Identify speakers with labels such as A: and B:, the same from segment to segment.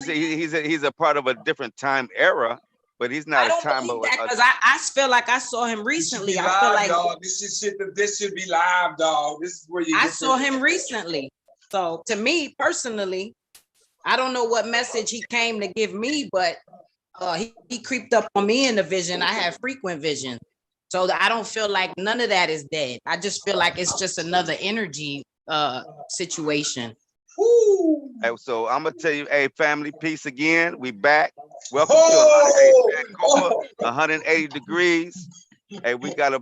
A: he's a part of a different time era, but he's not
B: I
A: a
B: don't
A: time
B: believe
A: of
B: that because I feel like I saw him
C: This should be
B: recently. I
C: live,
B: feel like
C: dog. This should be live, dog. This is where you
B: I
C: get
B: saw him recently. So to me personally, I don't know what message he came to give me, but he creeped up on me in the vision. I have frequent vision. So I don't feel like none of that is dead. I just feel like it's just another energy situation.
C: Woo.
A: Hey, so I'm gonna tell you, hey, family, peace again. We back. Welcome to Sankofa, 180 degrees. Hey, we got a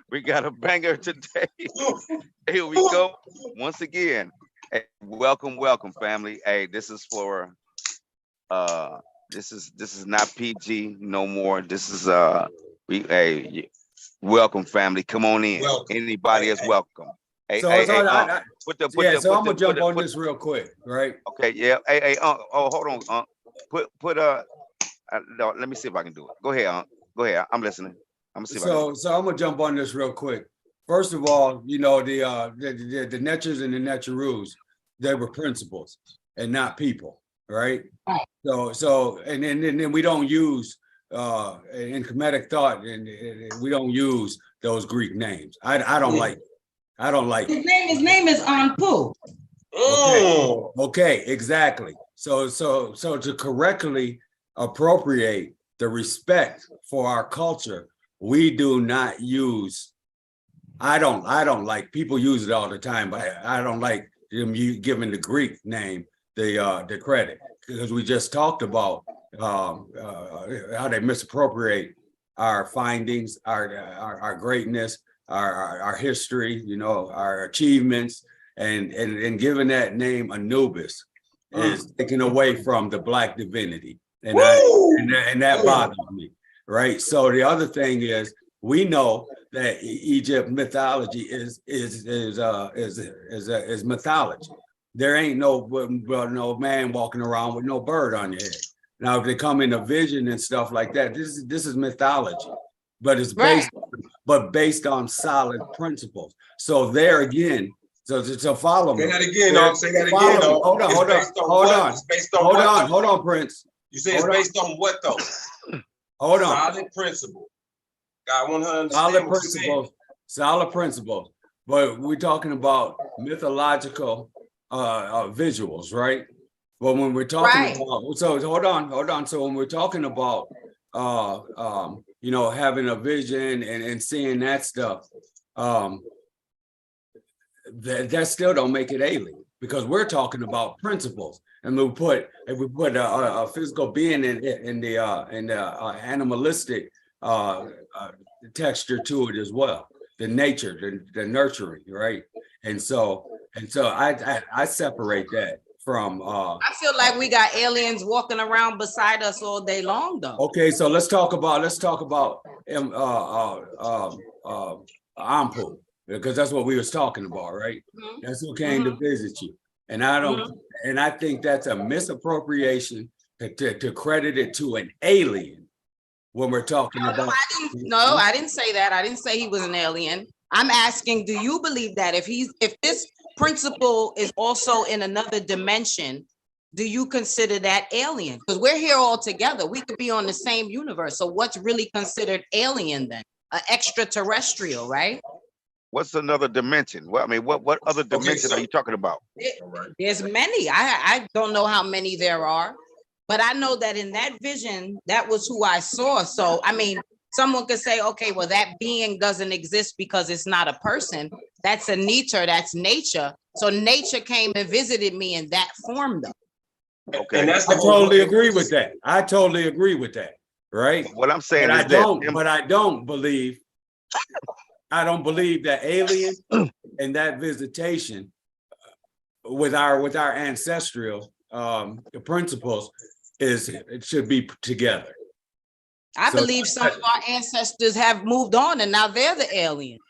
A: we got a banger today. Here we go. Once again, hey, welcome, family. Hey, this is for this is not PG no more. This is welcome, family. Come on in.
C: Welcome.
A: Anybody is welcome. Hey,
D: So,
A: hey,
D: so,
A: hey,
D: I,
A: put the
D: yeah, so I'm
A: the
D: gonna jump on
A: put
D: this real quick, right?
A: okay, yeah. Hey, oh, hold on. Put no, let me see if I can do it. Go ahead, go ahead. I'm listening. I'm gonna see if I can.
D: So I'm gonna jump on this real quick. First of all, you know, the Netchers and the Netcheroos, they were principles and not people, right? So and then we don't use in comedic thought, and we don't use those Greek names. I don't like it. I don't like it.
B: His name is Anpu.
D: Okay, exactly. So to correctly appropriate the respect for our culture, we do not use. I don't like, people use it all the time, but I don't like them giving the Greek name the credit, because we just talked about how they misappropriate our findings, our greatness, our history, you know, our achievements, and giving that name Anubis is taken away from the Black divinity, and that bothers me, right? So the other thing is, we know that Egypt mythology is mythology. There ain't no man walking around with no bird on your head. Now, if they come in a vision and stuff like that, this is mythology, but it's based on solid principles. So there again, so follow me.
C: Say that again, though. Say that again, though.
D: Hold on.
C: It's based on what?
D: Hold on, Prince.
C: You say it's based on what, though?
D: Hold on.
C: Solid principle. I want to understand
D: solid principles. But we're talking about mythological visuals, right? But when we're talking about, so hold on. So when we're talking about, you know, having a vision and seeing that stuff, that still don't make it alien, because we're talking about principles, and we put a physical being in the animalistic texture to it as well, the nature, the nurturing, right? And so I separate that from.
B: I feel like we got aliens walking around beside us all day long, though.
D: Okay, so let's talk about Ampu, because that's what we was talking about, right? Mm-hmm. That's who came to visit you, and I think that's a misappropriation to credit it to an alien when we're talking about.
B: I didn't say that. I didn't say he was an alien. I'm asking, do you believe that if this principle is also in another dimension, do you consider that alien? Because we're here all together. We could be on the same universe. So what's really considered alien then? An extraterrestrial, right?
A: What's another dimension? Well, I mean, what other dimension are you talking about?
B: There's many. I don't know how many there are, but I know that in that vision, that was who I saw. So, I mean, someone could say, okay, well, that being doesn't exist because it's not a person. That's a nature, that's nature. So nature came and visited me in that form, though.
A: Okay.
D: And I totally agree with that. I totally agree with that. Right.
A: What I'm saying
D: but
A: is
D: I don't believe that alien and that visitation with our ancestral principles it should be together.
B: I believe some of our ancestors have moved on and now they're the aliens.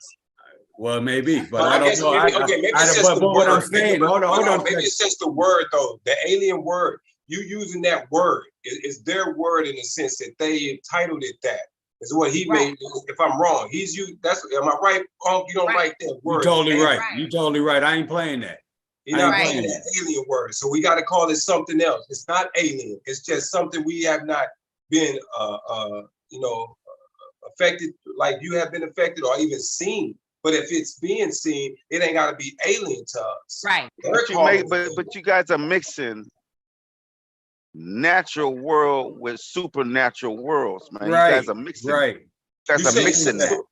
D: Well, maybe, but I don't know.
C: Maybe it's just the
D: what
C: word.
D: I'm saying, hold on.
C: Maybe it's just the word, though. The alien word. You using that word is their word in the sense that they entitled it that. Is what he made. If I'm wrong, he's you. That's am I right? You don't like that word.
D: You're totally right. You're totally right. I ain't playing that.
C: You're not
B: Right.
C: playing that alien word. So we got to call it something else. It's not alien. It's just something we have not been, you know, affected like you have been affected or even seen. But if it's being seen, it ain't got to be alien to us.
B: Right.
A: But you guys are mixing natural world with supernatural worlds, man.
D: Right,
A: You guys are mixing.
D: right.
A: You guys are mixing that.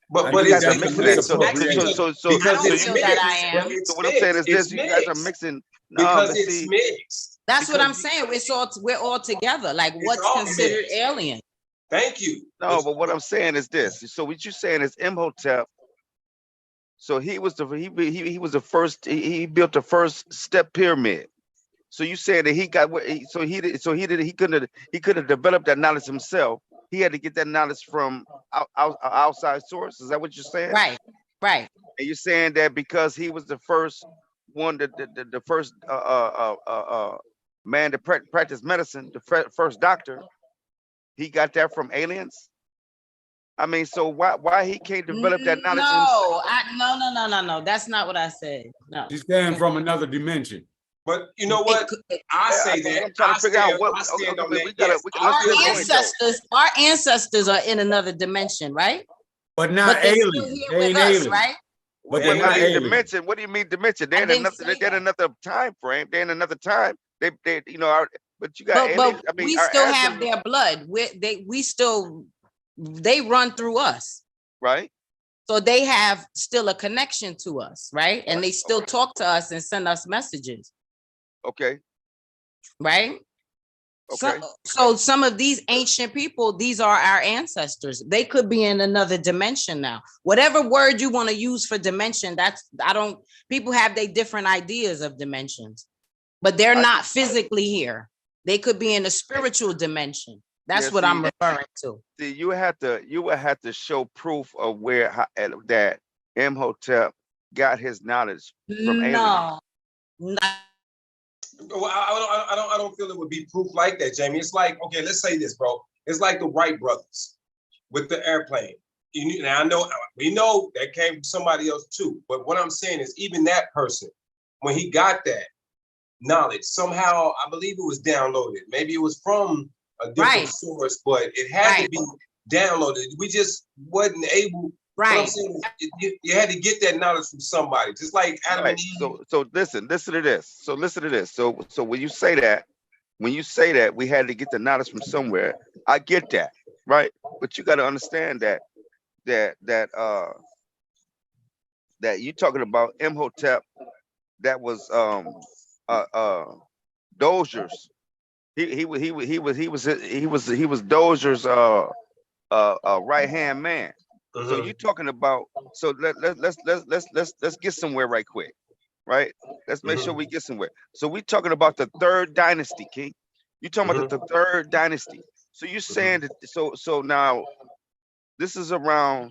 C: But
A: You
C: it's
A: guys are mixing that. So
C: because
B: I don't
C: it's
B: feel that I
C: mixed.
B: am.
C: But it's
A: So what I'm saying is
C: mixed.
A: this: you guys are mixing. No,
C: Because
A: but
C: it's
A: see,
C: mixed.
B: That's what
A: because
B: I'm saying. We're all together. Like,
C: It's
B: what's
C: all
B: considered
C: mixed.
B: alien?
C: Thank you.
A: no, but what I'm saying is this. So what you're saying is Imhotep. So he was he was the first. He built the first step pyramid. So you saying that he got what? He couldn't have developed that knowledge himself. He had to get that knowledge from outside source. Is that what you're saying?
B: Right. Right.
A: And you're saying that because he was the first one, the first man to practice medicine, the first doctor, he got that from aliens. I mean, so why he can't develop that knowledge himself?
B: No. That's not what I said. No.
D: She's standing from another dimension.
C: But you know what? I say that.
A: I'm trying to figure out what.
C: I stand on
A: We
C: that.
A: gotta,
C: Yes,
A: let's get a point, though.
B: Our ancestors are in another dimension, right?
D: But not
B: they're still
D: alien.
B: here
D: They
B: with
D: ain't
B: us,
D: alien.
B: right?
D: But
A: What
D: they're
A: do you
D: not
A: mean
D: alien.
A: dimension? What do you mean dimension? They're
B: I
A: in
B: didn't
A: another.
B: say
A: They're in
B: that.
A: another time frame. They're in another time. They you know. But you got aliens.
B: But
A: I mean,
B: we
A: our
B: still have
A: ancestors,
B: their blood. They run through us.
A: right?
B: So they have still a connection to us, right? And they still talk to us and send us messages,
A: Okay.
B: right?
A: Okay.
B: So some of these ancient people, these are our ancestors. They could be in another dimension now. Whatever word you want to use for dimension, people have their different ideas of dimensions, but they're not physically here. They could be in a spiritual dimension. That's what I'm referring to.
A: See, you would have to show proof of that Imhotep got his knowledge from aliens.
B: No.
C: Well, I don't feel it would be proof like that, Jamie. It's like, okay, let's say this, bro. It's like the Wright brothers with the airplane. Now we know that came from somebody else too. But what I'm saying is, even that person, when he got that knowledge, somehow I believe it was downloaded. Maybe it was from a different source, but it had to be downloaded. We just wasn't able. What I'm saying is, you had to get that knowledge from somebody, just like Adam and Eve.
A: So listen to this. So when you say that, we had to get the knowledge from somewhere. I get that, right? But you got to understand that you're talking about Imhotep. That was Dozier's. He was Dozier's right hand man. So you talking about, so let's get somewhere right quick, right? Let's make sure we get somewhere. So we talking about the third dynasty, King. You talking about the third dynasty. So you're saying that, so now this is around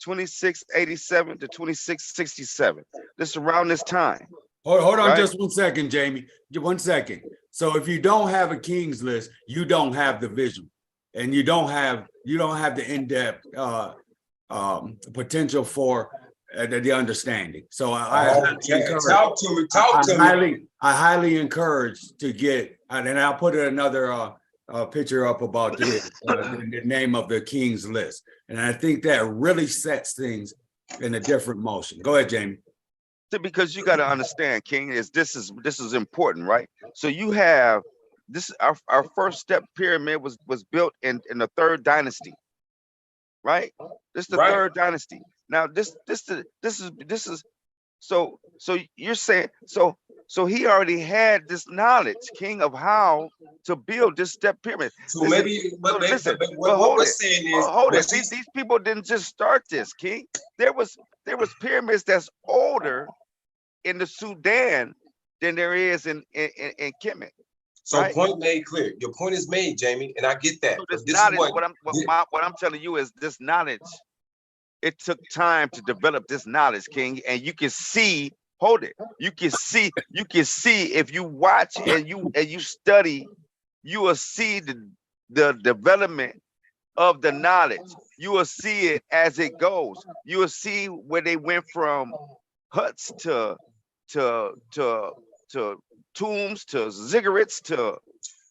A: 2687 to 2667. This is around this time.
D: Hold on
A: right?
D: just 1 second, Jamie. 1 second. So if you don't have a King's List, you don't have the vision, and you don't have the in-depth potential for the understanding. So I highly encourage to get, and I'll put another picture up about the name of the King's List, and I think that really sets things in a different motion. Go ahead, Jamie.
A: Because you got to understand, King, this is important, right? So you have this. Our first step pyramid was built in the third dynasty, right? This is the third dynasty. Now this is so you're saying so he already had this knowledge, King, of how to build this step pyramid.
C: So maybe, but
A: hold
C: we're
A: it.
C: saying is,
A: Hold it. These people didn't just start this, King. There was pyramids that's older in the Sudan than there is in Kemet.
C: So
A: right?
C: Point made clear. Your point is made, Jamie, and I get that.
A: So this
C: is
A: knowledge, what I'm telling you is this knowledge. It took time to develop this knowledge, King, and you can see. Hold it. You can see if you watch and you study, you will see the development of the knowledge. You will see it as it goes. You will see where they went from huts to to tombs, to ziggurats,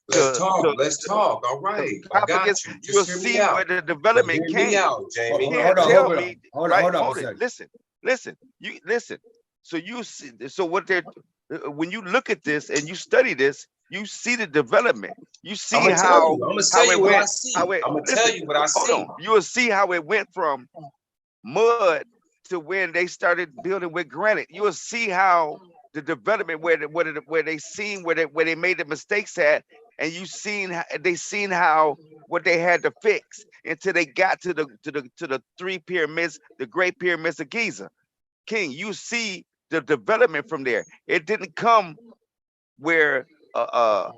C: Let's talk.
A: to
C: Let's talk. All
A: the
C: right. I got
A: esophagus,
C: you.
A: you'll
C: Just hear me
A: see where
C: out.
A: the
C: But
A: development
C: hear me
A: came.
C: out,
A: You
C: Jamie.
A: can't
D: Hold on,
A: tell
D: hold
A: me,
D: on,
A: right?
D: hold on a
A: Hold it.
D: second.
A: Listen. You listen. So you see, so what they're when you look at this and you study this, you see the development. You see
C: I'm gonna tell you. I'm gonna tell
A: how
C: you
A: it
C: what I
A: went.
C: see.
A: How it
C: I'm gonna tell
A: listen.
C: you what I
A: Hold
C: see.
A: on. You will see how it went from mud to when they started building with granite. You will see how the development where they seen where they made the mistakes at, and they seen how what they had to fix until they got to the three pyramids, the Great Pyramids of Giza. King, you see the development from there. It didn't come where some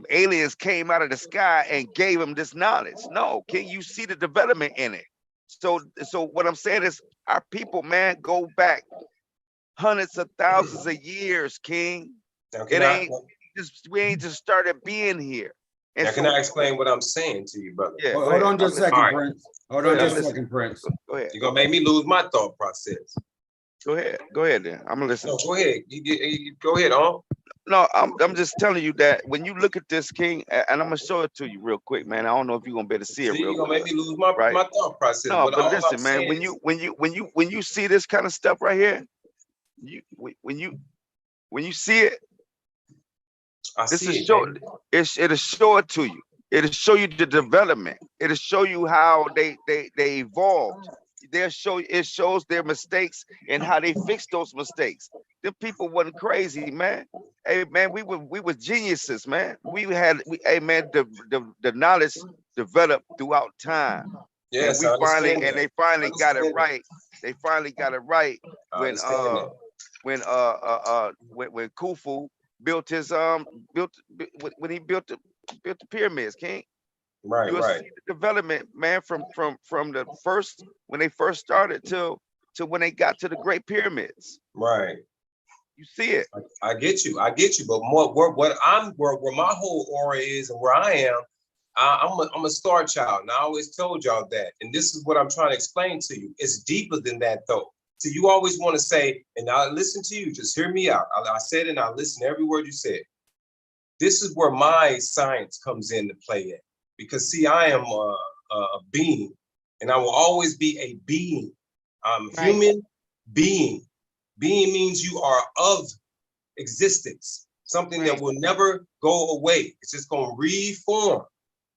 A: aliens came out of the sky and gave them this knowledge. No, King, you see the development in it. So what I'm saying is, our people, man, go back hundreds of thousands of years, King.
C: Now
A: It
C: can I
A: ain't just we ain't just started being here. And
C: now can
A: so,
C: I explain what I'm saying to you, brother?
A: yeah, go
D: Hold
A: ahead.
D: on just a
A: I'm
D: second,
C: All right.
D: Prince. Hold
A: Go
D: on
A: ahead.
D: just
A: I'm
D: a second, Prince.
A: Go ahead.
C: You're gonna make me lose my thought process.
A: Go ahead. Go ahead. Then I'm gonna listen.
C: No, go ahead. You go ahead, on.
A: No, I'm just telling you that when you look at this, King, and I'm gonna show it to you real quick, man. I don't know if you're gonna be able to see it
C: See,
A: real
C: you're gonna make
A: good,
C: me lose my,
A: right?
C: my thought process.
A: No,
C: But
A: but
C: all I'm
A: listen, man.
C: saying is
A: When you see this kind of stuff right here, when you see it,
C: I
A: this is
C: see it,
A: show.
C: Jamie.
A: It'll show it to you. It'll show you the development. It'll show you how they evolved. It shows their mistakes and how they fixed those mistakes. Them people wasn't crazy, man. Hey man, we were geniuses, man. Hey man, the knowledge developed throughout time. And
C: Yes, I understand that.
A: they
C: I
A: finally got it
C: understand that.
A: right. They finally got it right
C: I
A: when
C: understand that.
A: when Khufu built his when he built the pyramids, King.
C: Right,
A: You will
C: right,
A: see the development, man, from the first when they first started till when they got to the Great Pyramids.
C: right.
A: You see it.
C: I get you. I get you. But more where my whole aura is and where I am, I'm a star child. And I always told y'all that. And this is what I'm trying to explain to you. It's deeper than that though. So you always want to say, and I listen to you, just hear me out. I said it and I listen to every word you said. This is where my science comes into play at. Because see, I am a being, and I will always be a being. I'm
B: Right.
C: human being. Being means you are of existence, something that
B: Right.
C: will never go away. It's just going to reform.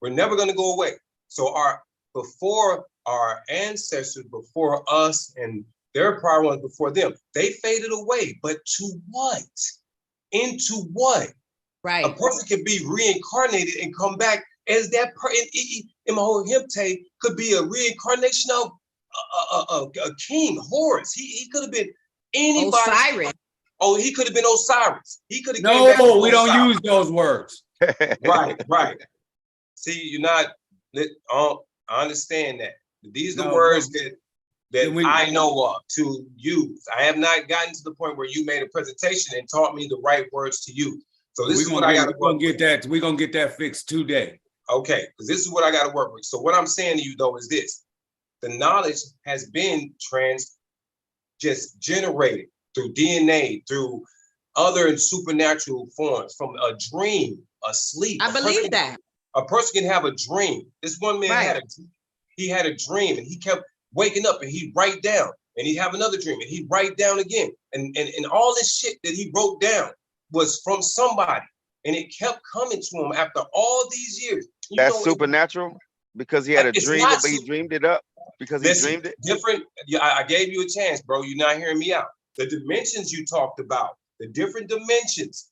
C: We're never going to go away. So before our ancestors, before us, and their prior ones before them, they faded away. But to what? Into what? A
B: Right.
C: person can be reincarnated and come back as that person. Imhotep could be a reincarnation of a king, Horus. He could have been anybody.
B: Osiris.
C: Oh, he could have been Osiris. He could have came
D: No,
C: back as
D: we don't
C: Osiris.
D: use those words.
C: Right, right. See, you're not. I understand that. These are the
D: No,
C: words
D: then
C: that
D: we
C: I know of to use. I have not gotten to the point where you made a presentation and taught me the right words to use. So this is what I got to work with.
D: we're gonna get that fixed today.
C: Okay, because this is what I got to work with. So what I'm saying to you though is this: the knowledge has been just generated through DNA, through other and supernatural forms, from a dream, a sleep.
B: I believe that.
C: A person can have a dream. This one man
B: Right.
C: had a dream, and he kept waking up and he'd write down, and he'd have another dream and he'd write down again. And all this shit that he wrote down was from somebody, and it kept coming to him after all these years. You
A: That's
C: know,
A: supernatural because he had a
C: it's
A: dream,
C: not
A: but he dreamed it up because he
C: listen,
A: dreamed it.
C: different. Yeah, I gave you a chance, bro. You're not hearing me out. The dimensions you talked about, the different dimensions.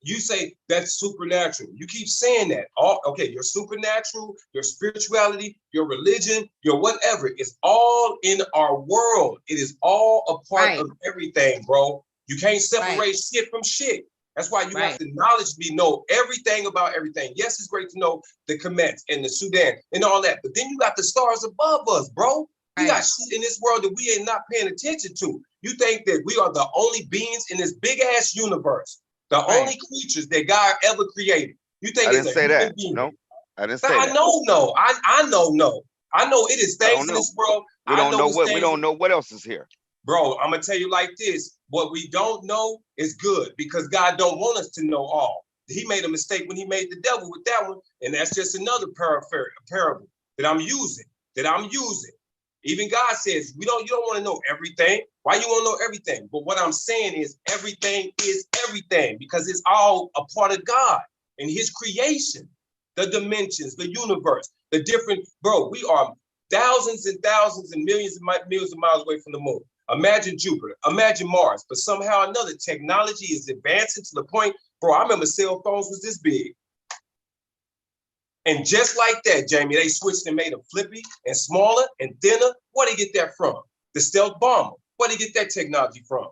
C: You say that's supernatural. You keep saying that. Okay, your supernatural, your spirituality, your religion, your whatever is all in our world. It is all a part
B: Right.
C: of everything, bro. You can't separate
B: Right.
C: shit from shit. That's why you have
B: Right.
C: to know everything about everything. Yes, it's great to know the Kemet and the Sudan and all that, but then you got the stars above us, bro. We got
B: Right.
C: shit in this world that we ain't not paying attention to. You think that we are the only beings in this big ass universe, the
B: Right.
C: only creatures that God ever created. You think
A: I
C: it's
A: didn't
C: a
A: say
C: human
A: that.
C: being?
A: No, I didn't say
C: I
A: that.
C: know, no. I know, no. I know it is
A: I
C: things
A: don't
C: in
A: know.
C: this world.
A: We
C: I
A: don't
C: know
A: know
C: it's
A: what we
C: things.
A: don't know what else is here.
C: Bro, I'm gonna tell you like this. What we don't know is good because God don't want us to know all. He made a mistake when he made the devil with that one, and that's just another parable that I'm using. Even God says you don't want to know everything. Why you want to know everything? But what I'm saying is everything because it's all a part of God and his creation, the dimensions, the universe, the different, bro, we are thousands and thousands and millions of miles away from the moon. Imagine Jupiter, imagine Mars, but somehow or another technology is advancing to the point, bro, I remember cell phones was this big. And just like that, Jamie, they switched and made them flippy and smaller and thinner. Where they get that from? The stealth bomber. Where they get that technology from?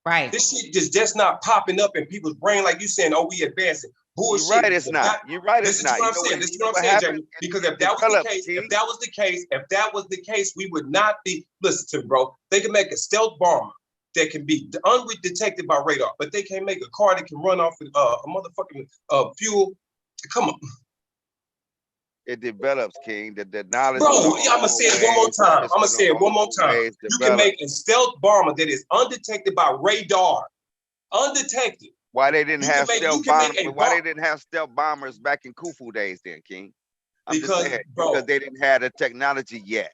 B: Right.
C: This shit just not popping up in people's brain like you saying, oh, we advancing. Bullshit.
A: You're right, it's not. You're right, it's not.
C: This is what I'm saying, Jamie. Because if that was the case, we would not be, listen to me, bro. They can make a stealth bomber that can be undetected by radar, but they can't make a car that can run off with a motherfucking fuel. Come on.
A: It develops, King. The knowledge.
C: Bro, I'm gonna say it one more time. You can make a stealth bomber that is undetected by radar. Undetected.
A: Why they didn't have stealth bombers? Why they didn't have stealth bombers back in Khufu days, then, King? Because they didn't have the technology yet.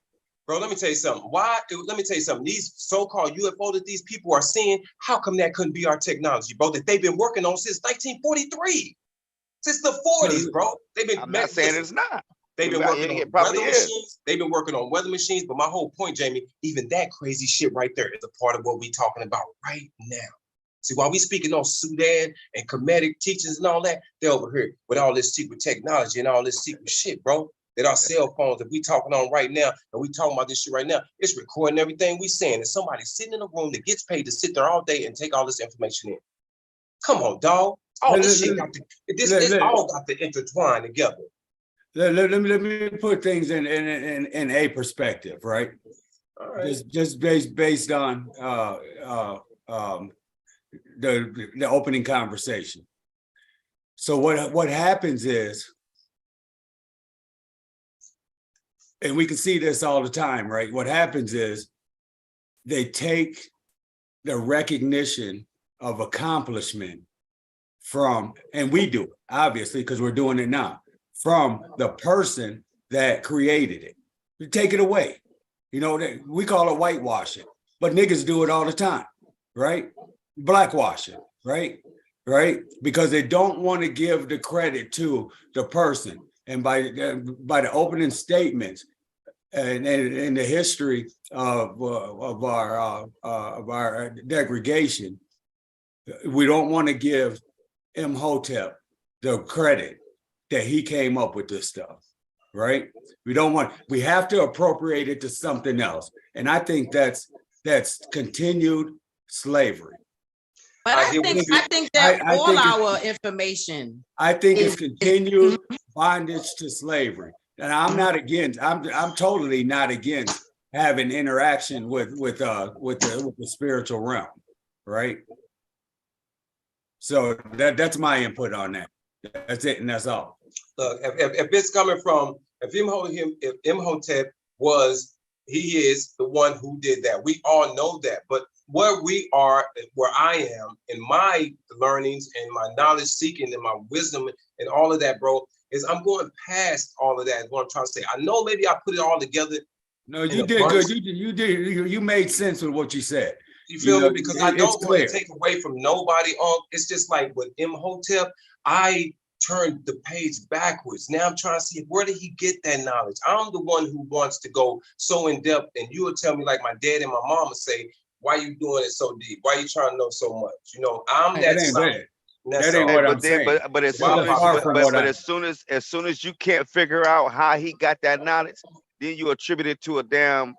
C: Bro, let me tell you something. Let me tell you something. These so-called UFO that these people are seeing, how come that couldn't be our technology, bro? That they've been working on since 1943. Since the 40s, bro.
A: I'm not saying it's not.
C: They've been working on weather machines. They've been working on weather machines. But my whole point, Jamie, even that crazy shit right there is a part of what we're talking about right now. See, while we speaking on Sudan and Kemetic teachings and all that, they're over here with all this secret technology and all this secret shit, bro. That our cell phones that we talking on right now, and we talking about this shit right now, it's recording everything we saying. And somebody sitting in a room that gets paid to sit there all day and take all this information in. Come on, dog. All this shit this all got to intertwine together.
D: Let me put things in a perspective, right?
C: All right.
D: Just based on the opening conversation. So what happens is, and we can see this all the time, right? What happens is they take the recognition of accomplishment from, and we do it, obviously, because we're doing it now, from the person that created it. You take it away. You know, we call it whitewashing, but niggas do it all the time, right? Blackwashing, right? Right? Because they don't want to give the credit to the person. And by the opening statements and in the history of our degradation, we don't want to give Imhotep the credit that he came up with this stuff, right? We have to appropriate it to something else. And I think that's continued slavery.
B: But I think that our information.
D: I think it's continued bondage to slavery. And I'm not against, I'm totally not against having interaction with the spiritual realm, right? So that's my input on that. That's it, and that's all.
C: Look, if it's coming from, if Imhotep he is the one who did that. We all know that. But where I am in my learnings and my knowledge seeking and my wisdom and all of that, bro, is I'm going past all of that. Is what I'm trying to say. I know maybe I put it all together.
D: No, you did good. You made sense with what you said.
C: You feel me? Because I don't want to take away from nobody. It's just like with Imhotep, I turned the page backwards. Now I'm trying to see, where did he get that knowledge? I'm the one who wants to go so in depth, and you will tell me, like my dad and my mama say, why you doing it so deep? Why you trying to know so much? You know, I'm that son.
D: That ain't what I'm saying.
A: But as soon as you can't figure out how he got that knowledge, then you attribute it to a damn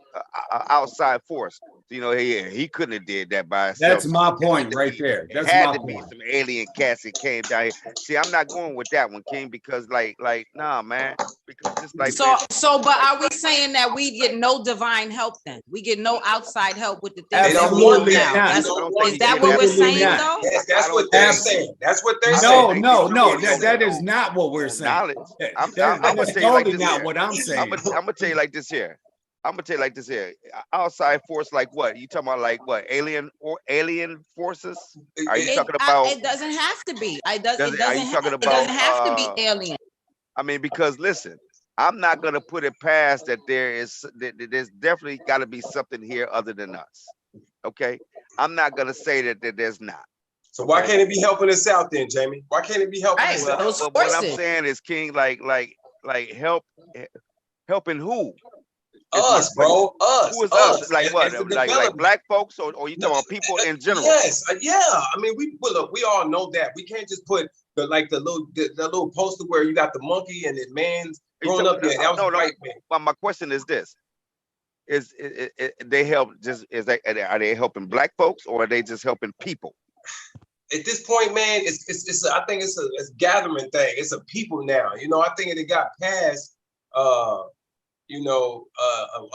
A: outside force. You know, he couldn't have did that by himself.
D: That's my point right there. That's
A: had to be some alien cats that came down here. See, I'm not going with that one, King, because like, nah, man. Because it's like
B: but are we saying that we get no divine help then? We get no outside help with the things
D: that we want now.
B: Is that what we're saying though?
C: Yes, that's what they're saying. That's what they're saying.
D: No. That is not what we're saying.
A: I'm
D: that's totally not what I'm saying.
A: I'm gonna tell you like this here. I'm gonna tell you like this here. Outside force, like what? You talking about like what? Alien or alien forces? Are you talking about?
B: It doesn't have to be.
A: Are you talking
B: It doesn't
A: about?
B: have to be alien.
A: I mean, because listen, I'm not gonna put it past that there's definitely got to be something here other than us. Okay, I'm not gonna say that there's not.
C: So why
A: Okay?
C: can't it be helping us out then, Jamie? Why can't it be helping
B: Right.
C: us
A: Well,
C: out?
B: Those
A: well, what I'm
B: forces.
A: saying is, King, like helping who? Is my
C: Us, bro.
A: Who is us?
C: Us.
A: Like what?
C: As the
A: Like
C: development.
A: black folks, or you
C: No,
A: talking about people in general?
C: yes, yeah. I mean, well, look, we all know that. We can't just put the little poster where you got the monkey and the man's
A: You
C: growing up.
A: talking-
C: Yeah, that was
A: no,
C: a
A: no.
C: white man.
A: But my question is this: Is they help? Just are they helping black folks, or are they just helping people?
C: At this point, man, I think it's a gathering thing. It's a people now. You know, I think it got past a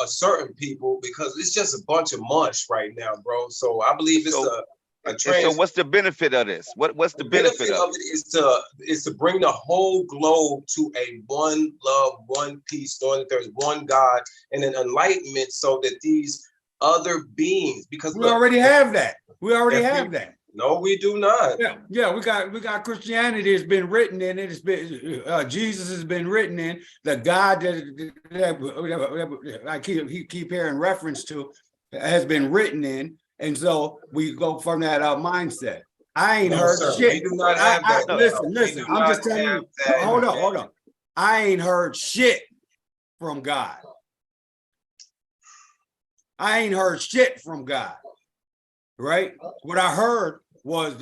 C: certain people because it's just a bunch of mush right now, bro. So I believe it's
A: So,
C: a
A: and
C: trans.
A: so what's the benefit of this? What's the benefit of it?
C: Is to bring the whole globe to a one love, one peace, knowing that there's one God and an enlightenment, so that these other beings, because
D: We already have that. We already
C: if we-
D: have that.
C: no, we do not.
D: Yeah, we got Christianity has been written in it. It's been Jesus has been written in. The God that I keep hearing reference to has been written in, and so we go from that mindset. I ain't
C: No,
D: heard
C: sir,
D: shit.
C: we do not have that. No,
D: Listen,
C: we
D: listen.
C: do
D: I'm
C: not
D: just telling
C: have
D: you.
C: that.
D: Hold on. I ain't heard shit from God. I ain't heard shit from God. Right? What I heard was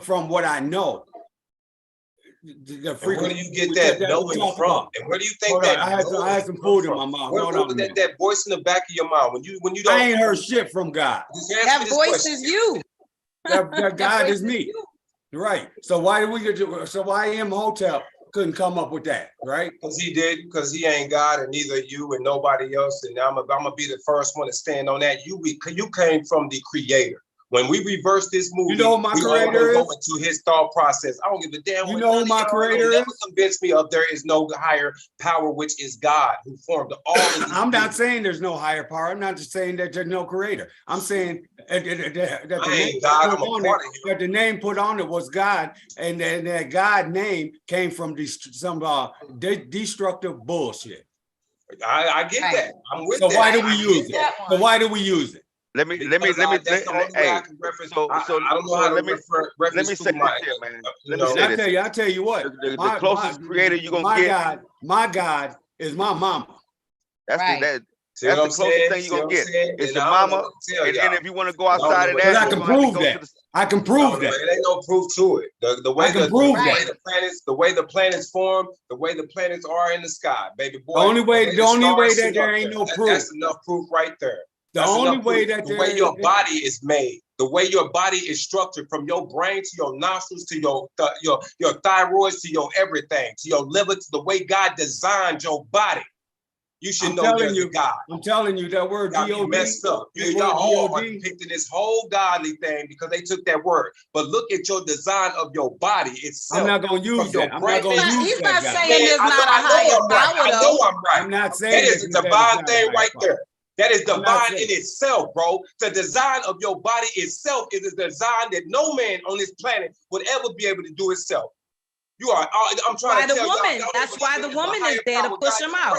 D: from what I know.
C: And where do you get that knowing from? And where do you think
D: Hold on,
C: that
D: I had some food in my mouth. Hold on.
C: that voice in the back of your mind when you don't.
D: I ain't heard shit from God.
B: That voice is you.
D: That God
B: voice
D: is me. Right. So why did we get to, so why Imhotep couldn't come up with that, right?
C: Because he did, because he ain't God, and neither you and nobody else. And I'm gonna be the first one to stand on that. You came from the Creator. When we reverse this movie,
D: You know who my creator is?
C: Go into his thought process. I don't give a damn.
D: You know who my creator is?
C: Never convince me of there is no higher power, which is God, who formed all of these.
D: I'm not saying there's no higher power. I'm not just saying that there's no creator. I'm saying that the name put on it was God, and then that God name came from some destructive bullshit.
C: I get that. I'm with
D: so
C: that.
D: Why do we use it? So why do we use it?
A: Let me.
C: That's the only way I can reference. I don't know how to reference
A: let me say this here, man. Let me say this.
D: I tell you what.
A: The closest creator you gonna get.
D: My God is my mama.
A: That's
B: right.
A: That's the closest thing you're gonna get. It's your mama. And then if you want to go outside of that,
D: I can prove that. I can prove that.
C: It ain't no proof to it. The way the way the planets form, the way the planets are in the sky, baby boy.
D: The only way that there ain't no proof.
C: That's enough proof right there.
D: The only way that
C: the way your body is made, the way your body is structured, from your brain to your nostrils to your thyroids to your everything, to your liver, to the way God designed your body. You should know there's a God.
D: I'm telling you that word
C: God messed up. Y'all all depicted this whole godly thing because they took that word. But look at your design of your body itself.
D: I'm not going to use that. I'm not going to use that.
B: He's not saying there's not a higher power, though.
C: I know I'm right.
D: I'm not saying
C: that is a divine thing right there. That is divine in itself, bro. The design of your body itself is a design that no man on this planet would ever be able to do itself. You are. I'm trying to tell you.
B: That's why the woman is there to push him out.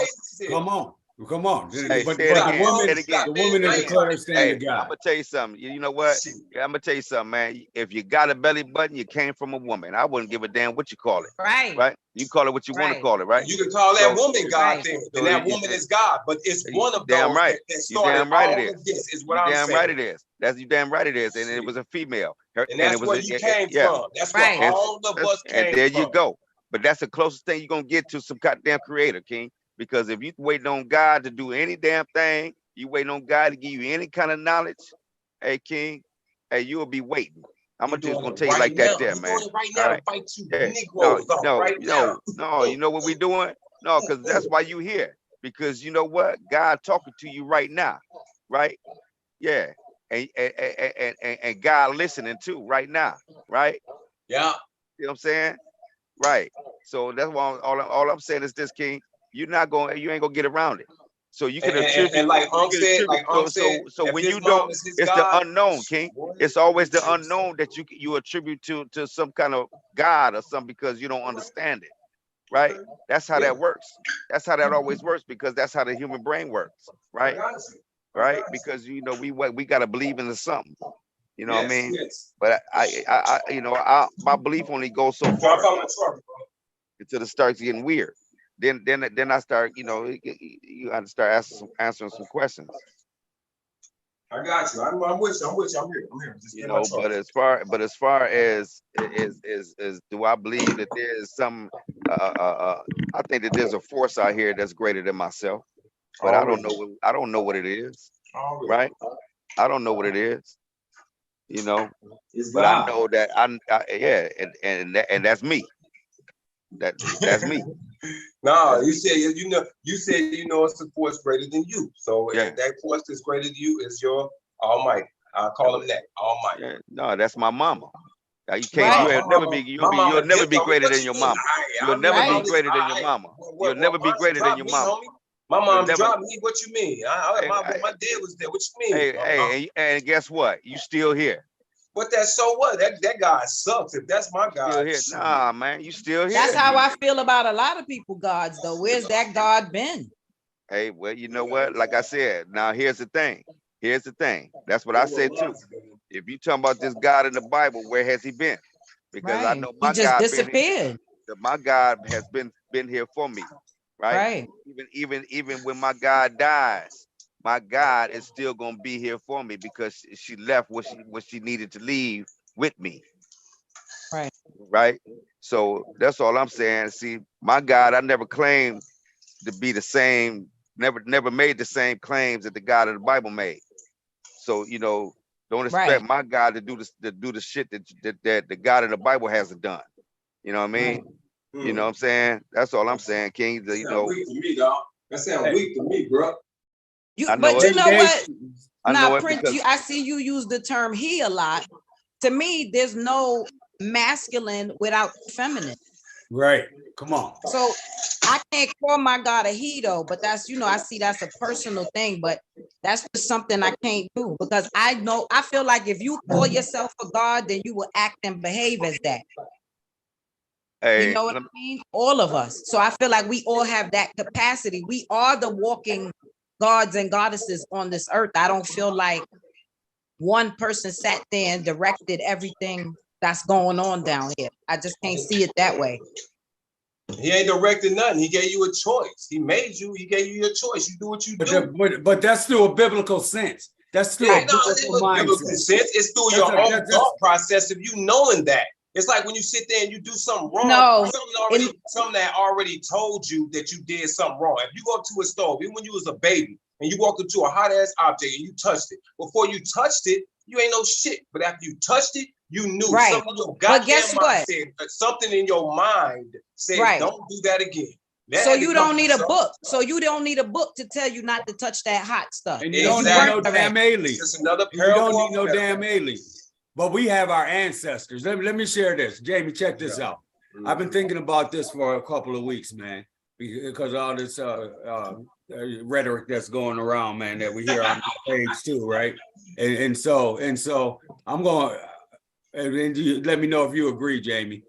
D: Come on.
A: Hey,
D: but
A: the
D: woman is the clearest stand to God.
A: I'm gonna tell you something. You know what? I'm gonna tell you something, man. If you got a belly button, you came from a woman. I wouldn't give a damn what you call it.
B: Right.
A: You call it what you want to call it, right?
C: You can call that woman God then, and that woman is God. But it's one of those
A: right.
C: that started all of this. Is what I'm saying.
A: Damn right it is. You damn right it is. And it was a female.
C: And that's where you came from. That's where all of us came from.
A: And there you go. But that's the closest thing you're gonna get to some goddamn creator, King. Because if you waiting on God to do any damn thing, you waiting on God to give you any kind of knowledge, hey King, hey, you will be waiting. I'm just gonna tell you like that there, man.
C: Right now, fight you Negroes
A: no, you know what we doing? No, because that's why you here. Because you know what? God talking to you right now, right? Yeah. And God listening too right now, right?
C: Yeah.
A: You know what I'm saying? Right. So that's why all I'm saying is this, King. You ain't gonna get around it. So you can
C: And,
A: attribute,
C: and like
A: you
C: Unc
A: can
C: said,
A: attribute. So
C: if
A: when
C: his
A: you
C: mom
A: don't,
C: is his
A: it's the
C: God,
A: unknown, King. It's always the unknown that you attribute to some kind of God or something because you don't understand it, right? That's how
C: yeah,
A: that works. That's how that always works because that's how the human brain works,
C: I
A: right?
C: got you. I got
A: Right?
C: you.
A: Because we got to believe into something. You know what I
C: Yes,
A: mean?
C: yes.
A: But my belief only goes so
C: Drop
A: far
C: out my truck, bro.
A: until it starts getting weird. Then I start, you got to start answering some questions.
C: I got you. I'm with you. I'm with you. I'm here. I'm here. Just get my truck.
A: But as far as do I believe that there is some I think that there's a force out here that's greater than myself, but
C: Already.
A: I don't know what it is,
C: Already.
A: right? I don't know what it is, you know,
C: It's
A: but I
C: God.
A: know that yeah, and that's me. That's me.
C: No,
A: That's
C: you
A: me.
C: said it's a force greater than you. So
A: Yeah.
C: if that force that's greater than you is your Almighty. I call him that Almighty.
A: Yeah. No, that's my mama. Now you can't.
B: Right.
C: No,
A: You'll never be.
C: my
A: You'll
C: mama
A: never
C: dipped
A: be
C: on me.
A: greater
C: What
A: than
C: you
A: your
C: mean?
A: mama. You'll
C: I mean,
A: never
C: my
A: be
B: Right.
C: mom is.
A: greater than your mama. You'll never be
C: Mom's
A: greater than
C: dropped
A: your
C: me,
A: mama.
C: homie. My
A: You'll
C: mom's
A: never.
C: dropped me. What you mean?
A: Hey,
C: My dad was there. What you mean?
A: and guess what? You still here.
C: But that so what? That guy sucks. If that's my
A: You still
C: God,
A: here.
C: shit.
A: Nah, man, you still
B: That's
A: here.
B: how I feel about a lot of people gods though. Where's that God been?
A: Hey, well, you know what? Like I said, now here's the thing. Here's the thing. That's what I said too. If you talking about this God in the Bible, where has he been? Because I
B: Right.
A: know
B: He
A: my
B: just
A: God been.
B: disappeared.
A: My God has been here for me, right?
B: Right.
A: Even when my God dies, my God is still gonna be here for me because she left what she needed to leave with me,
B: Right.
A: right? So that's all I'm saying. See, my God, I never claimed to be the same, never made the same claims that the God of the Bible made. So don't expect
B: Right.
A: my God to do the shit that the God of the Bible hasn't done. You know what I mean?
B: Right.
A: You know what I'm saying? That's all I'm saying, King.
C: That sound weak to me, dog. That sound weak to me, bro.
A: I know
B: But
A: it.
B: you know what?
A: I
B: Now,
A: know it
B: Prince,
A: because
B: I see you use the term he a lot. To me, there's no masculine without feminine.
D: Right. Come on.
B: So I can't call my God a he though, but that's I see that's a personal thing, but that's just something I can't do because I feel like if you call yourself a God, then you will act and behave as that. You
A: hey,
B: know what I mean? All of us. So I feel like we all have that capacity. We are the walking gods and goddesses on this earth. I don't feel like one person sat there and directed everything that's going on down here. I just can't see it that way.
C: He ain't directed nothing. He gave you a choice. He made you. He gave you your choice. You do what you do.
D: But that's through a biblical sense. That's through
C: Yeah,
D: a
C: no, it
D: biblical
C: was biblical
D: mindset.
C: sense. It's through
D: That's
C: your own thought process of you knowing that. It's like when you sit there and you do something wrong.
B: No,
C: something that already told you that you did something wrong. If you go to a stove, even when you was a baby, and you walked into a hot ass object and you touched it, before you touched it, you ain't no shit. But after you touched it, you knew.
B: Right.
C: Something in your
B: But guess
C: goddamn mind
B: what?
C: said, something in your mind said,
B: Right.
C: don't do that again. That
B: So
C: had to
B: you
C: come
B: don't
C: from
B: need a
C: something.
B: book. So you don't need a book to tell you not to touch that hot stuff.
D: And you
C: Exactly.
D: don't need no
B: Correct.
D: damn alien.
C: It's just another
D: And you don't
C: parable
D: need
C: of
D: no
C: metaphor.
D: damn alien. But we have our ancestors. Let me share this. Jamie, check this out. I've been thinking about this for a couple of weeks, man, because all this rhetoric that's going around, man, that we hear on the page too, right? And so I'm going, and you, let me know if you agree, Jamie.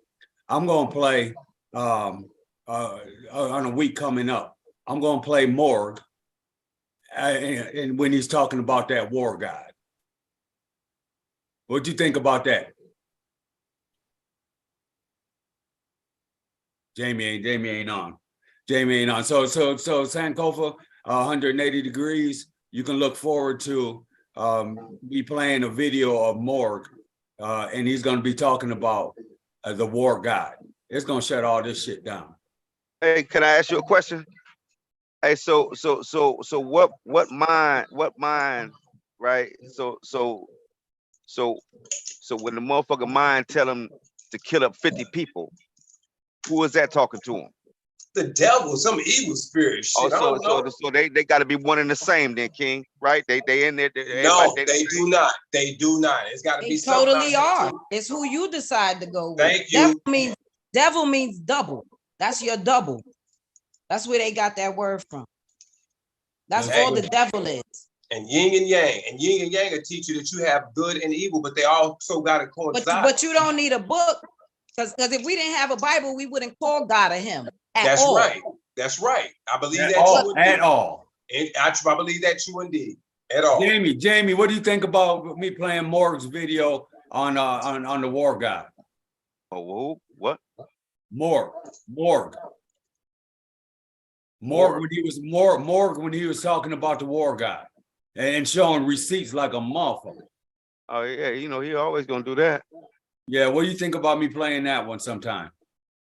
D: I'm going to play on a week coming up. I'm going to play Morgue, and when he's talking about that war god. What'd you think about that? Jamie ain't on. Jamie ain't on. So Sankofa, 180 degrees. You can look forward to me playing a video of Morgue, and he's going to be talking about the war god. It's going to shut all this shit down.
A: hey, can I ask you a question? Hey, so what mind, right? So when the motherfucker mind tell him to kill up 50 people, who is that talking to him?
C: The devil, some evil spirit shit. I don't know.
A: So they got to be one and the same then, King, right? They in there.
C: No, they do not. They do not. It's got to
B: They
C: be something
B: totally
C: out there
B: are.
C: too.
B: It's who you decide to go with.
C: Thank you.
B: Devil means double. That's your double. That's where they got that word from. That's
D: That's
B: all
D: good.
B: the devil is.
C: And yin and yang. And yin and yang will teach you that you have good and evil, but they also got to coincide.
B: But you don't need a book, because if we didn't have a Bible, we wouldn't call God a him at
C: That's
B: all.
C: right. That's right. I believe
D: At
C: that
D: all,
C: too.
D: at all.
C: And I believe that too indeed. At all.
D: Jamie, what do you think about me playing Morg's video on the War God?
A: Oh, what?
D: Morg. Morg when he was Morg when he was talking about the War God and showing receipts like a motherfucker.
A: Oh yeah, you know he always gonna do that.
D: Yeah, what do you think about me playing that one sometime?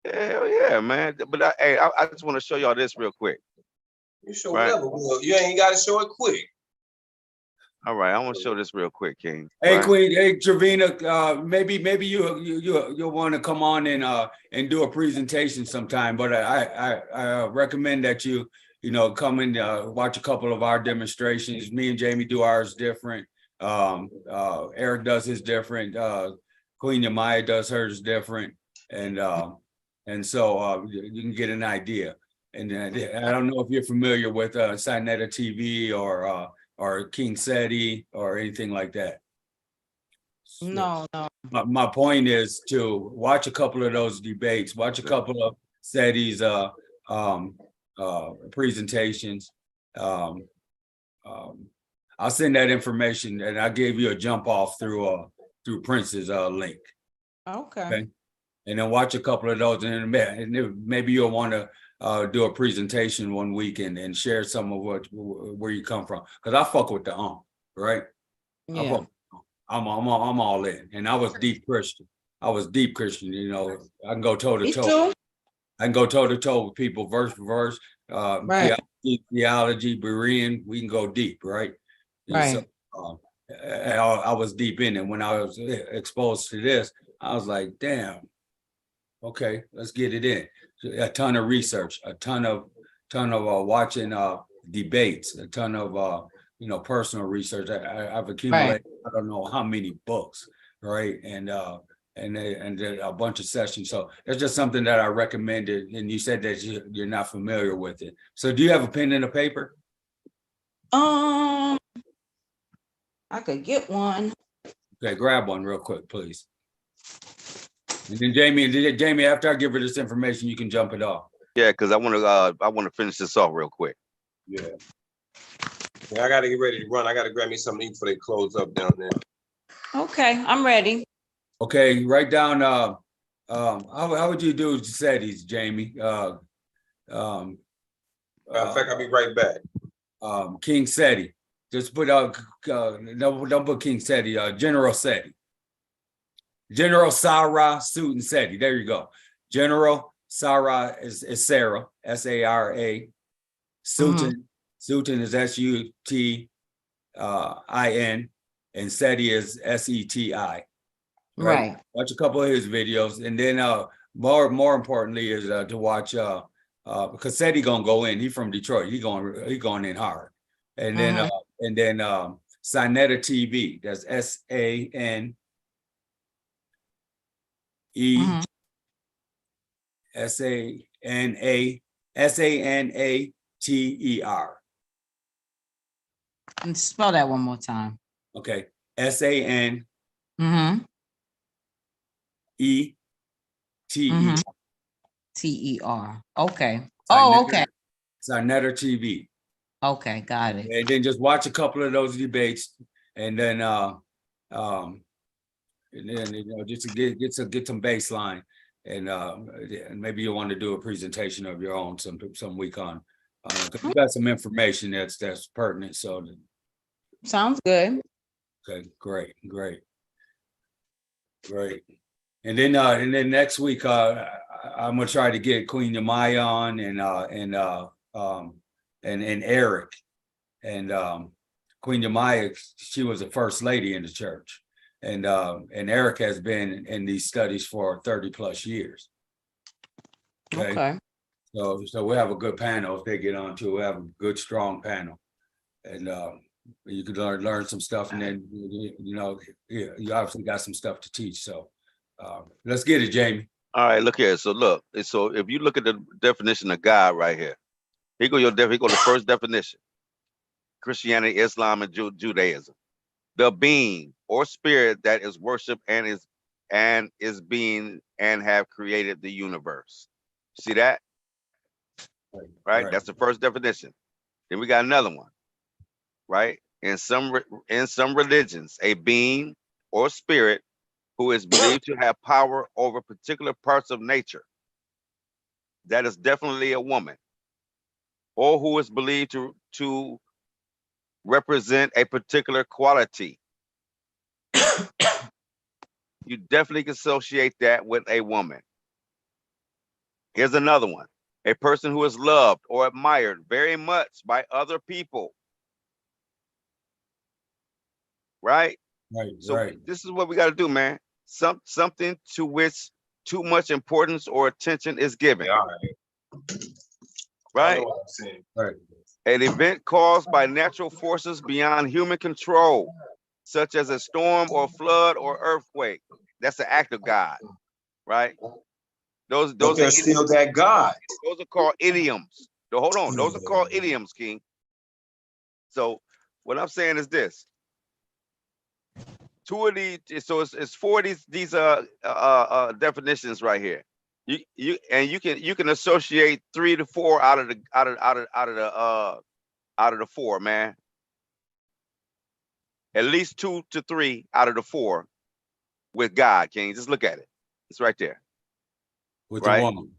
A: Hell yeah, man. But I just want to show y'all this real quick.
C: You show
A: Right.
C: whatever. Well, you ain't got to show it quick.
A: All right, I want to show this real quick, King.
D: Hey
A: right?
D: Queen, hey Trevina, maybe you'll want to come on and do a presentation sometime. But I recommend that you come and watch a couple of our demonstrations. Me and Jamie do ours different. Eric does his different. Queen Yamaya does hers different, and so you can get an idea. And I don't know if you're familiar with Sinetta TV or King Seti or anything like that.
B: No.
D: My point is to watch a couple of those debates, watch a couple of Seti's presentations. I'll send that information, and I gave you a jump off through Prince's link.
B: Okay.
D: And then watch a couple of those, and then maybe you'll want to do a presentation one week and share some of where you come from, because I fuck with the right.
B: Yeah.
D: I'm all in, and I was deep Christian. You know, I can go toe to
B: Me
D: toe.
B: too.
D: I can go toe to toe with people, verse for verse.
B: Right.
D: Theology, Berean, we can go deep, right? And
B: Right.
D: So, I was deep in it when I was exposed to this. I was like, damn. Okay, let's get it in. A ton of research, a ton of watching debates, a ton of personal research. I've accumulated I don't know how many books, right? And a bunch of sessions. So it's just something that I recommended. And you said that you're not familiar with it. So do you have a pen and a paper?
B: I could get one.
D: Okay, grab one real quick, please. And then Jamie, after I give her this information, you can jump it off.
A: Yeah, because I want to finish this off real quick.
C: Yeah. I got to get ready to run. I got to grab me something to eat before they close up down there.
B: Okay, I'm ready.
D: Okay, write down. How would you do Seti's, Jamie?
C: Matter of fact, I'll be right back.
D: King Seti. Just put out. Don't put King Seti. General Seti. General Sarah Sutan Seti. There you go. General Sarah is Sarah, Sara. Sutan is Sutin, and Seti is Seti.
B: Right.
D: Watch a couple of his videos, and then more importantly is to watch because Seti gonna go in. He from Detroit. He going in hard, and then Sinetta TV. That's SANE SANATER.
B: And spell that one more time.
D: Okay, SANETER.
B: TER. Okay.
D: Sinetta,
B: Okay.
D: Sinetta TV.
B: Okay, got it.
D: And then just watch a couple of those debates, and then just to get some baseline, and maybe you want to do a presentation of your own some week on. You got some information that's pertinent. So
B: Sounds good.
D: okay, great. And then next week, I'm gonna try to get Queen Yamaya on and Eric, and Queen Yamaya. She was the first lady in the church, and Eric has been in these studies for 30 plus years.
B: Okay.
D: So we have a good panel if they get on too. We have a good strong panel, and you could learn some stuff, and then you obviously got some stuff to teach. So let's get it, Jamie.
A: All right, look here. So if you look at the definition of God right here, here go the first definition. Christianity, Islam, and Judaism. The being or spirit that is worshipped and is being and have created the universe. See that? Right? That's the first definition. Then we got another one, right? In some religions, a being or spirit who is believed to have power over particular parts of nature. That is definitely a woman. Or who is believed to represent a particular quality. You definitely can associate that with a woman. Here's another one. A person who is loved or admired very much by other people. Right?
D: Right.
A: So
D: Right.
A: this is what we got to do, man. Something to which too much importance or attention is given.
C: Yeah, all right. I
A: Right?
C: know what I'm saying.
D: Right.
A: An event caused by natural forces beyond human control, such as a storm or flood or earthquake. That's the act of God, right? Those
C: But
A: are
C: there's still that God.
A: those are called idioms. So hold on, those are called idioms, King. So what I'm saying is this: two of these, so it's four of these definitions right here. You can associate 3 to 4 out of the 4, man. At least 2 to 3 out of the 4 with God, King. Just look at it. It's right there.
D: With
A: Right?
D: the woman.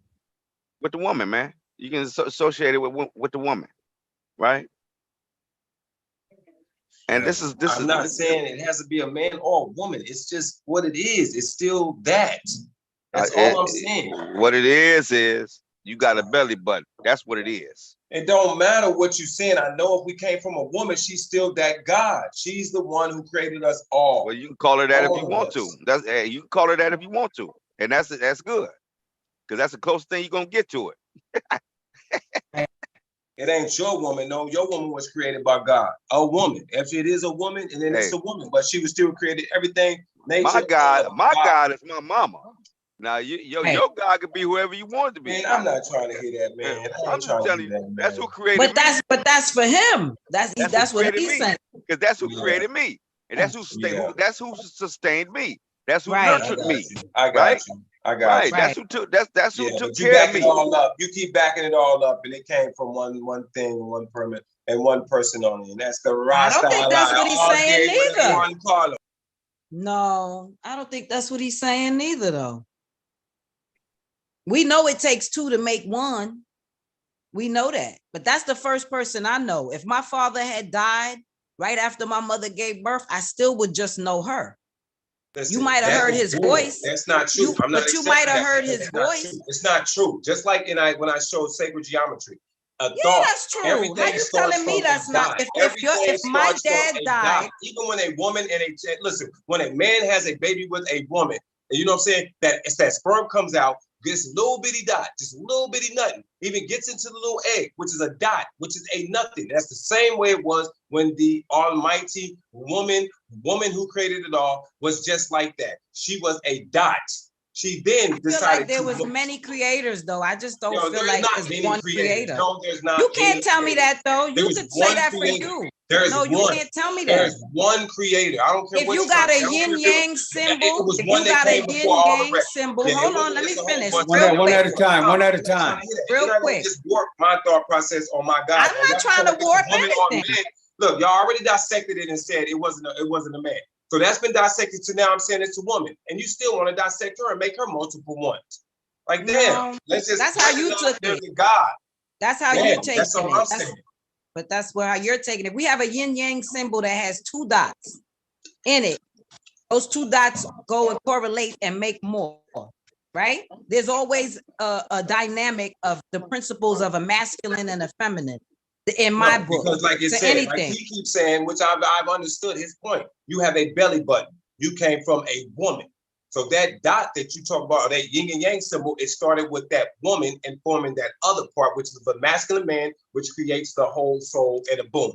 A: With the woman, man. You can associate it with the woman, right? And
C: Yeah.
A: this
C: I'm
A: is
C: not saying it has to be a man or a woman. It's just what it is. It's still that. That's all I'm saying.
A: What it is you got a belly button. That's what it is.
C: It don't matter what you're saying. I know if we came from a woman, she's still that God. She's the one who created us all.
A: Well, you can call her that if you
C: All
A: want
C: of
A: to.
C: us.
A: That's you can call her that if you want to, and that's good, because that's the closest thing you're gonna get to it.
C: It ain't your woman. No, your woman was created by God. A woman. If it is a woman, and then it's
A: Hey.
C: a woman, but she was still created everything. Nature.
A: My God is my mama. Now your God could be whoever you want it to be.
C: Man, I'm not trying to hear that, man.
A: I'm just telling you,
C: that,
A: that's who created me.
B: But that's for him. That's
A: who
B: what
A: created
B: he's
A: me.
B: saying.
A: Because that's who created me, and that's who sustained me. That's who nurtured me.
C: I got
A: right?
C: you. I got
A: Right.
C: you.
A: That's who took
C: But you
A: care of
C: back
A: me.
C: it all up. You keep backing it all up, and it came from one thing, one permit, and one person only, and that's the Rasta.
B: I don't think that's what he's saying
C: neither.
B: No, I don't think that's what he's saying neither, though. We know it takes 2 to make 1. We know that. But that's the first person I know. If my father had died right after my mother gave birth, I still would just know her.
C: Listen,
B: you might have heard his voice.
C: That's not true.
B: But you might have heard his voice.
C: It's not true. Just like when I showed sacred geometry.
B: That's true. How you telling me that's not? If my dad died,
C: even when a woman when a man has a baby with a woman, you know what I'm saying? That sperm comes out, gets a little bitty dot, just a little bitty nothing, even gets into the little egg, which is a dot, which is a nothing. That's the same way it was when the almighty woman who created it all was just like that. She was a dot. She then decided
B: like there was many creators, though. I just don't feel like there's one creator.
C: No, there's not.
B: You can't tell me that, though. You could say that for you. No, you can't tell me that.
C: There's one creator. I don't care
B: if you got a yin yang symbol, if you got a yin yang symbol, hold on, let me finish.
D: One at a time. One at a time.
B: Real quick.
C: Just warp my thought process on my God.
B: I'm not trying to warp anything.
C: Look, y'all already dissected it and said it wasn't a man. So that's been dissected to now I'm saying it's a woman. And you still want to dissect her and make her multiple ones. Like, damn. That's
B: how you took it.
C: God.
B: That's how you take it.
C: That's all I'm saying.
B: But that's how you're taking it. We have a yin yang symbol that has 2 dots in it. Those 2 dots go and correlate and make more, right? There's always a dynamic of the principles of a masculine and a feminine. In my book,
C: because like it said, like he keeps saying, which I've understood his point. You have a belly button. You came from a woman. So that dot that you talk about, that yin and yang symbol, it started with that woman and forming that other part, which is the masculine man, which creates the whole soul and a boom.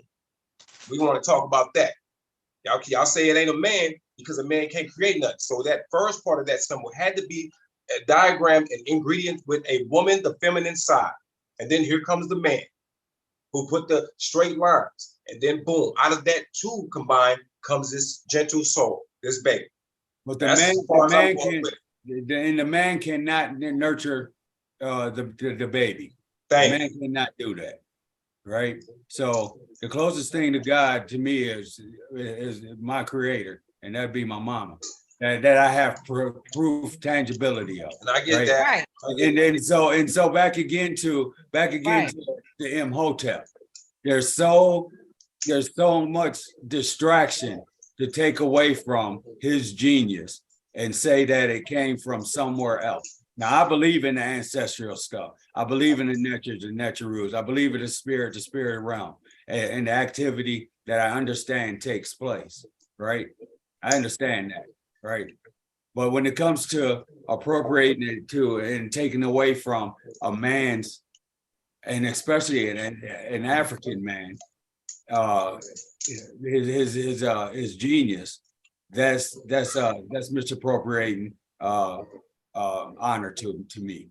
C: We want to talk about that. Y'all say it ain't a man because a man can't create nothing. So that first part of that symbol had to be a diagram and ingredient with a woman, the feminine side. And then here comes the man, who put the straight lines. And then boom, out of that two combined comes this gentle soul, this baby.
D: But
C: That's as far as I'm going with it.
D: the man cannot nurture the baby. The
C: Thank
D: man
C: you.
D: cannot do that, right? So the closest thing to God to me is my creator, and that'd be my mama. That I have proof tangibility of.
C: And I get
D: right?
C: that.
B: Right.
C: I get
D: And so back again to
B: Right.
D: the Imhotep. There's so much distraction to take away from his genius and say that it came from somewhere else. Now I believe in the ancestral stuff. I believe in the nature rules. I believe in the spirit realm, and the activity that I understand takes place. Right, I understand that. Right, but when it comes to appropriating it to and taking away from a man's, and especially an African man, his genius, that's misappropriating honor to me.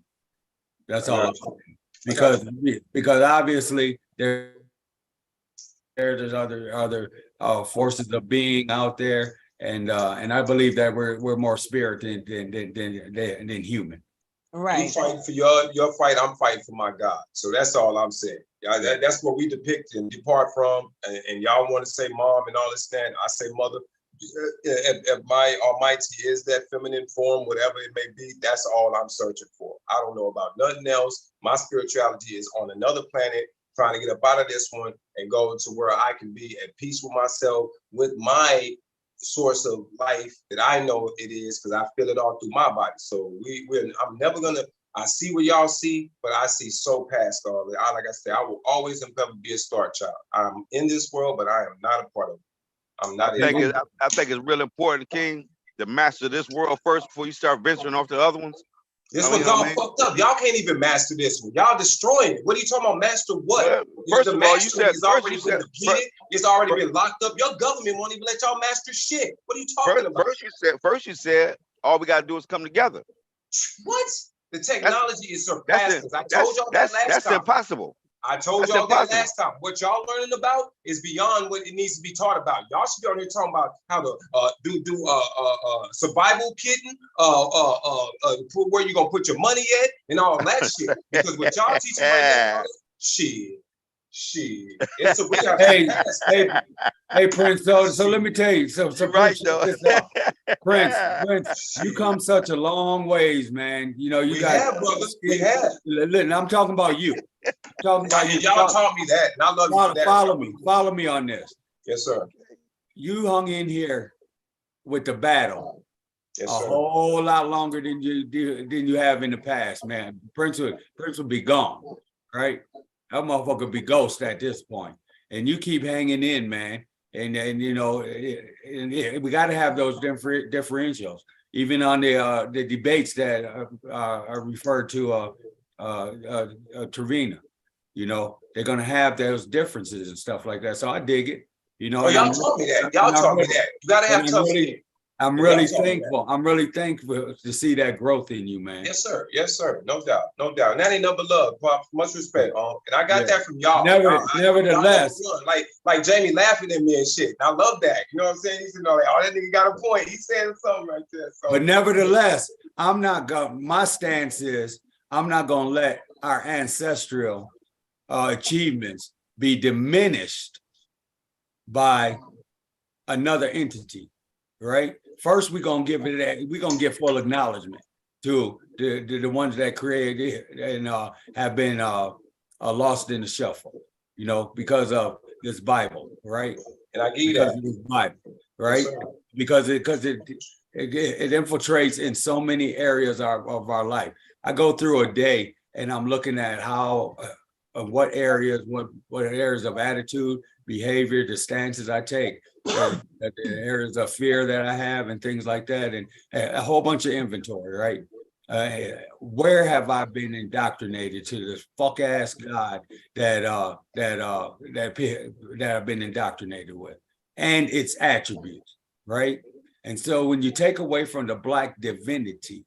D: That's all I'm saying. Because obviously there's other forces of being out there, and I believe that we're more spirit than human.
C: You
B: Right.
C: fighting for your fight, I'm fighting for my God. So that's all I'm saying. That's what we depict and depart from. And y'all want to say mom and all this stand. I say mother. If my almighty is that feminine form, whatever it may be, that's all I'm searching for. I don't know about nothing else. My spirituality is on another planet, trying to get up out of this one and go to where I can be at peace with myself, with my source of life that I know it is, because I feel it all through my body. So I'm never gonna. I see what y'all see, but I see so past all that. Like I said, I will always and ever be a star child. I'm in this world, but I am not a part of it. I'm not.
A: I think it's real important, King, to master this world first before you start venturing off to other ones.
C: This one's all fucked up. Y'all can't even master this one. Y'all destroying it. What are you talking about? Master what?
A: Well, first of all, you said
C: it's already been depleted. It's already been locked up. Your government won't even let y'all master shit. What are you talking about?
A: First you said all we gotta do is come together.
C: What? The technology is surpassing. I told y'all that last time.
A: That's impossible.
C: I told y'all that last time. What y'all learning about is beyond what it needs to be taught about. Y'all should be on here talking about how to do survival kitten, where you gonna put your money at, and all that shit. Because what y'all teaching right now, shit. It's a we have
D: hey, Prince. So let me tell you. So
A: right,
D: Prince, you come such a long ways, man. You know you got.
C: We have.
D: Listen, I'm talking about you.
C: Y'all taught me that, and I love you for that.
D: Follow me on this.
C: Yes, sir.
D: You hung in here with the battle
C: yes,
D: a whole lot longer than you have in the past, man. Prince will be gone, right? That motherfucker be ghost at this point, and you keep hanging in, man. And you know, we got to have those differentials, even on the debates that are referred to Trevina. You know, they're gonna have those differences and stuff like that. So I dig it. You know,
C: y'all taught me that. Y'all taught me that. You gotta have tough skin.
D: I'm really thankful. I'm really thankful to see that growth in you, man.
C: Yes, sir. Yes, sir. No doubt. No doubt. And that ain't nothing but love. Much respect. And I got that from y'all.
D: Nevertheless,
C: like Jamie laughing at me and shit. I love that. You know what I'm saying? He's like, oh, that nigga got a point. He's saying something right there. So.
D: But nevertheless, my stance is I'm not gonna let our ancestral achievements be diminished by another entity, right? First, we're gonna give full acknowledgement to the ones that created and have been lost in the shuffle, you know, because of this Bible, right?
C: And I give you that.
D: This Bible, right? Yes, because it infiltrates in so many areas of our life. I go through a day and I'm looking at how what areas of attitude, behavior, the stances I take, the areas of fear that I have, and things like that, and a whole bunch of inventory, right? Where have I been indoctrinated to this fuck ass God that I've been indoctrinated with, and its attributes, right? And so when you take away from the Black divinity,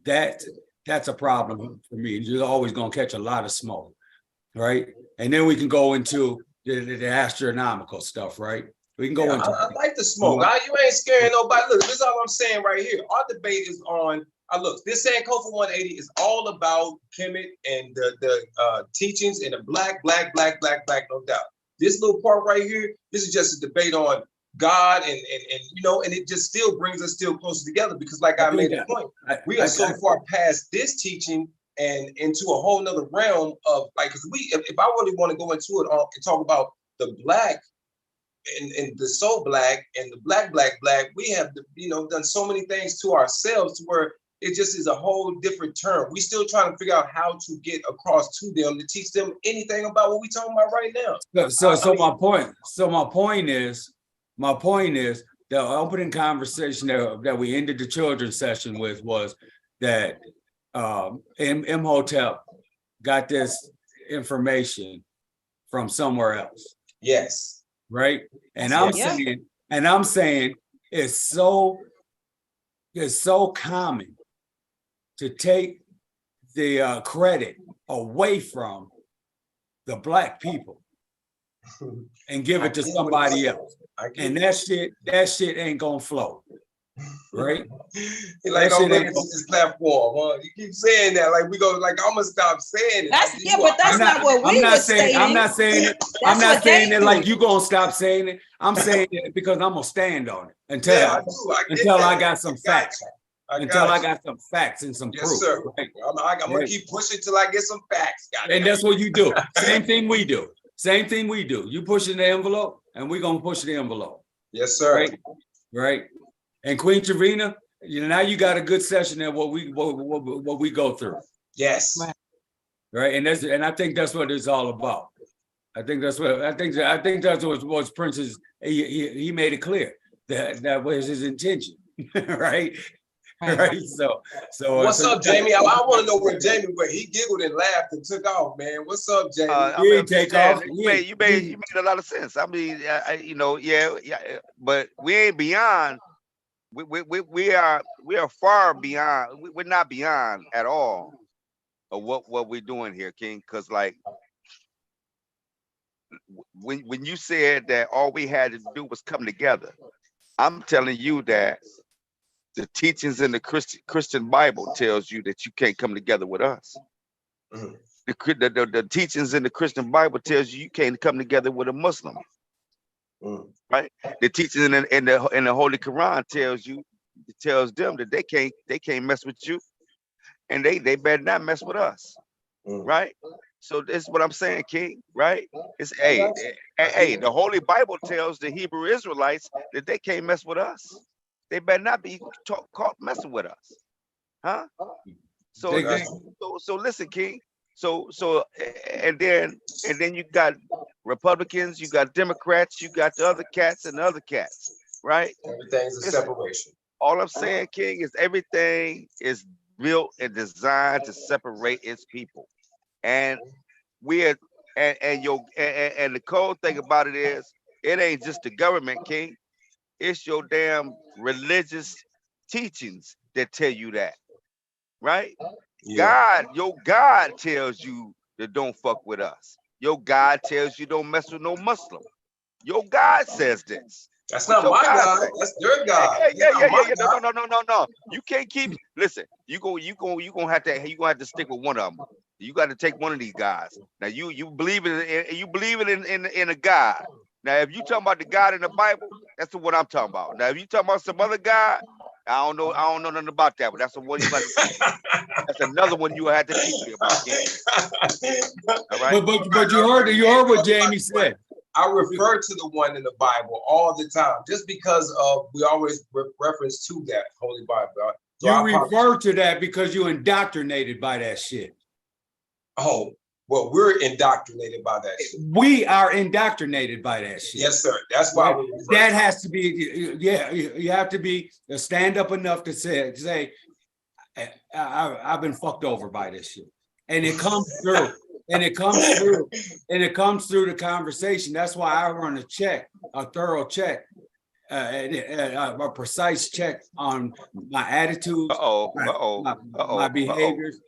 D: that's a problem for me. You're always gonna catch a lot of smoke, right? And then we can go into the astronomical stuff, right? We can go
C: Yeah,
D: into
C: I like the smoke. You ain't scaring nobody. Look, this is all I'm saying right here. Our debate is on. Look, this Sankofa 180 is all about Kemet and the teachings and the black, no doubt. This little part right here, this is just a debate on God and you know, and it just still brings us still closer together because, like I made a point, we are so far past this teaching and into a whole nother realm of like, because if I really want to go into it and talk about the black and the so black and the black, we have, you know, done so many things to ourselves to where it just is a whole different term. We still trying to figure out how to get across to them to teach them anything about what we talking about right now.
D: My point is the opening conversation that we ended the children's session with was that Imhotep got this information from somewhere else.
C: Yes.
D: Right. And I'm saying it's so common to take the credit away from the black people and give it to somebody else. And that shit ain't gonna flow. Right?
C: Like, don't make it to this platform. Huh? You keep saying that, like we go, like I'm gonna stop saying it.
B: But that's not what we were saying.
D: I'm not saying it. I'm not saying it like you gonna stop saying it. I'm saying it because I'm gonna stand on it until I got some facts. Until I got some facts and some proof.
C: Yes, sir.
D: Right?
C: I'm gonna keep pushing till I get some facts.
D: And that's what you do. Same thing we do. You pushing the envelope, and we're gonna push the envelope.
C: Yes, sir.
D: Right. And Queen Trevina, you know, now you got a good session at what we go through.
C: Yes.
D: Right. And I think that's what it's all about. I think that's what Prince is. He made it clear that was his intention. Right. Right. So
C: what's up, Jamie? I want to know where Jamie went. He giggled and laughed and took off, man. What's up, Jamie?
A: He didn't take off. You made a lot of sense. I mean, you know, yeah, but we ain't beyond. We are far beyond. We're not beyond at all of what we're doing here, King. Because like when you said that all we had to do was come together, I'm telling you that the teachings in the Christian Bible tells you that you can't come together with us. Mm-hmm. The teachings in the Christian Bible tells you can't come together with a Muslim. Mm. Right? The teachings in the Holy Quran tells them that they can't mess with you, and they better not mess with us. Right? So this is what I'm saying, King. Right? It's the Holy Bible tells the Hebrew Israelites that they can't mess with us. They better not be caught messing with us, huh? So listen, King. So and then you got Republicans, you got Democrats, you got the other cats and the other cats, right?
C: Everything's a separation.
A: All I'm saying, King, is everything is built and designed to separate its people, and and the cold thing about it is, it ain't just the government, King. It's your damn religious teachings that tell you that, right? Yeah. Your God tells you that don't fuck with us. Your God tells you don't mess with no Muslim. Your God says this.
C: That's not my God. That's your God.
A: Yeah. No. You can't keep. Listen, you gonna have to stick with one of them. You got to take one of these guys. Now you believe in a God. Now, if you talking about the God in the Bible, that's what I'm talking about. Now, if you talking about some other God, I don't know nothing about that, but that's the one you got to. That's another one you had to teach me about. All right.
D: But you heard what Jamie said.
C: I refer to the one in the Bible all the time, just because we always reference to that Holy Bible.
D: So you refer to that because you're indoctrinated by that shit.
C: Oh. Well, we're indoctrinated by that shit.
D: We are indoctrinated by that shit.
C: Yes, sir. That's why
D: that has to be. Yeah, you have to be stand up enough to say, I've been fucked over by this shit, and it comes through, and it comes through the conversation. That's why I run a thorough check, a precise check on my attitudes, my behaviors.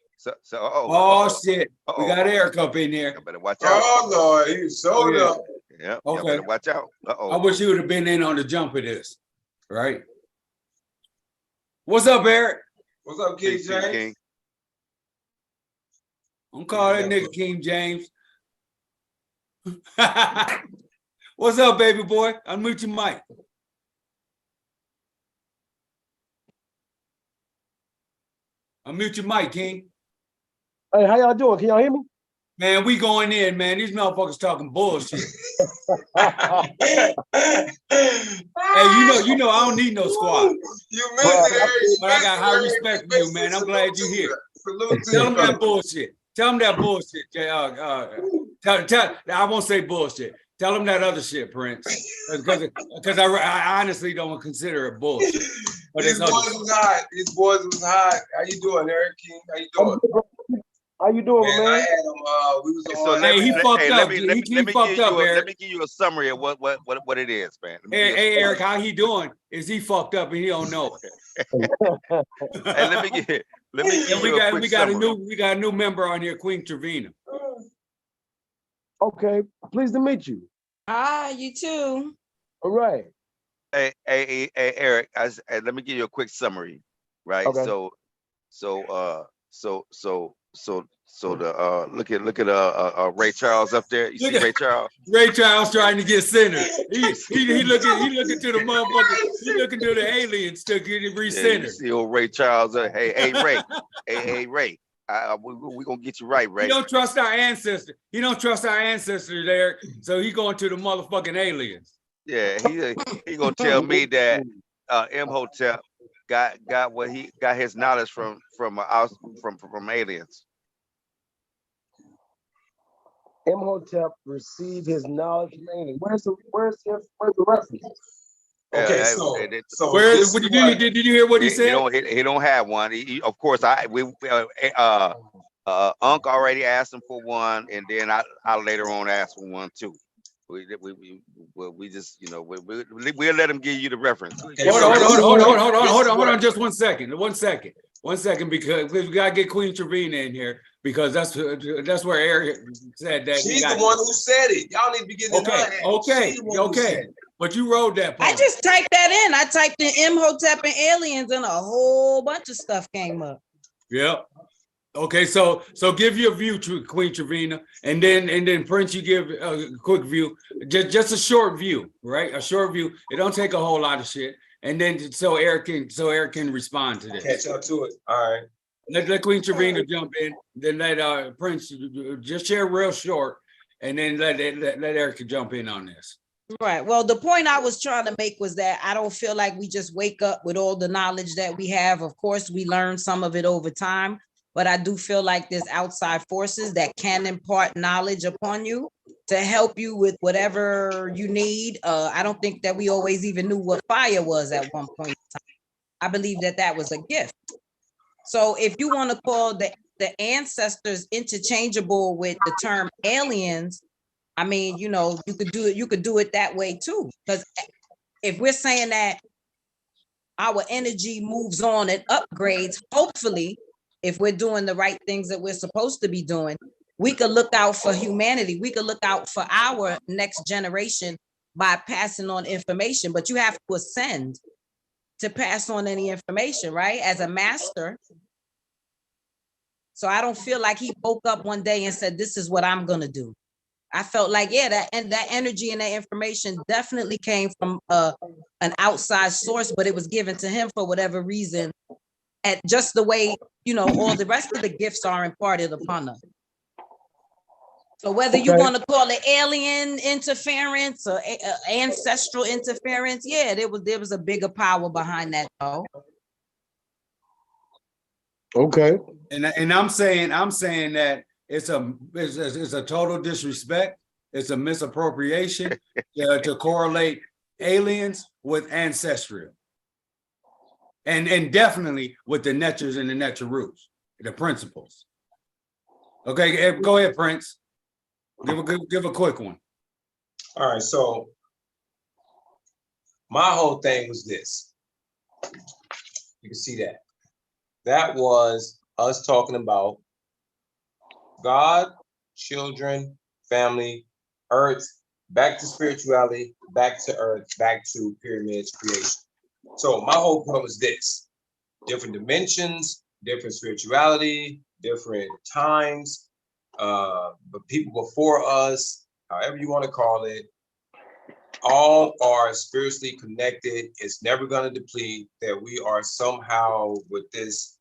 A: So
D: shit. We got Eric up in here.
A: You better watch out.
C: Oh Lord, he's showed up.
A: Yeah. Y'all
D: Okay.
A: better watch out.
D: I
A: Uh-oh.
D: wish you would have been in on the jump of this, right? What's up, Eric?
C: What's up, King
A: Peace to you,
C: James?
A: King.
D: I'm calling that nigga King James. What's up, baby boy? Unmute your mic. Unmute your mic, King.
E: Hey, how y'all doing? Can y'all hear me?
D: Man, we going in, man. These motherfuckers talking bullshit. Hey, you know, I don't need no squad.
C: You missed it, Eric. You
D: But I
C: missed
D: got
C: it,
D: high
C: Eric.
D: respect
C: You
D: for you,
C: missed
D: man.
C: it.
D: I'm glad you're here.
C: Salute to
D: Tell
C: you,
D: them
C: brother.
D: that bullshit. Tell them that bullshit. I won't say bullshit. Tell them that other shit, Prince. Because I honestly don't consider it bullshit. But
C: These
D: it's other
C: boys
D: shit.
C: was hot. These boys was hot. How you doing, Eric King? How you doing?
E: How you doing,
C: Man,
E: man?
C: I had him. We was
A: So
C: on.
D: Hey, he fucked
A: hey,
D: up.
A: let
D: He
A: me
D: fucked
A: give
D: up,
A: you a, let
D: Eric.
A: me give you a summary of what it is, man. Let me give you a
D: Hey, Eric, how he doing? Is he fucked up and he don't know it?
A: Hey, let me give
D: And
A: you a quick summary.
D: we got a new member on here, Queen Trevina.
E: Okay, pleased to meet you.
B: Ah, you too.
E: All right.
A: Hey, Eric, let me give you a quick summary, right?
E: Okay.
A: So the look at Ray Charles up there. You
D: Look
A: see
D: at-
A: Ray Charles?
D: Ray Charles trying to get centered. He looking to the motherfucker. He looking to the aliens to get it
A: Yeah, you
D: recentered.
A: see old Ray Charles. Hey Ray, hey Ray. We gonna get you right,
D: He
A: Ray.
D: don't trust our ancestors. He don't trust our ancestors, Eric. So he going to the motherfucking aliens.
A: Yeah, he gonna tell me that Imhotep got what he got his knowledge from aliens.
E: Imhotep received his knowledge from aliens. Where's the reference?
C: Okay,
A: Yeah,
C: so
D: Where
C: this
D: did
C: is
D: you,
C: what-
D: did you hear what he
A: he
D: said?
A: don't have one. Of course, Unc already asked him for one, and then I later on asked for one too. We just we'll let him give you the reference.
C: Okay,
D: Hold
C: so
D: on,
C: this is
D: hold
C: what-
D: on, just 1 second. 1 second. 1 second, because we gotta get Queen Trevina in here because that's where Eric said that.
C: She's the one who said it. Y'all need to be getting in her head.
D: Okay,
C: She's the one who said it.
D: But you wrote that
B: I
D: part.
B: just typed that in. I typed in Imhotep and aliens, and a whole bunch of stuff came up.
D: Yep. Okay, so give your view to Queen Trevina, and then Prince, you give a quick view, just a short view, right? A short view. It don't take a whole lot of shit, and then so Eric can respond to this.
C: Catch up to it. All right.
D: Let Queen Trevina jump in, then let Prince just share real short, and then let Eric jump in on this.
B: Right. Well, the point I was trying to make was that I don't feel like we just wake up with all the knowledge that we have. Of course, we learn some of it over time, but I do feel like there's outside forces that can impart knowledge upon you to help you with whatever you need. I don't think that we always even knew what fire was at one point in time. I believe that was a gift. So if you want to call the ancestors interchangeable with the term aliens, I mean, you could do it that way too. Because if we're saying that our energy moves on and upgrades, hopefully, if we're doing the right things that we're supposed to be doing, we could look out for humanity. We could look out for our next generation by passing on information. But you have to ascend to pass on any information, right? As a master. So I don't feel like he woke up one day and said, this is what I'm going to do. I felt like, yeah, that energy and that information definitely came from an outside source, but it was given to him for whatever reason, at just the way, all the rest of the gifts are imparted upon us. So whether you want to call it alien interference or ancestral interference, yeah, there was a bigger power behind that, though.
E: Okay.
D: And I'm saying that it's a total disrespect. It's a misappropriation to correlate aliens with ancestral, and definitely with the Netchers and the Netcher roots, the principles. Okay, go ahead, Prince. Give a quick one.
C: All right. So my whole thing was this. You can see that. That was us talking about God, children, family, earth, back to spirituality, back to earth, back to pyramids creation. So my whole point was this: different dimensions, different spirituality, different times, but people before us, however you want to call it, all are spiritually connected. It's never going to deplete. That we are somehow with this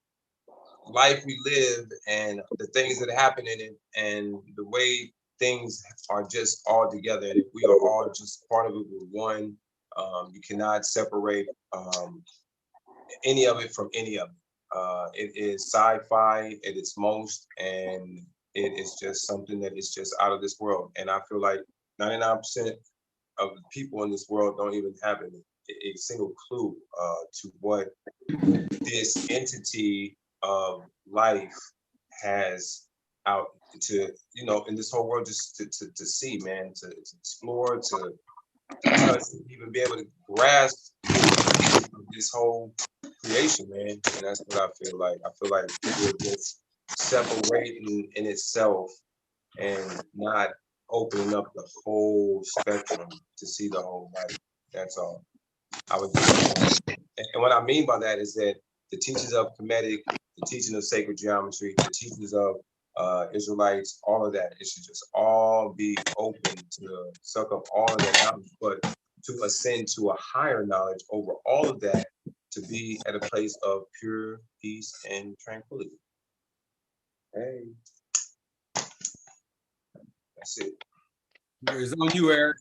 C: life we live and the things that happen in it and the way things are just all together. And if we are all just part of it, we're one. You cannot separate any of it from any of it. It is sci-fi at its most, and it is just something that is just out of this world. And I feel like 99% of the people in this world don't even have a single clue to what this entity of life has out to, in this whole world, just to see, man, to explore, to touch, to even be able to grasp this whole creation, man. And that's what I feel like. I feel like people are just separating in itself and not opening up the whole spectrum to see the whole life. That's all. I would just, and what I mean by that is that the teachings of Kemetic, the teaching of sacred geometry, the teachings of Israelites, all of that, it should just all be open to suck up all of that knowledge, but to ascend to a higher knowledge over all of that, to be at a place of pure peace and tranquility. Hey, that's it.
D: It's on you, Eric.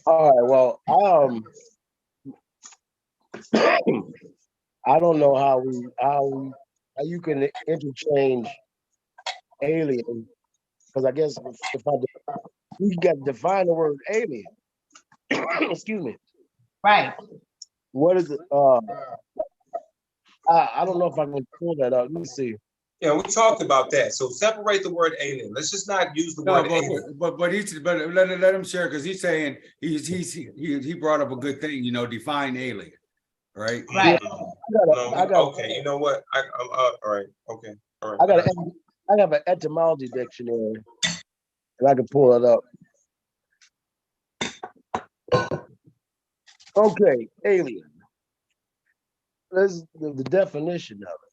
E: All right. Well, I don't know how you can interchange alien, because I guess if we got to define the word alien. Excuse me.
B: Right.
E: What is it? I don't know if I can pull that up. Let me see.
C: Yeah, we talked about that. So separate the word alien. Let's just not use the
D: No,
C: word alien.
D: but let him share, because he's saying he brought up a good thing, define alien, right?
B: Right.
C: Okay, you know what? All right. Okay. All right.
E: I have an etymology dictionary, and I can pull it up. Okay, alien. This the definition of it.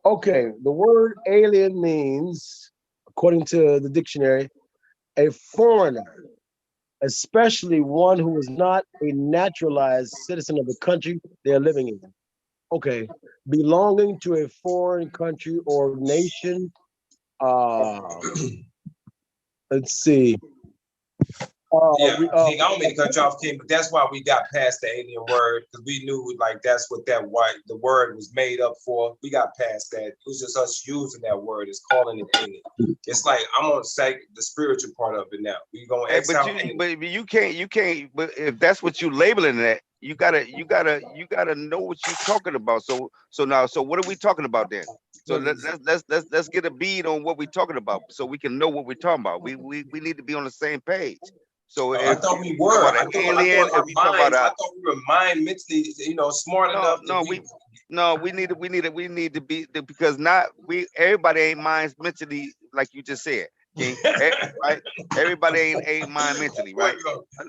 E: Okay, the word alien means, according to the dictionary, a foreigner, especially one who is not a naturalized citizen of the country they are living in. Okay, belonging to a foreign country or nation. Let's see.
C: Yeah, King, I don't mean to cut you off, King, but that's why we got past the alien word, because we knew like that's what the word was made up for. We got past that. It was just us using that word, it's calling it alien. It's like I'm gonna say the spiritual part of it now. We gonna exile.
A: But you can't. But if that's what you labeling that, you gotta know what you're talking about. So what are we talking about then? So let's get a bead on what we're talking about, so we can know what we're talking about. We need to be on the same page. So
C: I thought we were. I thought we were mind mentally, smart enough.
A: We need to be, because everybody ain't minds mentally, like you just said, King. Right? Everybody ain't mind mentally, right?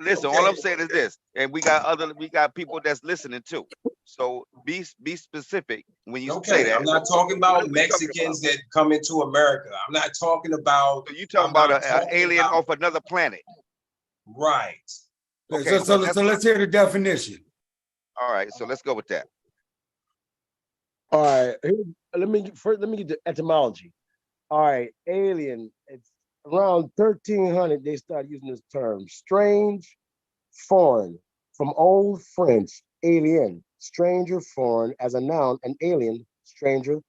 A: Listen, all I'm saying is this, and we got people that's listening too. So be specific when you say that.
C: I'm not talking about Mexicans that come into America. I'm not talking about.
A: So you talking about an alien off another planet.
C: Right.
D: Okay. So let's hear the definition.
A: All right. So let's go with that.
E: All right. Let me get the etymology. All right. Alien. It's around 1300. They started using this term. Strange, foreign. From Old French, alien, stranger, foreign, as a noun, an alien, stranger,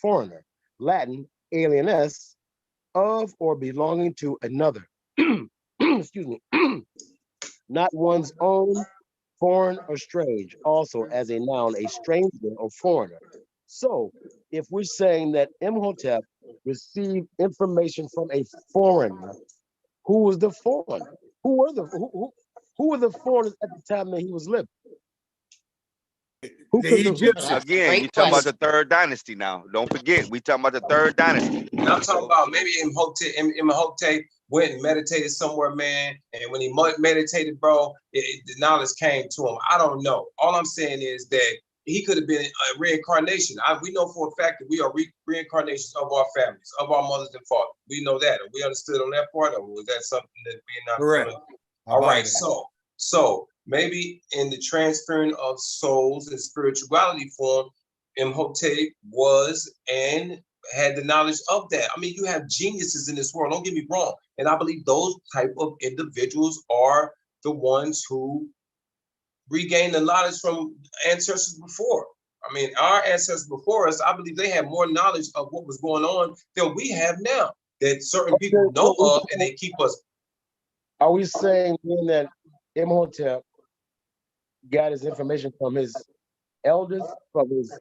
E: foreigner. Latin, alienus, of or belonging to another. Excuse me. Not one's own, foreign or strange. Also, as a noun, a stranger or foreigner. So, if we're saying that Imhotep received information from a foreigner, who was the foreigner? Who were the foreigners at the time that he was living? Who
D: The
E: could the,
D: Egyptians.
A: Again,
B: Great
A: you talking about the
B: question.
A: third dynasty now. Don't forget, we talking about the third dynasty.
C: And I'm talking about maybe Imhotep went and meditated somewhere, man. And when he meditated, bro, the knowledge came to him. I don't know. All I'm saying is that he could have been a reincarnation. We know for a fact that we are reincarnations of our families, of our mothers and fathers. We know that. And we understood on that part, or was that something that we're not
D: Correct.
C: All right. So maybe in the transferring of souls and spirituality form, Imhotep was and had the knowledge of that. I mean, you have geniuses in this world, don't get me wrong. And I believe those type of individuals are the ones who regain the knowledge from ancestors before. I mean, our ancestors before us, I believe they had more knowledge of what was going on than we have now, that certain people know of, and they keep us.
E: are we saying then that Imhotep got his information from his elders, from his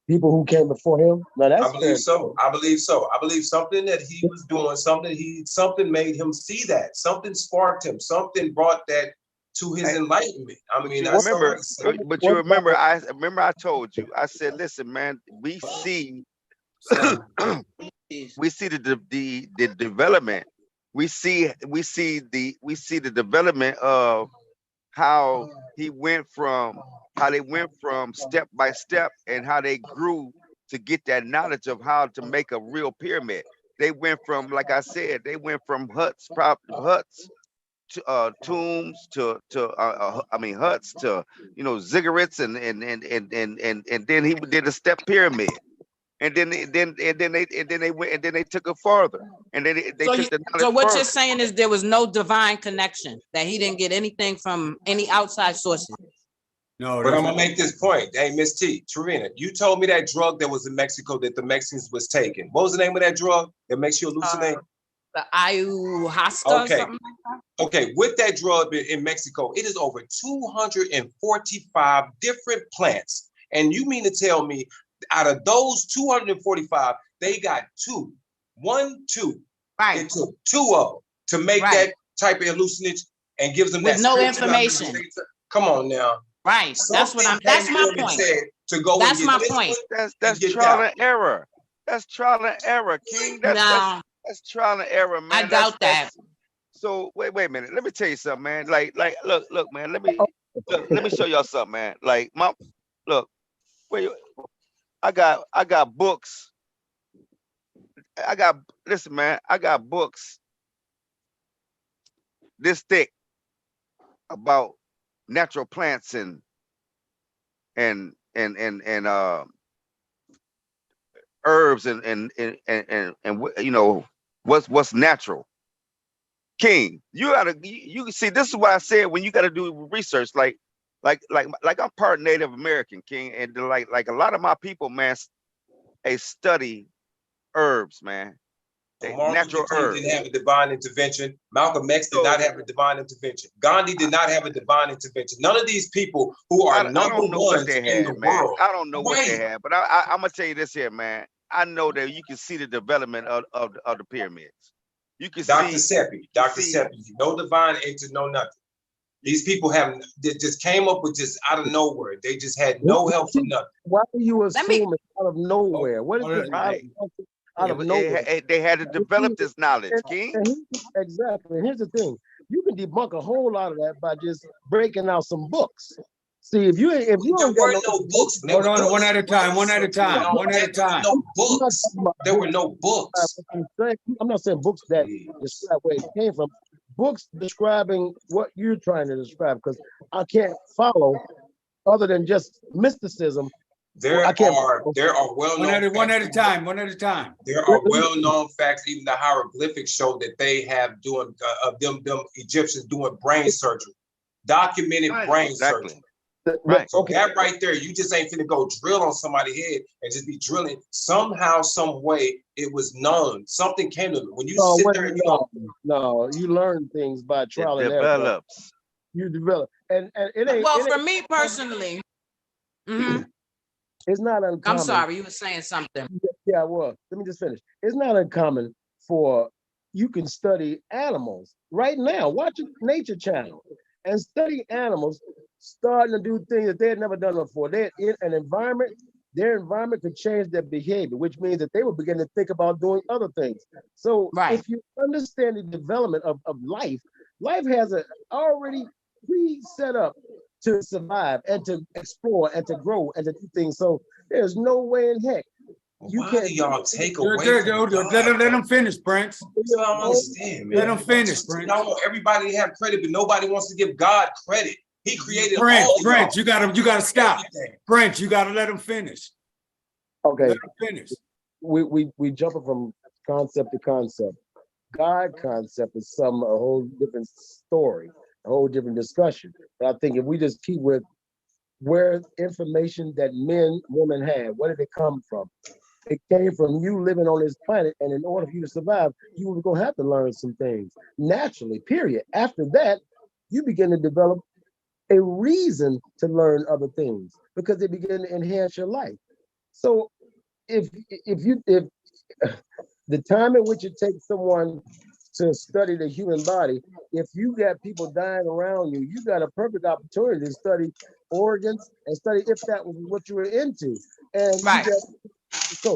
E: people who came before him? No, that's
C: I believe so. I believe so. I believe something that he was doing, something made him see that. Something sparked him. Something brought that to his enlightenment. I mean,
A: You
C: that's
A: remember,
C: something.
A: but you remember, I told you, I said, listen, man, we see we see the development. We see the development of how they went from step by step and how they grew to get that knowledge of how to make a real pyramid. They went from, like I said, they went from huts to tombs to huts to ziggurats and then he did a step pyramid. And then they went and then they took it farther. And then they took the
B: So
A: knowledge
B: what
A: further.
B: you're saying is there was no divine connection, that he didn't get anything from any outside sources.
D: No,
C: But I'm gonna make this point. Hey, Miss T, Trina, you told me that drug that was in Mexico that the Mexicans was taking. What was the name of that drug that makes you hallucinate?
B: The ayahuasca or something like that?
C: Okay, with that drug in Mexico, it is over 245 different plants. And you mean to tell me out of those 245, they got two.
B: Right.
C: It took two of them to make that type of hallucination and gives them
B: With
C: that
B: no
C: spirituality.
B: information.
C: Come on now.
B: Right. That's my point.
C: To go
B: That's
C: and
B: my
C: get
B: point.
A: That's trial and error. That's trial and error, King. That's trial and error, man.
B: I doubt that.
A: So wait a minute. Let me tell you something, man. Look, man. Let me show y'all something, man. Like look, wait. I got books. Listen, man. I got books this thick about natural plants and herbs and what's natural. King, you can see, this is what I said, when you gotta do research, like I'm part Native American, King, and like a lot of my people, man, they study herbs, man.
C: Martin
A: Natural
C: Luther King
A: herbs.
C: didn't have a divine intervention. Malcolm X did not have a divine intervention. Gandhi did not have a divine intervention. None of these people who are number ones in the world.
A: I don't know what they had, but I'm gonna tell you this here, man. I know that you can see the development of the pyramids. You can
C: Dr.
A: see
C: Seppi, no divine enter, no nothing. These people they just came up with just out of nowhere. They just had no help from nothing.
E: Why are you assuming out of nowhere? What is this
A: right?
E: Out of nowhere?
A: They had to develop this knowledge, King.
E: Exactly. And here's the thing: you can debunk a whole lot of that by just breaking out some books. See, if you
C: there were no books.
D: Hold on, one at a time.
C: No books. There were no books.
E: I'm not saying books that describe where it came from. Books describing what you're trying to describe, because I can't follow other than just mysticism.
C: There are well-known
D: one at a time.
C: There are well-known facts. Even the hieroglyphics show that they have doing them Egyptians doing brain surgery, documented brain surgery.
A: Right.
C: So that right there, you just ain't finna go drill on somebody's head and just be drilling. Somehow, some way, it was known. Something came to them. When you sit there and
E: you learn things by trial and error.
A: Develops.
E: You develop, and it ain't.
B: Well, for me personally,
E: it's not uncommon.
B: I'm sorry, you were saying something.
E: Yeah, well, let me just finish. It's not uncommon for you can study animals right now. Watch a Nature Channel and study animals starting to do things that they had never done before. They're in an environment, their environment could change their behavior, which means that they will begin to think about doing other things. So
B: Right.
E: if you understand the development of life, life has a already pre-set up to survive and to explore and to grow and to do things. So there's no way in heck you
C: Why
E: can't
C: do y'all take away
D: Let
C: from God?
D: them finish, Prince.
C: That's what I don't understand, man.
D: Let them finish, Prince.
C: Y'all want everybody to have credit, but nobody wants to give God credit. He created
D: Prince,
C: all of
D: Prince,
C: y'all.
D: you gotta stop.
C: Everything.
D: Prince, you gotta let him finish.
E: Okay,
D: Let him finish.
E: we jumping from concept to concept. God concept is a whole different story, a whole different discussion. But I think if we just keep with where information that men, women have, where did it come from? It came from you living on this planet, and in order for you to survive, you were gonna have to learn some things naturally. Period. After that, you begin to develop a reason to learn other things because they begin to enhance your life. So if the time in which it takes someone to study the human body, if you got people dying around you, you got a perfect opportunity to study organs and study if that was what you were into. And
B: Right.
E: you got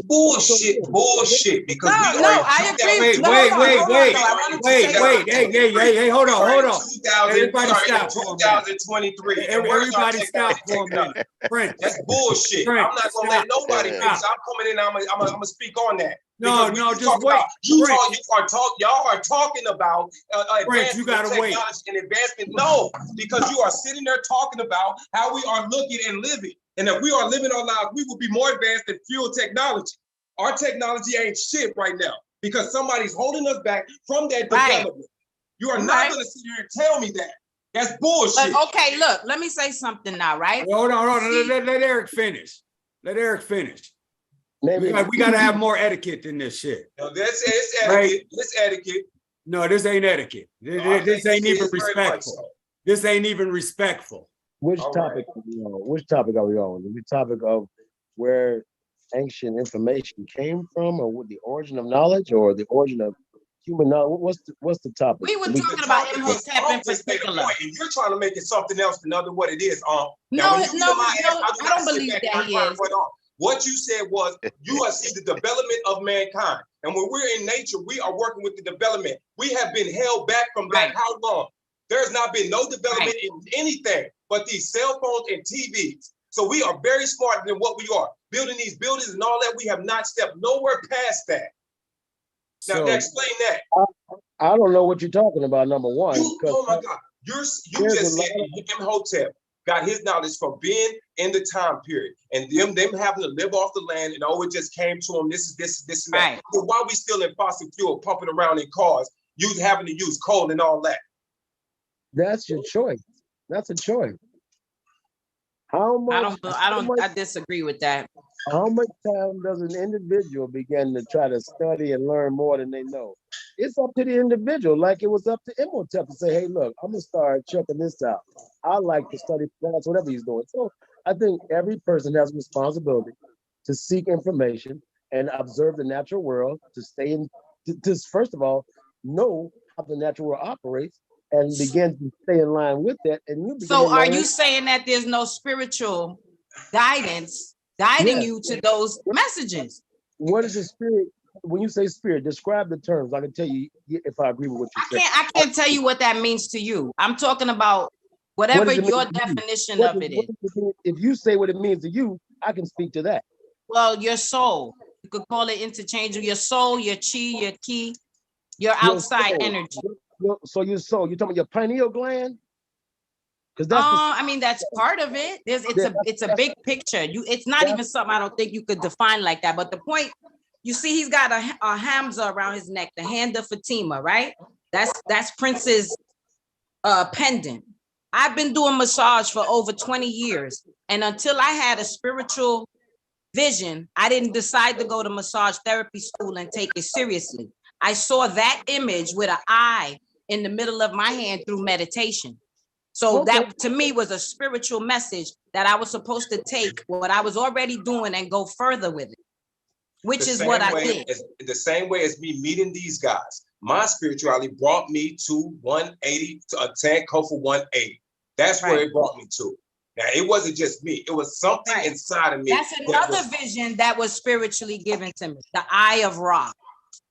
C: Bullshit. Because we are
B: No,
C: in
B: I agree.
C: 2000
B: No, hold on, hold on, though. I wanted to say
D: Hey, hold on. Everybody stop for a minute.
C: 2023.
D: Everybody stop for a minute. Prince,
C: That's bullshit.
D: Prince,
C: I'm not gonna let nobody finish. I'm coming in. I'm gonna speak on that.
D: No,
C: Because
D: just wait.
C: Y'all are talking about
D: Prince, you
C: advancement
D: gotta
C: technology
D: wait.
C: and advancement. No, because you are sitting there talking about how we are looking and living, and if we are living our lives, we will be more advanced than fuel technology. Our technology ain't shit right now because somebody's holding us back from that development. You are not gonna sit here and tell me that. That's bullshit.
B: But okay, look, let me say something now, right?
D: Hold on. Let Eric finish. Let Eric finish.
E: maybe
D: We gotta have more etiquette than this shit.
C: No, it's etiquette.
D: Right.
C: It's etiquette.
D: No, this ain't etiquette. This ain't even respectful. This ain't even respectful.
E: which
C: All
E: topic are we on? Which topic are we on? The topic of where ancient information came from, or what the origin of knowledge, or the origin of human knowledge? What's the topic?
B: We were talking about Imhotep in particular.
C: And you're trying to make it something else than other what it is.
B: No, I don't believe that he is.
C: What you said was you are see the development of mankind. And when we're in nature, we are working with the development. We have been held back from that.
B: Right.
C: How long? There's not been no development in anything but these cell phones and TVs. So we are very smarter than what we are. Building these buildings and all that, we have not stepped nowhere past that. Now, explain that.
E: I don't know what you're talking about. Number one,
C: Oh my God, you just said Imhotep got his knowledge from being in the time period, and them having to live off the land, and it just came to him. This and that.
B: Right.
C: So why we still in fossil fuel, pumping around in cars, having to use coal and all that?
E: that's your choice. That's a choice. How much?
B: I disagree with that.
E: How much time does an individual begin to try to study and learn more than they know? It's up to the individual, like it was up to Imhotep to say, hey, look, I'm gonna start checking this out. I like to study plants, whatever he's doing. So I think every person has a responsibility to seek information and observe the natural world, to stay in, to first of all, know how the natural world operates and begin to stay in line with that. And you begin
B: So
E: to
B: are
E: learn.
B: you saying that there's no spiritual guidance guiding you to those messages?
E: What is the spirit? When you say spirit, describe the terms. I can tell you if I agree with what you said.
B: I can't tell you what that means to you. I'm talking about whatever your definition of it is.
E: If you say what it means to you, I can speak to that.
B: Well, your soul. You could call it interchangeable. Your soul, your chi, your ki, your outside energy.
E: So your soul, you're talking about your pineal gland? Because that's
B: I mean, that's part of it. It's a big picture. It's not even something I don't think you could define like that. But the point, you see, he's got a Hamza around his neck, the hand of Fatima, right? That's Prince's pendant. I've been doing massage for over 20 years. And until I had a spiritual vision, I didn't decide to go to massage therapy school and take it seriously. I saw that image with an eye in the middle of my hand through meditation. So that to me was a spiritual message that I was supposed to take what I was already doing and go further with it, which is what I did.
C: The same way as me meeting these guys, my spirituality brought me to 180, to a Sankofa 180. That's where
B: Right.
C: it brought me to. Now, it wasn't just me. It was something
B: Right.
C: inside of me.
B: That's
C: that
B: another
C: was-
B: vision that was spiritually given to me. The Eye of Ra.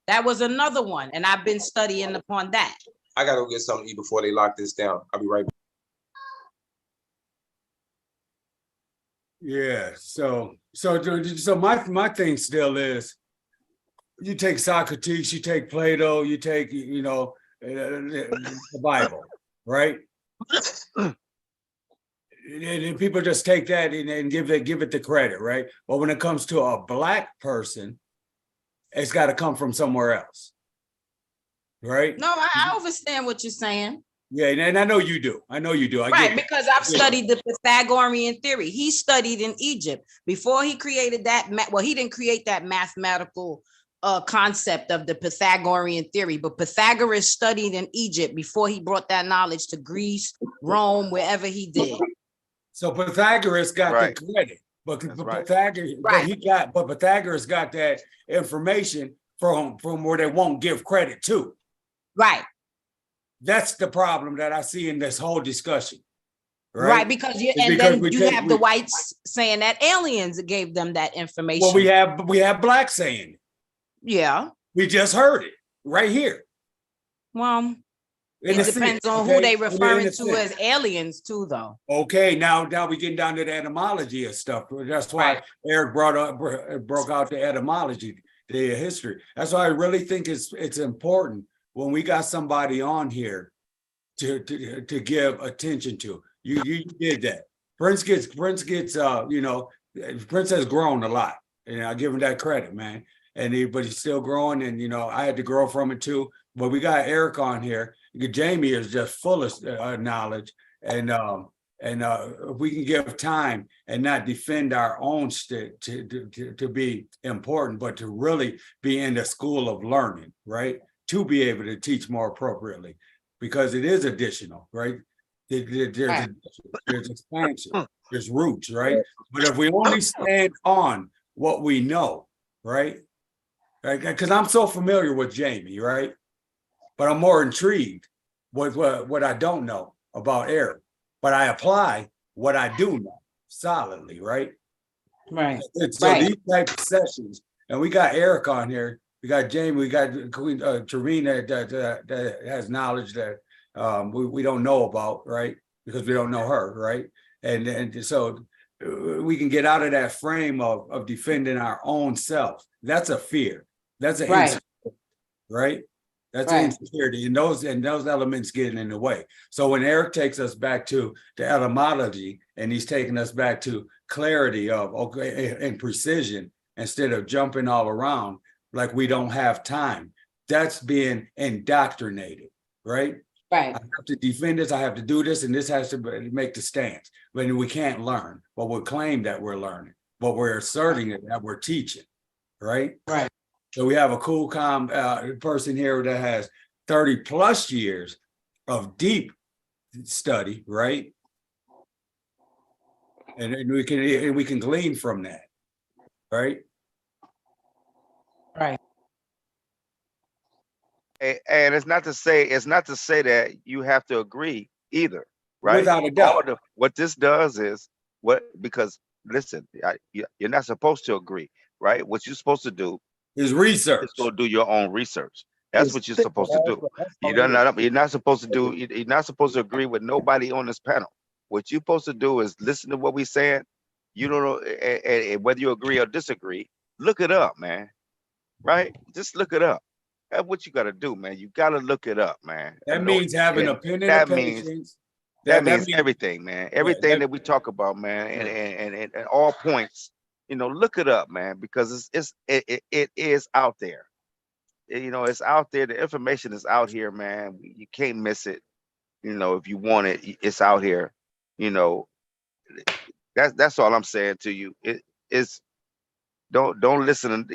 B: That was another one, and I've been studying upon that.
C: I gotta go get something to eat before they lock this down. I'll be right back.
D: Yeah. So my thing still is, you take Socrates, you take Plato, you take the Bible, right? And people just take that and give it the credit, right? But when it comes to a black person, it's got to come from somewhere else, right?
B: No, I understand what you're saying.
D: Yeah, and I know you do. I know you do. I
B: Right,
D: get
B: because I've studied the Pythagorean theory. He studied in Egypt before he created that. Well, he didn't create that mathematical concept of the Pythagorean theory, but Pythagoras studied in Egypt before he brought that knowledge to Greece, Rome, wherever he did.
D: So Pythagoras got
A: Right.
D: the credit, but
A: That's right.
D: Pythagoras,
B: Right.
D: but Pythagoras got that information from where they won't give credit to.
B: Right,
D: That's the problem that I see in this whole discussion.
B: right, because you
D: It's
B: and
D: because
B: then
D: we
B: you
D: take-
B: have the whites saying that aliens gave them that information.
D: Well, we have blacks saying it.
B: Yeah,
D: We just heard it right here.
B: well,
D: In
B: it
D: the
B: depends
D: sense,
B: on
D: okay?
B: who they
D: In the
B: referring to
D: sense.
B: as aliens too, though.
D: Okay, now we getting down to the etymology of stuff. That's why
B: Right.
D: Eric broke out the etymology, the history. That's why I really think it's important when we got somebody on here to give attention to. You did that. Prince gets Prince has grown a lot, and I give him that credit, man. But he's still growing, and I had to grow from it too. But we got Eric on here. Jamie is just full of knowledge, and if we can give time and not defend our own to be important, but to really be in the school of learning, right? To be able to teach more appropriately, because it is additional, right? There's expansion, there's roots, right? But if we only stand on what we know, right? Because I'm so familiar with Jamie, right? But I'm more intrigued with what I don't know about Eric. But I apply what I do know solidly, right?
B: Right.
D: So these type of sessions, and we got Eric on here, we got Jamie, we got Queen Tarina that has knowledge that we don't know about, right? Because we don't know her, right? And so we can get out of that frame of defending our own self. That's a fear. That's an insecurity, right? That's insecurity, and those elements getting in the way. So when Eric takes us back to the etymology, and he's taking us back to clarity of and precision, instead of jumping all around like we don't have time, that's being indoctrinated, right?
B: Right.
D: I have to defend this, I have to do this, and this has to make the stance. But we can't learn, but we'll claim that we're learning, but we're asserting it that we're teaching, right?
B: Right.
D: So we have a cool, calm person here that has 30 plus years of deep study, right? And we can glean from that, right?
B: Right.
A: And it's not to say that you have to agree either, right?
D: Without a doubt.
A: What this does is because listen, you're not supposed to agree, right? What you're supposed to do
D: is research.
A: is go do your own research. That's what you're supposed to do. You're not supposed to do. You're not supposed to agree with nobody on this panel. What you're supposed to do is listen to what we're saying. You don't know, and whether you agree or disagree, look it up, man. Right? Just look it up. That's what you got to do, man. You got to look it up, man.
D: That means having a pen and a patience.
A: That means everything, man. Everything that we talk about, man, and all points. Look it up, man, because it is out there. It's out there. The information is out here, man. You can't miss it. If you want it, it's out here. That's all I'm saying to you. It's don't listen.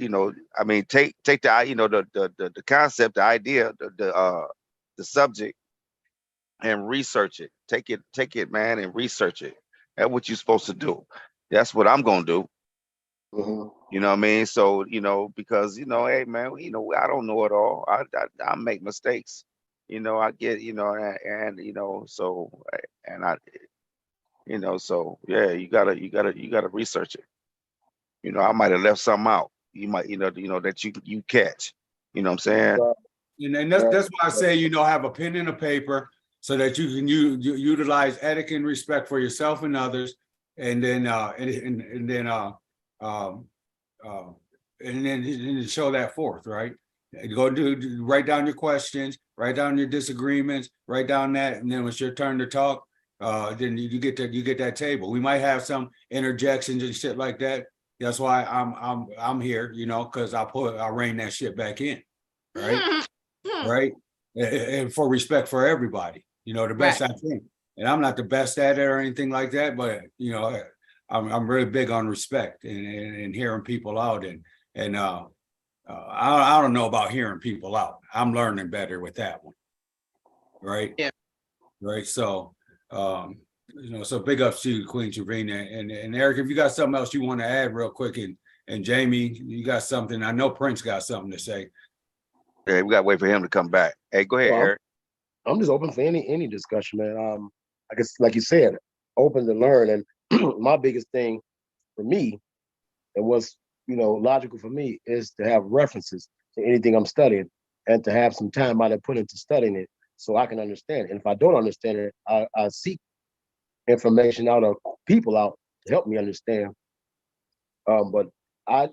A: I mean, take the the concept, the idea, the subject, and research it. Take it, man, and research it. That's what you're supposed to do. That's what I'm gonna do. You know what I mean? So, because, hey, man, I don't know it all. I make mistakes. I get, so, and You know, so yeah, you gotta research it. You know, I might have left something out. You might, that you catch. You know what I'm saying?
E: Right,
D: And that's why I
E: right.
D: say, have a pen and a paper so that you can utilize etiquette and respect for yourself and others, and then and then um, uh, and then show that forth, right? And go write down your questions, write down your disagreements, write down that, and then when it's your turn to talk, then you get that table. We might have some interjections and shit like that. That's why I'm here, because I rein that shit back in, right? Right? And for respect for everybody, the best
B: Right.
D: I can. And I'm not the best at it or anything like that, but I'm really big on respect and hearing people out and I don't know about hearing people out. I'm learning better with that one, right?
B: Yeah.
D: Right. So so big ups to you, Queen Trevina. And Eric, if you got something else you want to add real quick, and Jamie, you got something. I know Prince got something to say.
A: Yeah, we gotta wait for him to come back. Hey, go ahead,
E: Well,
A: Eric.
E: I'm just open for any discussion, man. I guess like you said, open to learn. And my biggest thing for me, and what's logical for me, is to have references to anything I'm studying, and to have some time out of put into studying it so I can understand it. And if I don't understand it, I seek information out of people out to help me understand. But I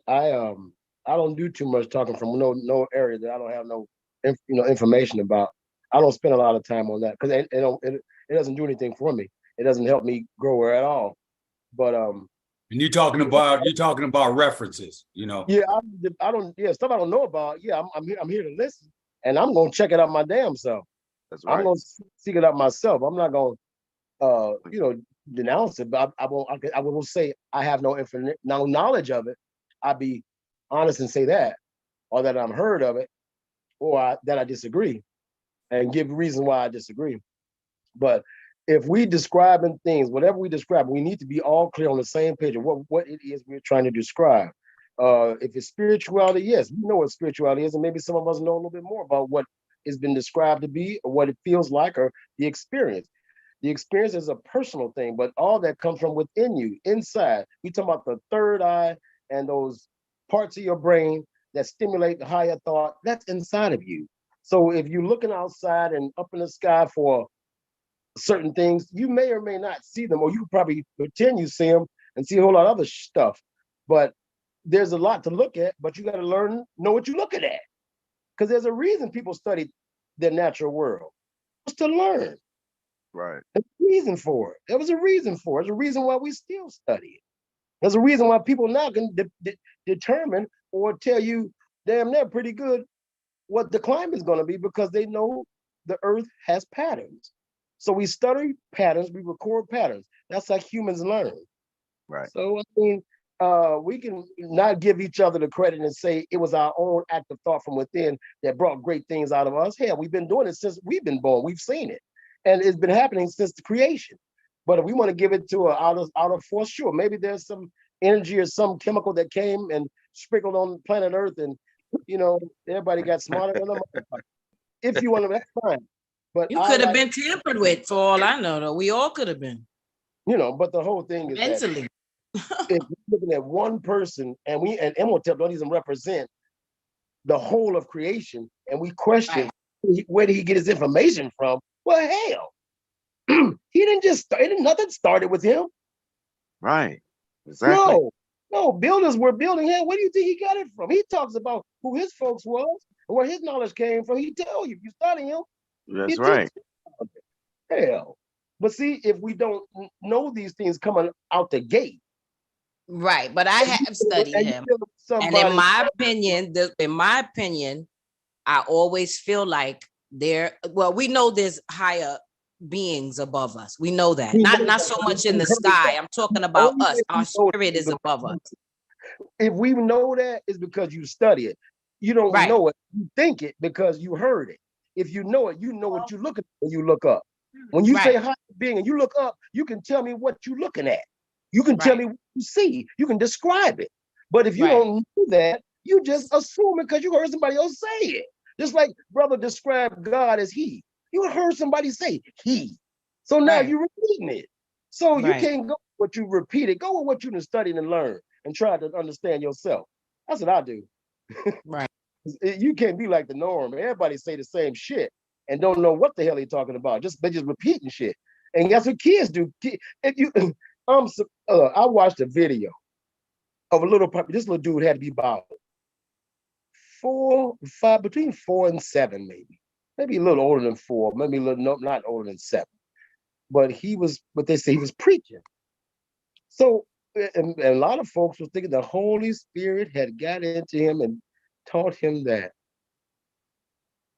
E: don't do too much talking from no area that I don't have no information about. I don't spend a lot of time on that because it doesn't do anything for me. It doesn't help me grow at all. But
D: And you're talking about references.
E: yeah, I don't yeah, stuff I don't know about. Yeah, I'm here to listen, and I'm gonna check it out my damn self.
A: That's
E: I'm
A: right.
E: gonna seek it out myself. I'm not gonna denounce it, but I will say I have no knowledge of it. I'd be honest and say that, or that I'm heard of it, or that I disagree, and give reasons why I disagree. But if we describing things, whatever we describe, we need to be all clear on the same page of what it is we're trying to describe. If it's spirituality, yes, we know what spirituality is, and maybe some of us know a little bit more about what it's been described to be, or what it feels like, or the experience. The experience is a personal thing, but all that comes from within you, inside. We talk about the third eye and those parts of your brain that stimulate the higher thought. That's inside of you. So if you're looking outside and up in the sky for certain things, you may or may not see them, or you probably pretend you see them and see a whole lot of other stuff. But there's a lot to look at, but you got to know what you're looking at. Because there's a reason people study the natural world. It's to learn.
A: Right.
E: There's a reason for it. There was a reason for it. There's a reason why we still study it. There's a reason why people now can determine or tell you, damn, they're pretty good what the climate is going to be, because they know the earth has patterns. So we study patterns, we record patterns. That's how humans learn.
A: Right.
E: So I mean, we can not give each other the credit and say it was our own act of thought from within that brought great things out of us. Hell, we've been doing it since we've been born. We've seen it, and it's been happening since the creation. But if we want to give it to an outer force, sure, maybe there's some energy or some chemical that came and sprinkled on planet Earth, and everybody got smarter than them. If you want to, that's fine. But
B: You could have been tampered with for all I know, though. We all could have been
E: but the whole thing is that
B: mentally.
E: if we're looking at one person, and Imhotep don't even represent the whole of creation, and we question where did he get his information from? Well, hell, he didn't just start. Nothing started with him.
A: Right. Exactly.
E: No, builders were building him. Where do you think he got it from? He talks about who his folks was and where his knowledge came from. He tell you, you study him.
A: That's right.
E: Hell. But see, if we don't know these things coming out the gate.
B: Right, but I have studied him. And in my opinion, I always feel like we know there's higher beings above us. We know that. Not so much in the sky. I'm talking about us. Our spirit is above us.
E: If we know that, it's because you study it. You don't know it. You think it because you heard it. If you know it, you know what you look at when you look up. When you say higher being and you look up, you can tell me what you're looking at. You can tell me what you see. You can describe it. But if you don't know that, you just assume it because you heard somebody else say it. Just like brother described God as he. You heard somebody say he. So now you're repeating it. So you
B: Right.
E: can't go with what you repeated. Go with what you done studied and learned and try to understand yourself. That's what I do.
B: Right.
E: You can't be like the norm. Everybody say the same shit and don't know what the hell they talking about. Just they just repeating shit. And that's what kids do. If you, I watched a video of a little puppy. This little dude had to be about 4, 5, between 4 and 7, maybe a little older than 4, maybe a little not older than 7. But he was, what they say, he was preaching. So, and a lot of folks were thinking the Holy Spirit had got into him and taught him that.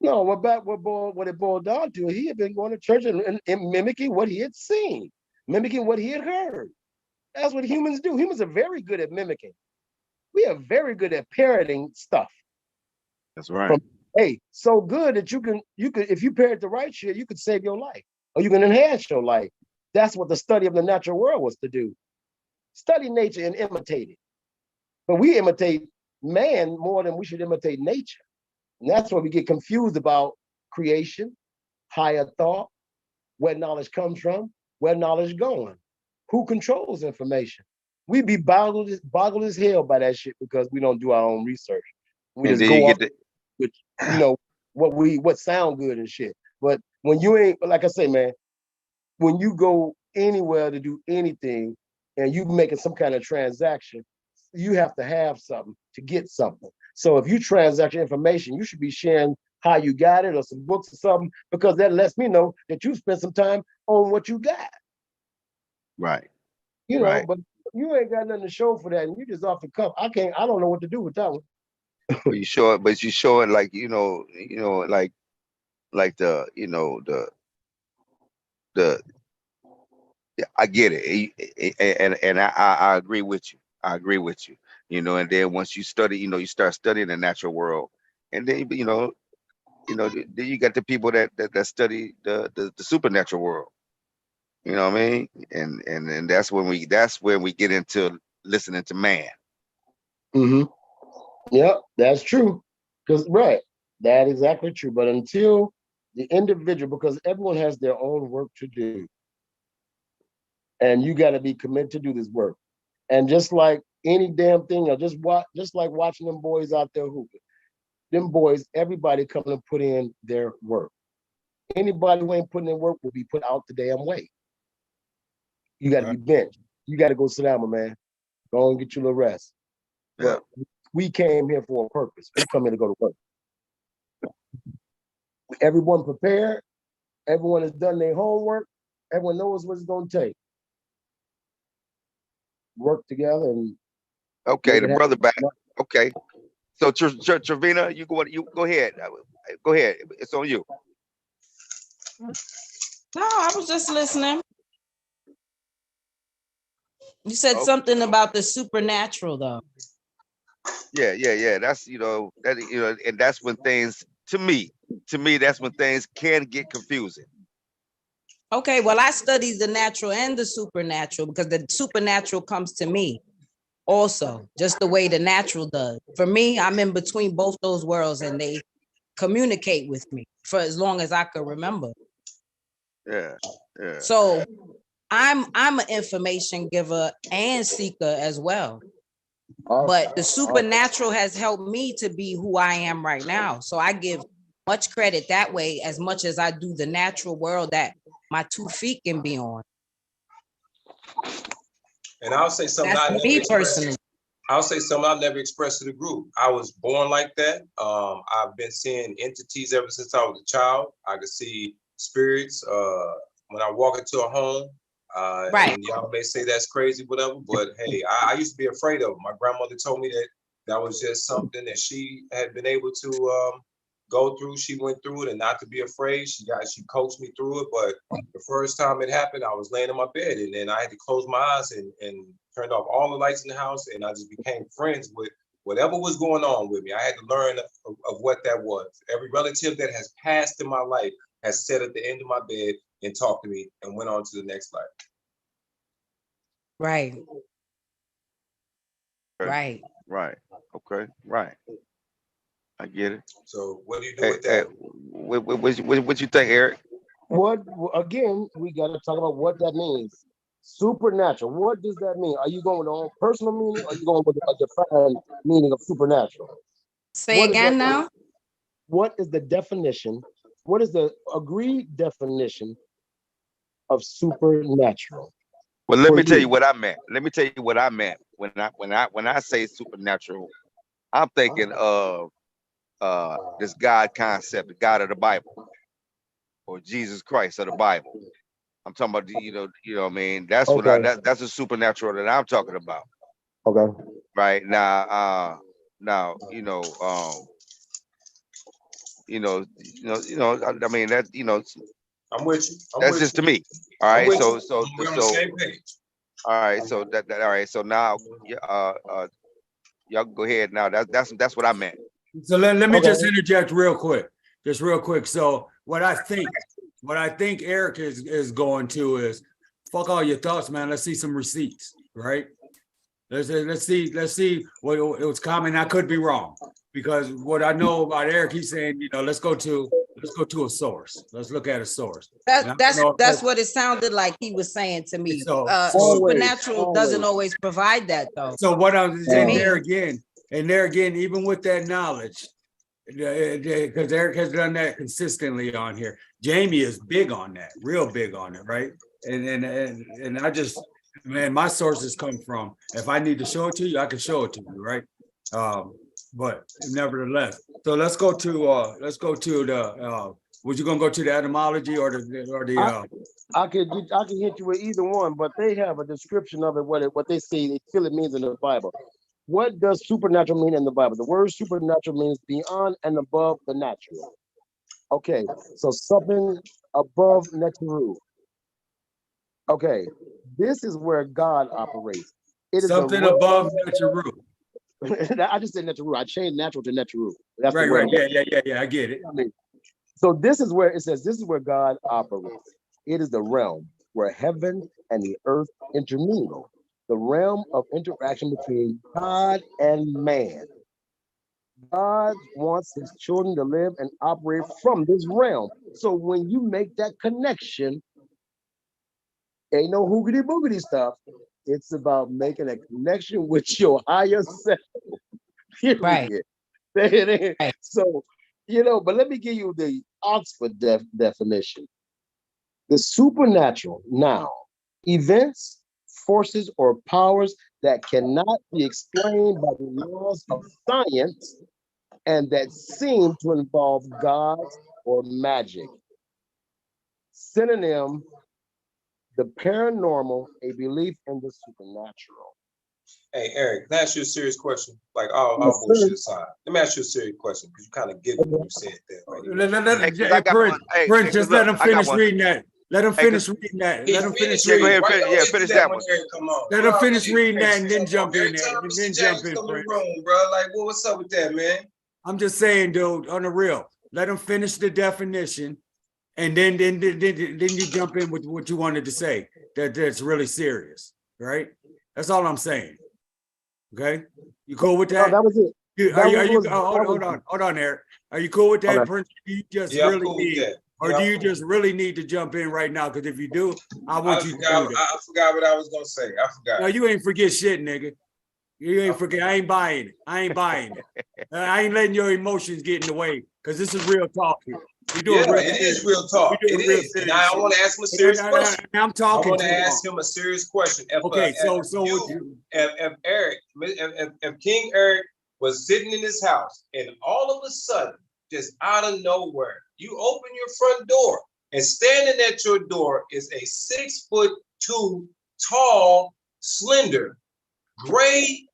E: No, what it boiled down to, he had been going to church and mimicking what he had seen, mimicking what he had heard. That's what humans do. Humans are very good at mimicking. We are very good at parroting stuff.
A: That's right.
E: From, hey, so good that you could, if you parrot the right shit, you could save your life or you can enhance your life. That's what the study of the natural world was to do. Study nature and imitate it. But we imitate man more than we should imitate nature. And that's why we get confused about creation, higher thought, where knowledge comes from, where knowledge going, who controls information. We be boggled as hell by that shit because we don't do our own research. We
A: And
E: just
A: then you
E: go off
A: get the
E: with, what sound good and shit. But when you ain't, like I say, man, when you go anywhere to do anything and you making some kind of transaction, you have to have something to get something. So if you transact your information, you should be sharing how you got it or some books or something, because that lets me know that you spent some time on what you got.
A: right,
E: But you ain't got nothing to show for that, and you just off the cuff. I don't know what to do with that one.
A: but you show it like like the yeah, I get it. And I agree with you. I agree with you. And then once you study, you start studying the natural world, and then then you got the people that study the supernatural world. You know what I mean? And that's when we get into listening to man.
E: Mm-hmm. Yep, that's true. Because right, that exactly true. But until the individual, because everyone has their own work to do, and you got to be committed to do this work. And just like any damn thing, or just like watching them boys out there hooping, them boys, everybody coming to put in their work. Anybody who ain't putting in work will be put out the damn way. You got to be benched. You got to go sit down, my man. Go and get your little rest.
A: Yeah.
E: But we came here for a purpose. We come here to go to work. Everyone prepared. Everyone has done their homework. Everyone knows what it's going to take. Work together and
A: Okay, the brother back. Okay, so Trevina, you go ahead. Go ahead. It's on you.
B: No, I was just listening. You said
A: Okay.
B: something about the supernatural, though.
A: Yeah. That's and that's when things to me, that's when things can get confusing.
B: Okay, well, I study the natural and the supernatural because the supernatural comes to me also, just the way the natural does. For me, I'm in between both those worlds and they communicate with me for as long as I could remember.
A: Yeah.
B: So I'm an information giver and seeker as well. But the supernatural has helped me to be who I am right now. So I give much credit that way as much as I do the natural world that my 2 feet can be on.
C: And I'll say something
B: That's
C: I never
B: me
C: expressed.
B: personally.
C: I'll say something I never expressed to the group. I was born like that. I've been seeing entities ever since I was a child. I could see spirits when I walk into a home.
B: Right.
C: And y'all may say that's crazy, whatever, but hey, I used to be afraid of them. My grandmother told me that was just something that she had been able to go through. She went through it and not to be afraid. She coached me through it. But the first time it happened, I was laying in my bed and then I had to close my eyes and turned off all the lights in the house. And I just became friends with whatever was going on with me. I had to learn of what that was. Every relative that has passed in my life has sat at the end of my bed and talked to me and went on to the next life.
B: Right.
A: Okay.
B: Right.
A: Right. Okay. Right. I get it.
C: So what do you do with that?
A: What you think, Eric?
E: Again, we got to talk about what that means. Supernatural. What does that mean? Are you going with your own personal meaning, or are you going with a defined meaning of supernatural?
B: Say
E: What is
B: again
E: that?
B: now.
E: What is the definition? What is the agreed definition of supernatural
A: Well, let
E: for
A: me tell you
E: you?
A: what I meant. Let me tell you what I meant when I say supernatural. I'm thinking of this God concept, the God of the Bible, or Jesus Christ of the Bible. I'm talking about what I mean. That's what
E: Okay.
A: that's a supernatural that I'm talking about.
E: Okay.
A: Right now, I mean that
C: I'm with you. I'm
A: that's
C: with
A: just
C: you.
A: to me. All
C: I'm
A: right,
C: with you.
A: so
C: We're on the
A: so
C: same page.
A: all right, so all right, so now yeah, y'all go ahead now. That's what I meant.
D: So let me just
E: Okay.
D: interject just real quick. So what I think Eric is going to is fuck all your thoughts, man. Let's see some receipts, right? Let's see what it was common. I could be wrong because what I know about Eric, he's saying, let's go to a source. Let's look at a source. And I don't know if
B: That's what it sounded like he was saying to me.
D: So
E: Always,
B: Supernatural doesn't always provide that though.
D: so what I'm
B: To
D: saying
B: me.
D: there again, even with that knowledge, because Eric has done that consistently on here. Jamie is big on that, real big on it, right? And I just, man, my sources come from. If I need to show it to you, I can show it to you, right? But nevertheless, so let's go to the. Was you gonna go to the etymology or the?
E: I can hit you with either one, but they have a description of it. What they say they feel it means in the Bible. What does supernatural mean in the Bible? The word supernatural means beyond and above the natural. Okay, so something above natural. Okay, this is where God operates. It is the
D: Something
E: realm.
D: above natural.
E: I just said natural. I changed natural to natural. That's the
D: Right,
E: word.
D: yeah. I get it.
E: So this is where it says, this is where God operates. It is the realm where heaven and the earth intermingle, the realm of interaction between God and man. God wants his children to live and operate from this realm. So when you make that connection, ain't no hoogity boogity stuff. It's about making a connection with your higher self.
B: Right.
E: Period.
B: Right.
E: So, but let me give you the Oxford definition. The supernatural, now, events, forces, or powers that cannot be explained by the laws of science and that seem to involve gods or magic. Synonym, the paranormal, a belief in the supernatural.
C: Hey, Eric, can I ask you a serious question? Like, all
E: Yes,
C: bullshit
E: sir.
C: aside. Let me ask you a serious question because you kind of get it when you said that.
A: Hey, 'cause I got one. Hey,
D: Prince,
A: 'cause
D: just
A: look,
D: let him
A: I got
D: finish
A: one.
D: reading that. Let him
A: Hey, 'cause
D: finish reading that.
C: He
D: Let him finish
C: finished
A: yeah, go
D: reading.
C: reading.
A: ahead,
C: Why y'all wait till
A: finish
C: that
A: that
C: when
A: one.
C: Eric come on?
D: Let him
C: Bro,
D: finish reading that and
C: every
D: then jump in there.
C: time
D: And
C: Mr.
D: then jump
C: James
D: in,
C: come in the
D: Prince.
C: room, bro, like, what's up with that, man?
D: I'm just saying, dude, on the real. Let him finish the definition, and then you jump in with what you wanted to say. That's really serious, right? That's all I'm saying. Okay, you cool with
E: No,
D: that?
E: that was it.
D: Are
E: That
D: you?
E: was
D: Hold on, Eric. Are you cool with that,
E: okay.
D: Prince? Do you just
C: Yeah, I'm
D: really
C: cool with
D: need,
C: that.
D: or
C: Yeah,
D: do
C: I'm
D: you
C: cool.
D: just really need to jump in right now? Because if you do, I
C: I
D: want you to do that.
C: forgot what I was gonna say. I forgot.
D: No, you ain't forget shit, nigga. You ain't forget. I ain't buying it. I ain't buying it. I ain't letting your emotions get in the way because this is real talk here. We doing
C: Yeah,
D: real
C: it
D: serious.
C: is real
D: We
C: talk. It
D: doing real
C: is. And
D: serious
C: I
D: shit.
C: want to ask him a serious question.
D: I'm
C: I
D: talking
C: want to
D: too long.
C: ask him a serious question.
D: Okay, so what you?
C: If Eric, if King Eric was sitting in his house and all of a sudden, just out of nowhere, you open your front door and standing at your door is a 6'2" tall, slender, gray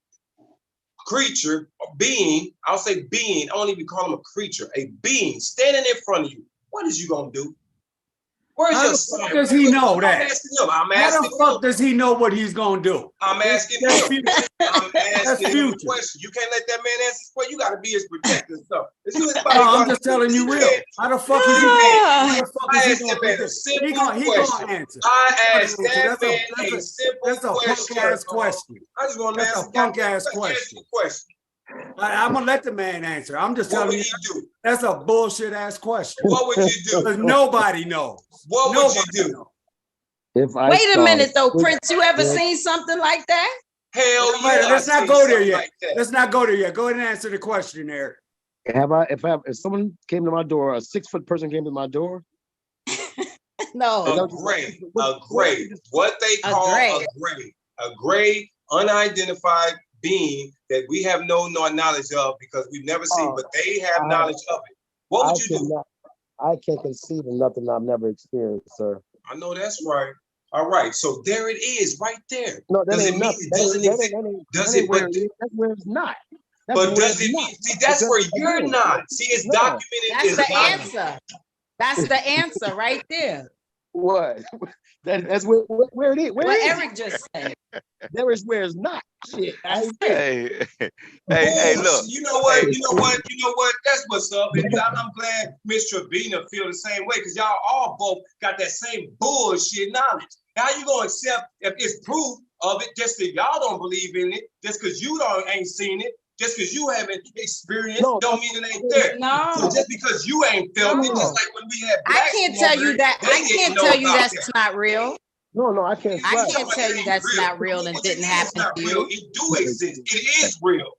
C: creature, being, I'll say being, I don't even call him a creature, a being standing in front of you, what is you gonna do? Where's
D: How
C: your
D: the
C: son?
D: fuck does he know
C: I'm
D: that?
C: asking him. I'm
D: How
C: asking
D: the fuck
C: him.
D: does he know what he's gonna do?
C: I'm asking
D: That's
C: him.
D: future.
C: I'm
D: That's
C: asking him a
D: future.
C: question. You can't let that man answer this question. You gotta be his protector and stuff. Is you his
D: No,
C: bodyguard?
D: I'm just telling you
C: He
D: real.
C: can't.
D: How the fuck is he?
C: He
D: How
C: can't.
D: the fuck is
C: I
D: he
C: asked
D: gonna
C: that man a
D: predict? He
C: simple
D: gonna
C: question.
D: answer.
C: I
D: He gonna
C: asked
D: answer.
C: that man a simple
D: That's a punk
C: question.
D: ass question.
C: I just want to
D: That's
C: ask
D: a
C: a
D: punk
C: goddamn
D: ass
C: question. Ask
D: question.
C: you a question.
D: I'm gonna let the man answer. I'm just
C: What
D: telling
C: would
D: you
C: you do?
D: that's a bullshit ass question.
C: What would you do?
D: Because nobody knows.
C: What would you
D: Nobody
C: do?
D: knows.
E: If I
B: Wait a
E: saw
B: minute though,
E: six
B: Prince, you ever
E: foot-
B: seen something like that?
C: Hell
D: Wait,
C: yeah.
D: let's
C: I
D: not
C: seen
D: go there
C: something
D: yet.
C: like that.
D: Let's not go there yet. Go ahead and answer the question, Eric.
E: if someone came to my door, a 6 foot person came to my door.
B: No.
E: Is that
C: A
E: what you-
C: gray,
E: what-
C: a gray, what they
B: A
C: call
B: gray.
C: a gray, unidentified being that we have no knowledge of because we've never seen,
E: Oh,
C: but they have
E: I-
C: knowledge of it. What
E: I
C: would you do?
E: cannot. I can't conceive of nothing I've never experienced, sir.
C: I know that's right. All right, so there it is, right there.
E: No, that
C: Does it
E: ain't
C: mean
E: nothing.
C: it doesn't exist? Does it?
E: where
C: But
E: it is. That's where it's not. That's
C: but
E: where
C: does
E: it's
C: it
E: not.
C: mean? See, that's
E: Because,
C: where you're
E: again,
C: not. See, it's
E: no.
C: documented.
B: That's
C: It's
B: the
C: documented.
B: answer. That's the answer right there.
E: What? That's where it is. Where
B: What
E: is
B: Eric just said.
E: it? There is where it's not. Shit.
B: That's
E: I
B: it.
A: Hey, look.
C: You know what?
A: Hey.
C: You know what? You know what? That's what's up. And I'm glad Miss Trevina feel the same way because y'all all both got that same bullshit knowledge. How you gonna accept if it's proof of it just because y'all don't believe in it, just because you ain't seen it, just because you haven't experienced,
E: No,
C: don't mean it ain't there. So
B: No,
C: just because you ain't felt it,
B: No.
C: just like when we had
B: I
C: blacks
B: can't
C: in
B: tell
C: over,
B: you that.
C: they
B: I
C: didn't
B: can't
C: know
B: tell you
C: about
B: that's
C: that.
B: not real.
E: No, I can't.
B: I
E: Right.
B: can't tell you that's not real and
C: What you
B: didn't
C: mean it's
B: happen
C: not
B: to
C: real?
B: you.
C: It do exist. It is real.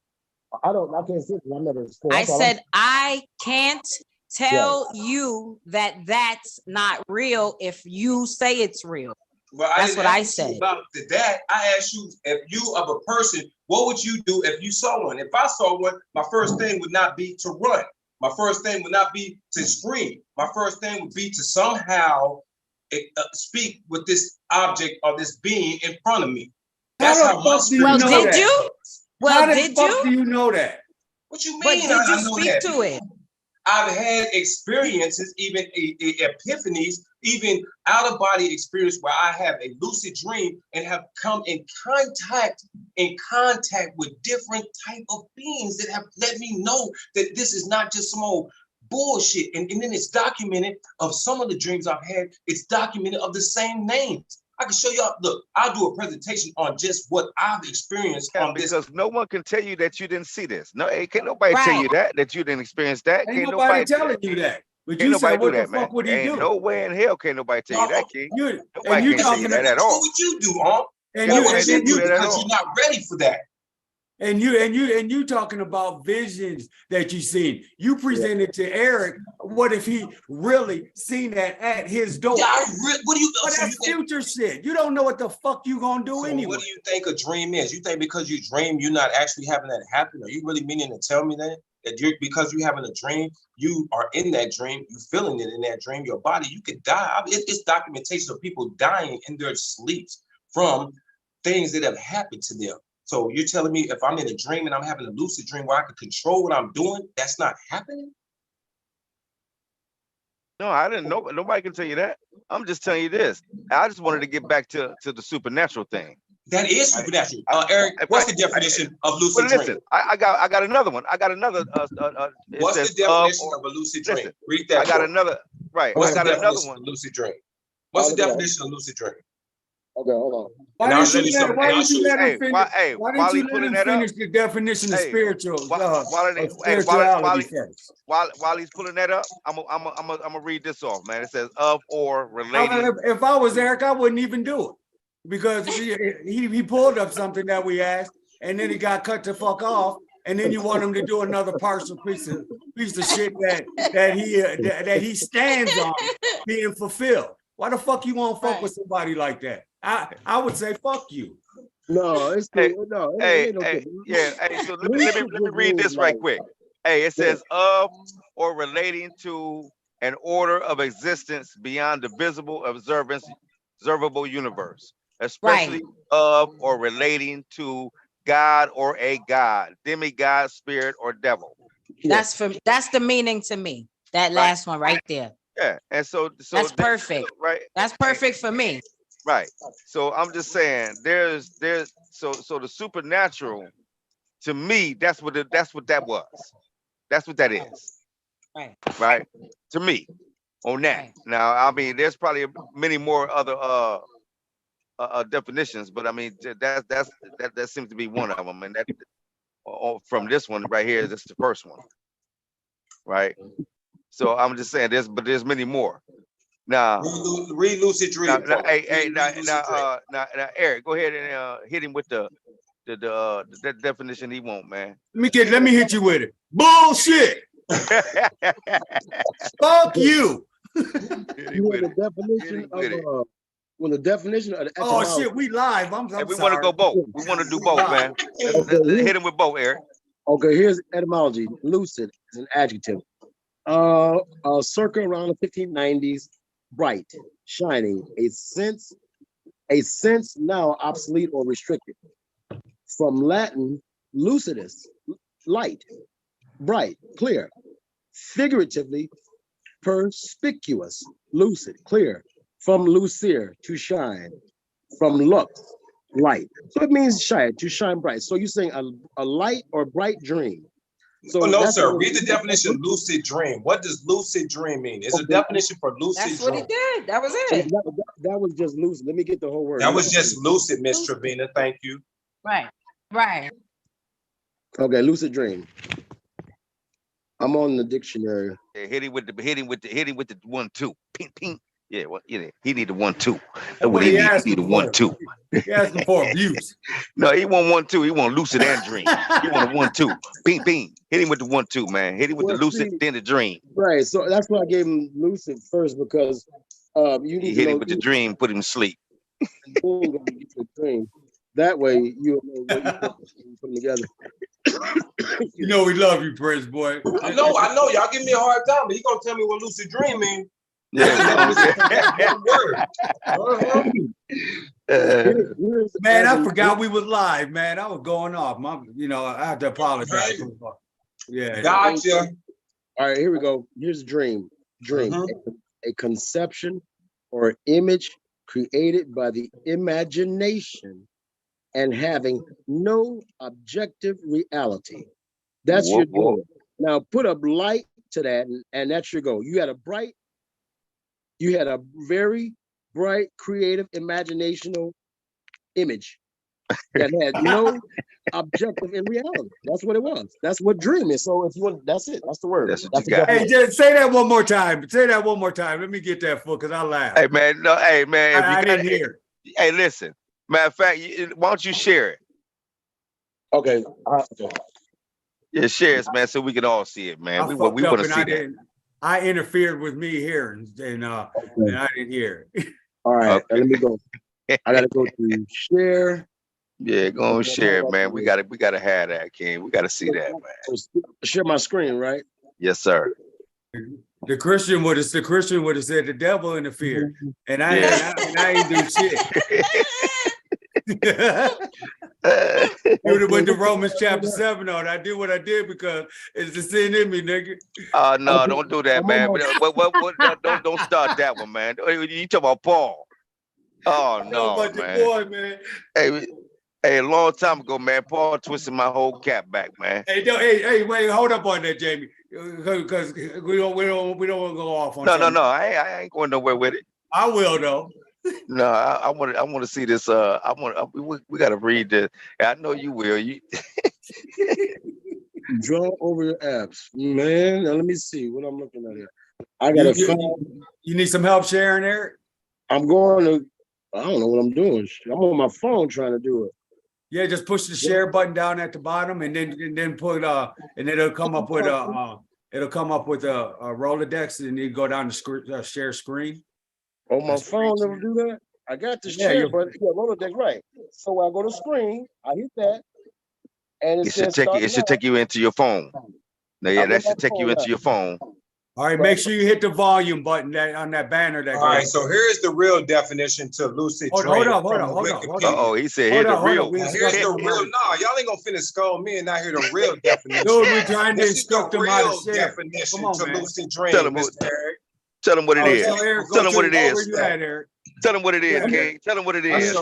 E: I can't see it. I've never experienced.
B: I
E: That's all
B: said I can't tell you that that's not real if you say it's real.
C: Well,
B: That's what I
C: ask you
B: said.
C: about that. I asked you if you of a person, what would you do if you saw one? If I saw one, my first thing would not be to run. My first thing would not be to scream. My first thing would be to somehow speak with this object or this being in front of me. That's how my
D: fuck do you
B: Well,
C: spirit.
D: know
B: did
D: that?
B: you?
D: How
B: Well,
D: the
B: did
D: fuck do
B: you?
D: you know that?
C: What you
B: But
C: mean?
B: did you
C: I know
B: speak
C: that.
B: to it?
C: I've had experiences, even epiphanies, even out of body experience where I have a lucid dream and have come in contact with different type of beings that have let me know that this is not just some old bullshit. And then it's documented of some of the dreams I've had. It's documented of the same names. I can show y'all. Look, I'll do a presentation on just what I've experienced on this.
A: Because no one can tell you that you didn't see this. No, can't nobody tell
B: Right.
A: you that you didn't experience that.
D: Ain't
A: Can't
D: nobody
A: do
D: telling
A: that.
D: you that. But
A: Can't
D: you said,
A: nobody do
D: what the
A: that, man.
D: fuck would he
A: Ain't
D: do?
A: no way in hell can nobody tell you that, kid.
D: You
A: Nobody
D: and you
A: can tell you
D: talking
A: that at
C: What
A: all.
C: would you do, huh?
D: and
A: Yeah,
D: you
A: what
C: What
D: and
A: they
C: you
D: then
A: do
C: do
A: that
D: you
A: at
C: because
A: all.
C: you're not ready for that.
D: and you talking about visions that you seen. You presented to Eric. What if he really seen that at his door?
C: Yeah, what do you?
D: But
C: So
D: that's
C: you think?
D: future shit. You don't know what the fuck you gonna do
C: So
D: anyway.
C: what do you think a dream is? You think because you dream, you're not actually having that happen? Are you really meaning to tell me that you're because you're having a dream, you are in that dream, you feeling it in that dream, your body, you could die. I mean, it's documentation of people dying in their sleeps from things that have happened to them. So you're telling me if I'm in a dream and I'm having a lucid dream where I can control what I'm doing, that's not happening?
A: No, I didn't know. Nobody can tell you that. I'm just telling you this. I just wanted to get back to the supernatural thing.
C: That is supernatural.
A: I-
C: Eric, what's the
A: I-
C: definition of lucid
A: But listen,
C: dream?
A: I got another one. I got another. It
C: What's the
A: says
C: definition
A: or,
C: of a lucid dream?
A: listen,
C: Read that.
A: I got
C: for me.
A: another. Right,
C: What's
A: I
C: the
A: got another
C: definition
A: one.
C: of lucid dream? What's the
E: look at it.
C: definition of lucid dream?
E: Okay, hold on.
D: Why
C: And I'll
D: didn't
C: show
D: you
C: you
D: let,
C: something.
D: why
C: And I'll
D: didn't
C: show
D: you
C: you.
D: let him finish? Why
A: While
D: didn't
A: he
D: you let
A: pulling
D: him
A: that up,
D: finish the definition of
A: hey,
D: spiritual of
A: while
D: spirituality
A: he,
D: first?
A: while he's pulling that up, I'm gonna read this off, man. It says of or relating.
D: If I was Eric, I wouldn't even do it because he pulled up something that we asked, and then he got cut the fuck off, and then you want him to do another partial piece of shit that he stands on being fulfilled. Why the fuck you won't fuck
B: Right.
D: with somebody like that? I would say fuck you.
E: No, it's
A: Hey,
E: cool. No, it
A: Hey,
E: ain't no
A: hey,
E: difference.
A: yeah. Hey, so let me
E: Lucid just
A: read
E: means
A: this right
E: like,
A: quick. Hey, it
E: yeah.
A: says of or relating to an order of existence beyond the visible observable universe, especially of or relating to God or a god, demigod, spirit, or devil.
B: That's the meaning to me. That last one right there.
A: Yeah, and so
B: That's perfect.
A: right?
B: That's perfect for me.
A: Right. So I'm just saying, there's so the supernatural, to me, that's what that was. That's what that is.
B: Right.
A: Right. To me, on that.
B: Right.
A: Now, I mean, there's probably many more other definitions, but I mean, that seems to be one of them, and that from this one right here, this is the first one, right? So I'm just saying, there's many more. Now,
C: Read lucid dream.
A: now, Eric, go ahead and hit him with the definition he want, man.
D: Let me hit you with it. Bullshit. Fuck you.
E: You want the definition of the definition of the
D: Oh
E: etymology.
D: shit, we live. I'm
A: Hey, we
D: sorry.
A: want to go both. We want to do both, man. Hit him with both, Eric.
E: Okay, here's etymology. Lucid is an adjective. Circa around the 1590s, bright, shining, a sense now obsolete or restricted. From Latin, lucidus, light, bright, clear. Figuratively, perspicuous, lucid, clear. From lucere, to shine. From lux, light. So it means shine, to shine bright. So you're saying a light or bright dream. So
C: no, sir. Read the definition of lucid dream. What does lucid dream mean? Is a definition for lucid
B: That's
C: dream.
B: what he did. That was it.
E: That was just lucid. Let me get the whole word.
C: That was just lucid, Miss Trevina. Thank you.
B: Right.
E: Okay, lucid dream. I'm on the dictionary.
A: Yeah, hit him with the 1-2. Ping, ping. Yeah, well, yeah, he need the 1-2. That's what he need. He need a 1-2.
D: He asking for abuse.
A: No, he want 1-2. He want lucid and dream. He want a 1-2. Ping, ping. Hit him with the 1-2, man. Hit him with the lucid, then the dream.
E: Right. So that's why I gave him lucid first, because you need
A: He hit him with the dream, put him to sleep.
E: dream. That way you know what you put them together.
D: You know we love you, Prince boy.
C: I know. Y'all give me a hard time, but he gonna tell me what lucid dream means.
A: Yeah.
D: Man, I forgot we was live, man. I was going off. I have to apologize. Yeah.
C: Gotcha.
E: All right, here we go. Here's a dream. Dream. A conception or image created by the imagination and having no objective reality. That's your dream. Now put a light to that, and that's your goal. You had a very bright, creative, imaginational image that had no objective in reality. That's what it was. That's what dream is. So if you want, that's it. That's the word.
A: That's what you got.
D: Hey, just say that one more time. Say that one more time. Let me get that full, because I laughed.
A: Hey, man. No, hey, man.
D: I didn't hear.
A: Hey, listen. Matter of fact, why don't you share it?
E: Okay.
A: Yeah, share it, man, so we can all see it, man. We want to see that.
D: I interfered with me here, and I didn't hear it.
E: All right, let me go. I gotta go to share.
A: Yeah, go and share it, man. We gotta have that, King. We gotta see that, man.
E: Share my screen, right?
A: Yes, sir.
D: The Christian would have said the devil interfered, and I ain't do shit. You would have went to Romans chapter 7 on. I did what I did because it's the sin in me, nigga.
A: No, don't do that, man. Don't start that one, man. You talk about Paul. Oh no, man.
D: Boy, man.
A: Hey, a long time ago, man. Paul twisted my whole cap back, man.
D: Hey, wait, hold up on that, Jamie, because we don't want to go off on.
A: No. I ain't going nowhere with it.
D: I will though.
A: No, I want to see this. We got to read this. I know you will.
E: Draw over your apps, man. Now let me see what I'm looking at here. I gotta find.
D: You need some help sharing, Eric?
E: I'm going to. I don't know what I'm doing. I'm on my phone trying to do it.
D: Yeah, just push the share button down at the bottom, and then put and it'll come up with a Rolodex, and you go down to share screen.
E: On my phone, never do that. I got the share, but Rolodex, right? So I go to screen, I hit that, and it should
A: take you into your phone. No, yeah, that should take you into your phone.
D: All right, make sure you hit the volume button on that banner.
C: All right, so here's the real definition to lucid dream.
D: Hold on.
A: Oh, he said here's the real.
C: Here's the real. No, y'all ain't gonna finish scold me and not hear the real definition.
D: Dude, we're trying to instruct them how to share.
C: Definition to lucid dream.
A: Tell them what it is. Tell them what it is. Tell them what it is, King. Tell them what it is.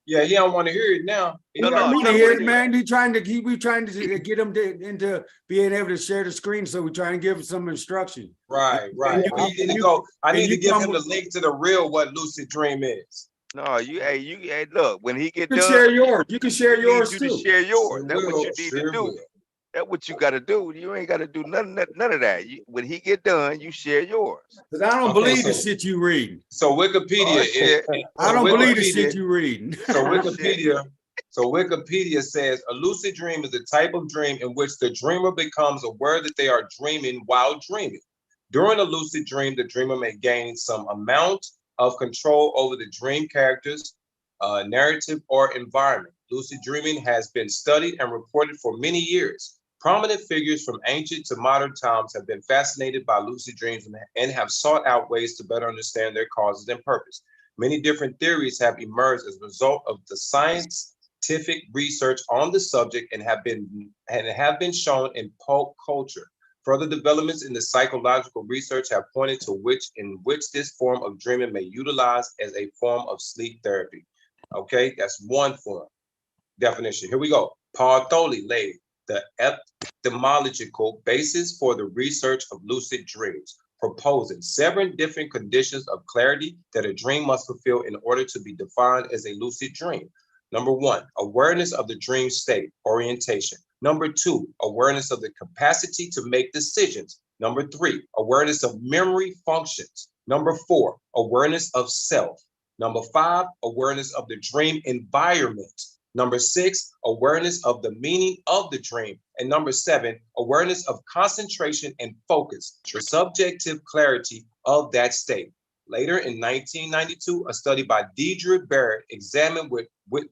C: Yeah, he don't want to hear it now.
D: No, want to hear it, man. We trying to get them into being able to share the screen, so we're trying to give them some instruction.
C: Right. I need to give him the link to the real what lucid dream is.
A: No, look, when he get done,
D: share yours. You can share yours too.
A: To share yours. That's what you need to do. That's what you got to do. You ain't got to do none of that. When he get done, you share yours.
D: Because I don't
C: Okay,
D: believe the
C: so-
D: shit you reading.
C: So Wikipedia
A: Oh
C: is
A: shit!
D: I
C: so
D: don't believe the shit
C: Wikipedia,
D: you reading.
C: so
A: Oh shit!
C: Wikipedia says a lucid dream is a type of dream in which the dreamer becomes aware that they are dreaming while dreaming. During a lucid dream, the dreamer may gain some amount of control over the dream characters, narrative, or environment. Lucid dreaming has been studied and reported for many years. Prominent figures from ancient to modern times have been fascinated by lucid dreams and have sought out ways to better understand their causes and purpose. Many different theories have emerged as a result of the scientific research on the subject and have been shown in pop culture. Further developments in the psychological research have pointed to which this form of dreaming may utilize as a form of sleep therapy. Okay, that's one form definition. Here we go. Paul Tholey laid the etymological basis for the research of lucid dreams, proposing 7 different conditions of clarity that a dream must fulfill in order to be defined as a lucid dream. Number 1, awareness of the dream state, orientation. Number 2, awareness of the capacity to make decisions. Number 3, awareness of memory functions. Number 4, awareness of self. Number 5, awareness of the dream environment. Number 6, awareness of the meaning of the dream. And number 7, awareness of concentration and focus, the subjective clarity of that state. Later in 1992, a study by Deidre Barrett examined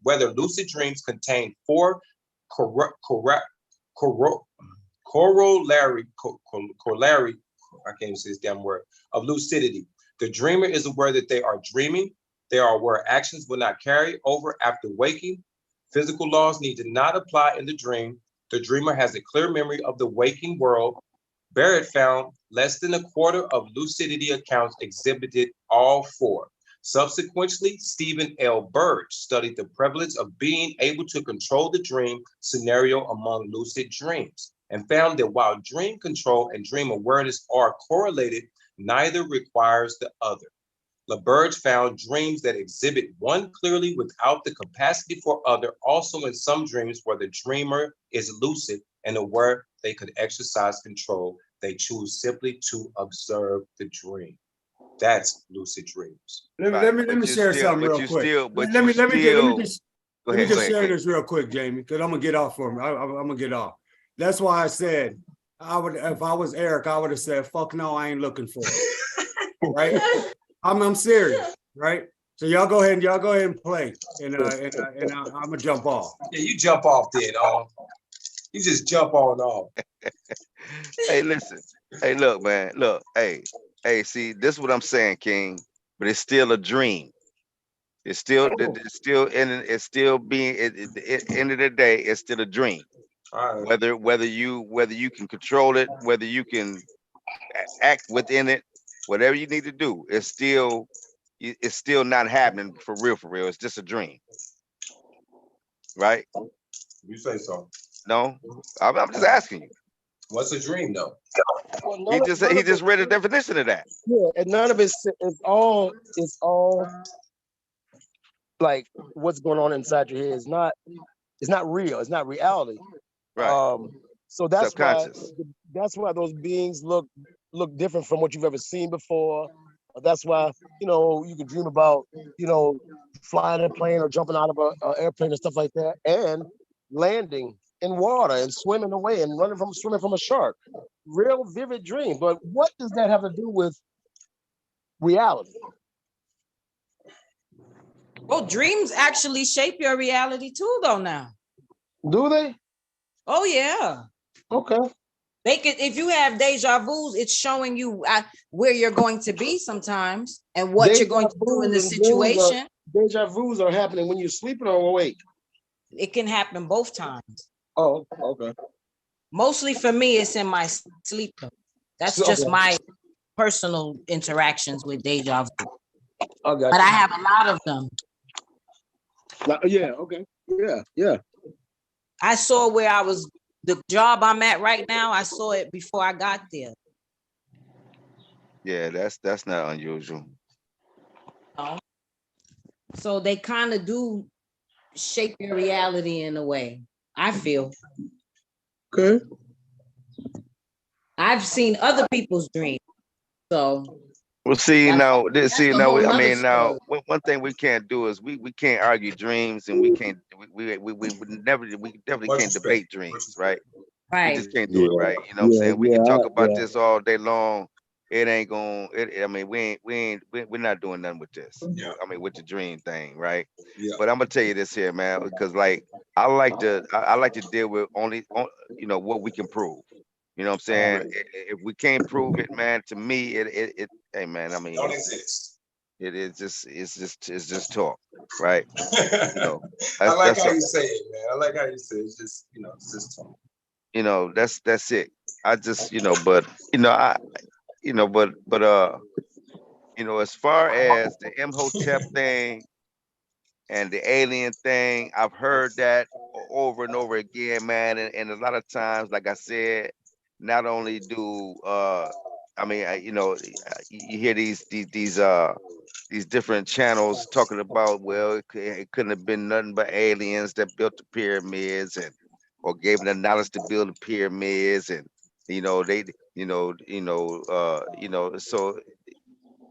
C: whether lucid dreams contain 4 corollary, I can't even say this damn word, of lucidity. The dreamer is aware that they are dreaming. They are aware actions will not carry over after waking. Physical laws need to not apply in the dream. The dreamer has a clear memory of the waking world. Barrett found less than a quarter of lucidity accounts exhibited all 4. Subsequently, Stephen L. Burge studied the prevalence of being able to control the dream scenario among lucid dreams and found that while dream control and dream awareness are correlated, neither requires the other. LaBerge found dreams that exhibit one clearly without the capacity for other, also in some dreams where the dreamer is lucid and aware they could exercise control. They choose simply to observe the dream. That's lucid dreams.
D: Let
A: Right,
D: me
A: but you
D: share
A: still,
D: something real quick.
A: but
D: Let
A: you
D: me
A: still.
D: just
A: Go
D: let me
A: ahead, go
D: just
A: ahead,
D: share
A: go ahead.
D: this real quick, Jamie, because I'm gonna get off for me. I'm gonna get off. That's why I said I would, if I was Eric, I would have said, "Fuck no, I ain't looking for it." Right? I'm serious, right? So y'all go ahead and play, and I'm gonna jump off.
C: Yeah, you jump off then. You just jump on off.
A: Hey, listen. Hey, look, man. Look. Hey. See, this is what I'm saying, King. But it's still a dream. It's still, it's still being. At the end of the day, it's still a dream.
C: All right.
A: Whether you can control it, whether you can act within it, whatever you need to do, it's still not happening for real. For real, it's just a dream, right?
C: You say so.
A: No, I'm just asking you.
C: What's a dream though?
E: Well,
A: He just
E: none
A: he
E: of
A: just
E: it,
A: read a definition of that.
E: yeah, and none of it's all like what's going on inside your head. It's not real. It's not reality.
A: Right.
E: So
A: Subconscious.
E: that's why those beings look different from what you've ever seen before. That's why you can dream about flying a plane or jumping out of an airplane and stuff like that, and landing in water and swimming away and swimming from a shark. Real vivid dream. But what does that have to do with reality?
B: Well, dreams actually shape your reality too, though. Now,
E: Do they?
B: oh yeah,
E: Okay.
B: they could. If you have deja vus, it's showing you where you're going to be sometimes and what you're going to do in the situation.
E: Deja vus are happening when you're sleeping or awake.
B: It can happen both times.
E: Oh, okay.
B: Mostly for me, it's in my sleep. Though. That's just
E: Okay.
B: my personal interactions with deja vu.
E: I got
B: But
E: you.
B: I have a lot of them.
E: Yeah, okay. Yeah.
B: I saw where I was, the job I'm at right now, I saw it before I got there.
A: Yeah, that's not unusual.
B: So they kind of do shape your reality in a way, I feel.
E: Okay.
B: I've seen other people's dreams. So
A: Well, see
B: that's
A: now, this
B: that's
A: see
B: a
A: now.
B: whole
A: I
B: nother
A: mean, now
B: story.
A: one thing we can't do is we can't argue dreams, and we would never we definitely
C: Much
A: can't
C: respect.
A: debate
C: Much
A: dreams,
C: respect.
A: right? We
B: Right.
A: just can't do it,
E: Yeah.
A: right? You know what I'm
E: Yeah.
A: saying? We can
E: Yeah.
A: talk about
E: Yeah.
A: this all day long. It ain't going. I mean, we're not doing nothing with this.
C: Yeah.
A: I mean, with the dream thing, right?
C: Yeah.
A: But I'm gonna tell you this here, man, because like I like to deal with you know what we can prove. You know what I'm saying?
C: Already.
A: If we can't prove it, man, to me, hey, man, I mean,
C: Don't exist.
A: it is just it's just talk, right? You know,
C: I like
A: that's
C: how you say it, man. I like how you say it. It's just, it's just talk.
A: you know that's it. I just but but as far as the Imhotep thing and the alien thing, I've heard that over and over again, man, and a lot of times, like I said, not only do I mean, you hear these different channels talking about, well, it couldn't have been nothing but aliens that built the pyramids and or gave them the knowledge to build the pyramids, and they so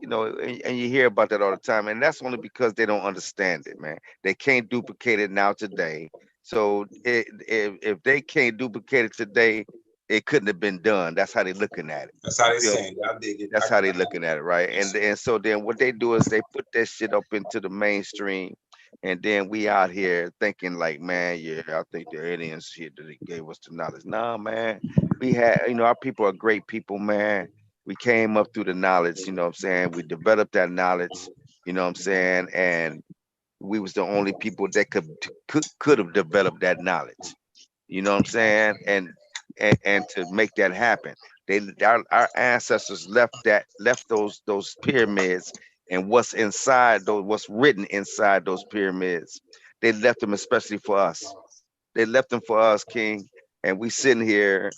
A: and you hear about that all the time, and that's only because they don't understand it, man. They can't duplicate it now today. So if they can't duplicate it today, it couldn't have been done. That's how they're looking at it.
C: That's how
A: You
C: they
A: feel
C: saying it. I dig it.
A: That's how they looking at it, right? And so then what they do is they put that shit up into the mainstream, and then we out here thinking like, man, yeah, I think the aliens here that they gave us the knowledge. Nah, man, we had, our people are great people, man. We came up through the knowledge, you know what I'm saying? We developed that knowledge, you know what I'm saying? And we was the only people that could have developed that knowledge. You know what I'm saying? And to make that happen, our ancestors left those pyramids, and what's written inside those pyramids. They left them especially for us. They left them for us, King. And we sitting here,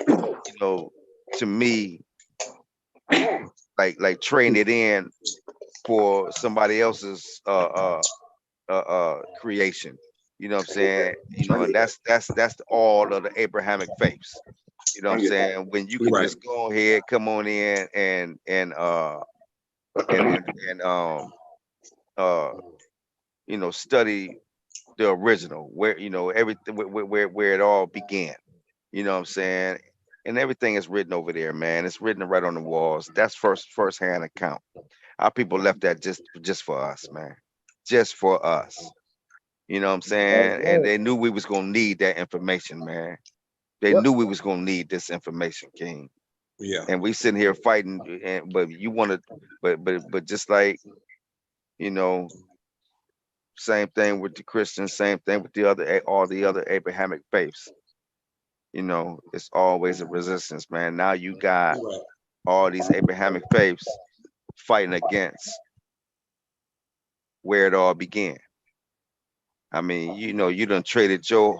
A: you know, to me, like trading it in for somebody else's creation. You know what I'm saying? And that's all of the Abrahamic faiths. You know what I'm saying? When you
C: You're
A: can
C: right.
A: just go ahead, come on in and uh study the original where everything where it all began. You know what I'm saying? And everything is written over there, man. It's written right on the walls. That's first hand account. Our people left that just for us, man. Just for us. You know what I'm
E: That's
A: saying? And
E: right.
A: they knew we was gonna need that information, man. They
E: Yep.
A: knew we was gonna need this information, King.
C: Yeah.
A: And we sitting here fighting, but you want to, but just like you know, same thing with the Christians, same thing with all the other Abrahamic faiths. It's always a resistance, man. Now you got
C: You're right.
A: all these Abrahamic faiths fighting against where it all began. I mean, you done traded your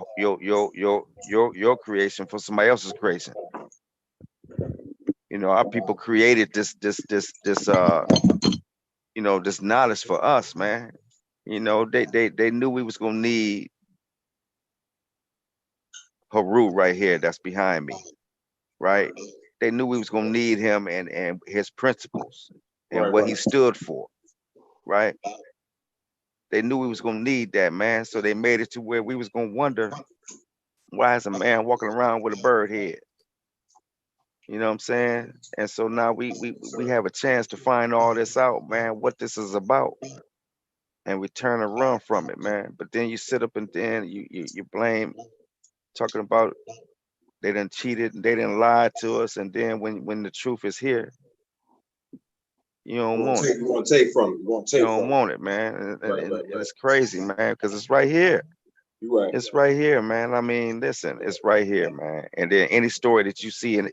A: creation for somebody else's creation. Our people created this knowledge for us, man. They knew we was gonna need Haru right here, that's behind me, right? They knew we was gonna need him and his principles and
C: Right,
A: what he
C: right.
A: stood for, right? They knew we was gonna need that, man. So they made it to where we was gonna wonder, why is a man walking around with a bird head? You know what I'm saying? And so now we have a chance to find all this out, man, what this is about, and we turn and run from it, man. But then you sit up and then you blame, talking about they done cheated and they didn't lie to us, and then when the truth is here, you don't want it.
C: You want to take from it. You want to
A: You
C: take
A: don't
C: from it.
A: want it, man.
C: Right,
A: And
C: right, right.
A: it's crazy, man, because it's right here.
C: You're right.
A: It's right here, man. I mean, listen, it's right here, man. And then any story that you see in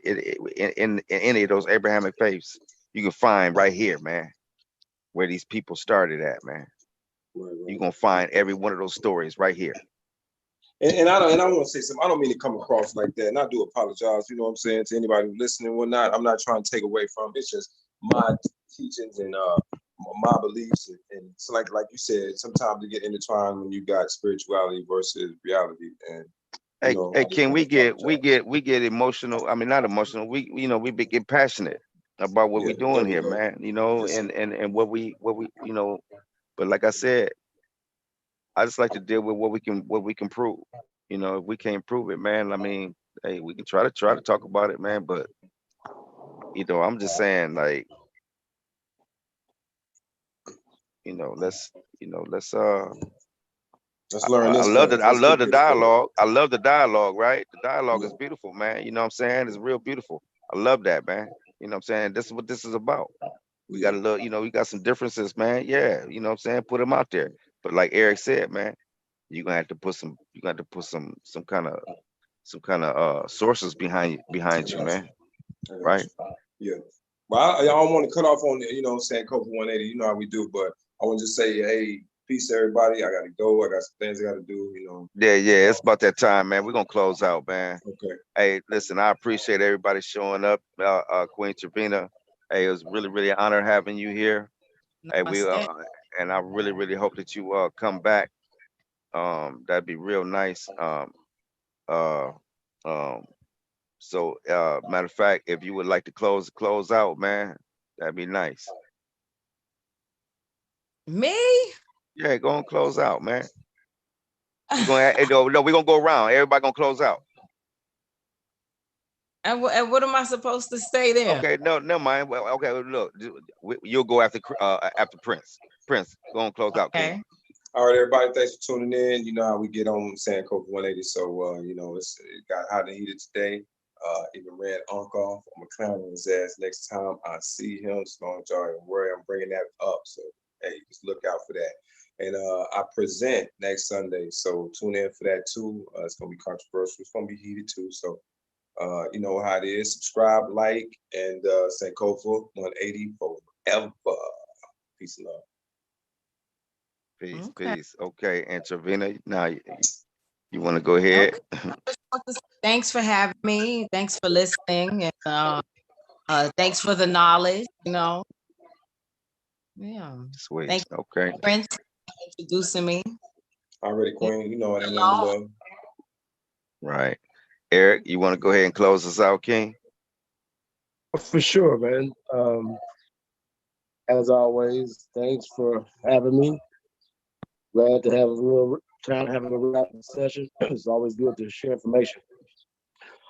A: any of those Abrahamic faiths, you can find right here, man, where these people started at, man.
C: Right,
A: You're
C: right.
A: gonna find every one of those stories right here.
C: And I want to say something. I don't mean to come across like that, and I do apologize. You know what I'm saying, to anybody who's listening, whatnot. I'm not trying to take away from it. It's just my teachings and my beliefs, and it's like you said, sometimes they get intertwined when you got spirituality versus reality, and
A: Hey, hey, can we get
C: James.
A: we get emotional? I mean, not emotional. We get passionate about what
C: Yeah,
A: we
C: there
A: doing
C: we
A: here,
C: go.
A: man.
C: Yes, sir.
A: And what we But like I said, I just like to deal with what we can prove. If we can't prove it, man, I mean, hey, we can try to talk about it, man. But I'm just saying, like, let's let's
C: Let's learn
A: I
C: this
A: love
C: way.
A: that. I
C: Let's
A: love
C: get
A: the
C: this way.
A: dialogue. I love the dialogue, right? The dialogue
C: Yeah,
A: is beautiful, man. You know what I'm saying? It's real beautiful. I love that, man. You know what I'm saying? This is what this is about. We
C: yeah.
A: got a little, we got some differences, man. Yeah, you know what I'm saying? Put them out there. But like Eric said, man, you're gonna have to put some kind of sources
C: I
A: behind you,
C: got you.
A: man.
C: I got
A: Right?
C: you. Yeah. Well, I don't want to cut off on Sankofa 180. You know how we do, but I want to just say, hey, peace, everybody. I got to go. I got some things I got to do.
A: Yeah, yeah. It's about that time, man. We're gonna close out, man.
C: Okay.
A: Hey, listen, I appreciate everybody showing up, Queen Trevina. Hey, it was really, really an honor having you here. Hey,
B: Namaste.
A: and I really, really hope that you come back. That'd be real nice. Uh, um, so matter of fact, if you would like to close out, man, that'd be nice.
B: Me?
A: Yeah, go and close out, man. We're gonna no, we're gonna go around. Everybody gonna close out.
B: And what am I supposed to say there?
A: Okay, no, never mind. Well, okay, well, look, you'll go after Prince. Prince, go and close out, King.
B: Okay.
C: All right, everybody. Thanks for tuning in. You know how we get on Sankofa 180. So, it got hot and heated today. Even ran Unc off. I'm gonna clown on his ass next time I see him. So don't y'all even worry. I'm bringing that up. So, hey, just look out for that. And I present next Sunday. So tune in for that too. It's gonna be controversial. It's gonna be heated too. So, you know how it is. Subscribe, like, and Sankofa 180 forever. Peace and love.
A: Peace,
B: Okay.
A: peace. Okay, and Trevina, now you want to go ahead?
B: Okay. Thanks for having me. Thanks for listening. And thanks for the knowledge, Yeah.
A: Sweet.
B: Thank
A: Okay.
B: you, Prince, for introducing me.
C: Already, Queen. You know it ain't nothing but
B: Hello.
C: love.
A: Right. Eric, you want to go ahead and close us out, King?
E: For sure, man. As always, thanks for having me. Glad to have a real time having a rap session. It's always good to share information.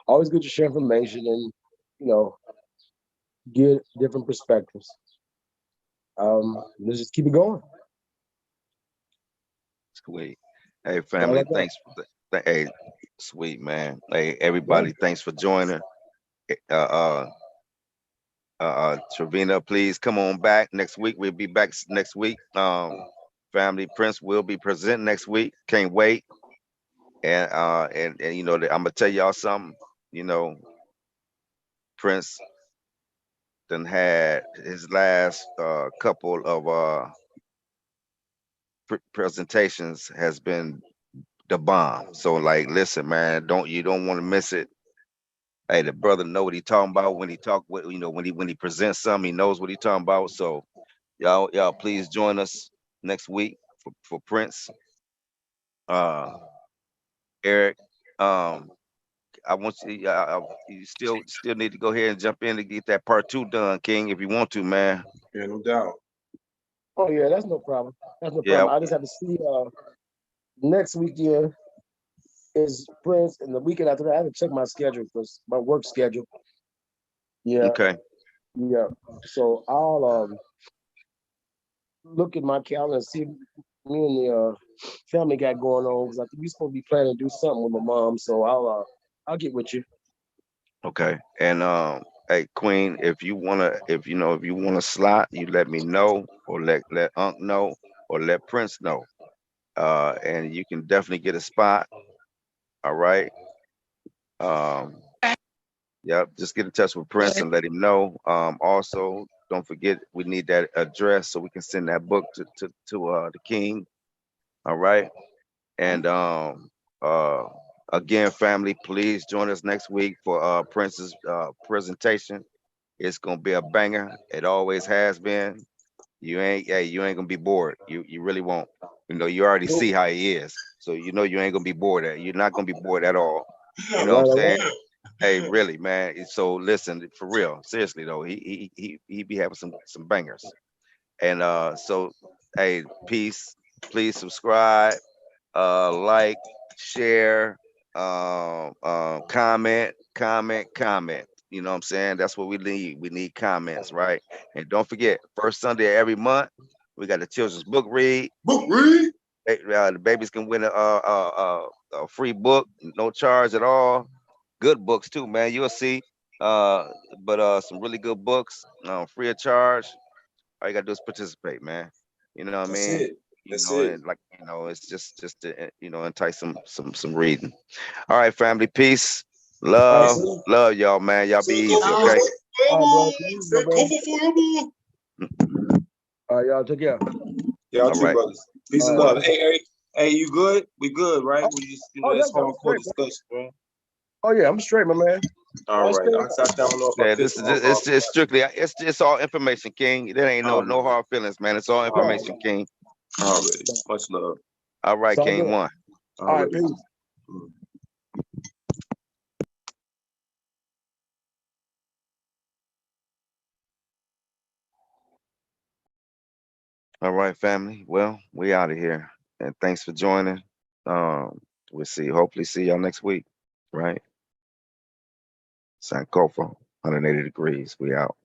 E: Always good to share information and you know get different perspectives. Let's just keep it going.
A: Sweet. Hey,
E: That's all I
A: family,
E: got.
A: thanks. Hey, sweet man. Hey,
E: Yeah.
A: everybody, thanks for joining. Uh, uh, Trevina, please come on back next week. We'll be back next week. Family Prince will be presenting next week. Can't wait. And I'm gonna tell y'all something. You know, Prince then had his last couple of presentations has been the bomb. So like, listen, man, you don't want to miss it. Hey, the brother know what he talking about when he talk. When he presents something, he knows what he talking about. So y'all please join us next week for Prince. Uh, Eric, um, I want you. You still need to go ahead and jump in to get that part two done, King, if you want to, man.
C: Yeah, no doubt.
E: Oh yeah, that's no problem. That's no
A: Yeah.
E: problem. I just have to see next weekend is Prince and the weekend after that I have to check my schedule because my work schedule. Yeah,
A: Okay.
E: yeah. So I'll look at my calendar and see me and the family got going on because I think we supposed to be planning to do something with my mom. So I'll get with you.
A: Okay. And hey, Queen, if you want a slot, you let me know, or let Unc know, or let Prince know. And you can definitely get a spot. All right. Um, yep. Just get in touch with Prince and let him know. Also, don't forget we need that address so we can send that book to the King. All right. And uh again, family, please join us next week for Prince's presentation. It's gonna be a banger. It always has been. You ain't gonna be bored. You really won't. You already see how he is. So you know you ain't gonna be bored at. You're not gonna be bored at all. You know
E: Right,
A: what I'm
E: all
A: saying?
E: right.
A: Hey, really, man. So listen, for real, seriously though, he be having some bangers. And so hey, peace. Please subscribe, like, share, comment. You know what I'm saying? That's what we need. We need comments, right? And don't forget, first Sunday of every month, we got the children's book read.
C: Book read.
A: The babies can win a free book, no charge at all. Good books too, man. You'll see. Uh, but some really good books, free of charge. All you gotta do is participate, man. You know what I
C: That's
A: mean?
C: it. That's it.
A: And like it's just to entice some reading. All right, family, peace,
E: All right,
A: love,
E: peace.
A: love y'all, man. Y'all be easy,
C: Sankofa
B: No.
A: okay?
E: All right, bro.
C: forever.
E: Peace, my brother.
C: Sankofa forever.
E: All right, y'all. Take care.
C: Y'all
A: All
C: too,
A: right.
C: brothers. Peace
E: All
C: and
E: right.
C: love. Hey, you good? We good, right?
E: Oh,
C: We just,
E: oh,
C: that's
E: yeah, I'm
C: hardcore
E: straight, bro.
C: discussion, man.
E: Oh yeah, I'm straight, my man.
C: All
E: I'm
C: right.
E: straight.
C: I don't know if I
A: Yeah,
C: pissed
A: this
C: him
A: is
C: off.
A: it's strictly it's all information, King. There ain't
C: All
A: no
C: right.
A: hard feelings, man. It's all
C: All
A: information, King.
C: Already. Much love.
A: All right,
E: It's all
A: King
E: good.
A: one.
E: All right,
C: Already.
E: peace.
C: Mm.
A: All right, family. Well, we out of here, and thanks for joining. Um, hopefully see y'all next week, right? Sankofa, 180 degrees. We out.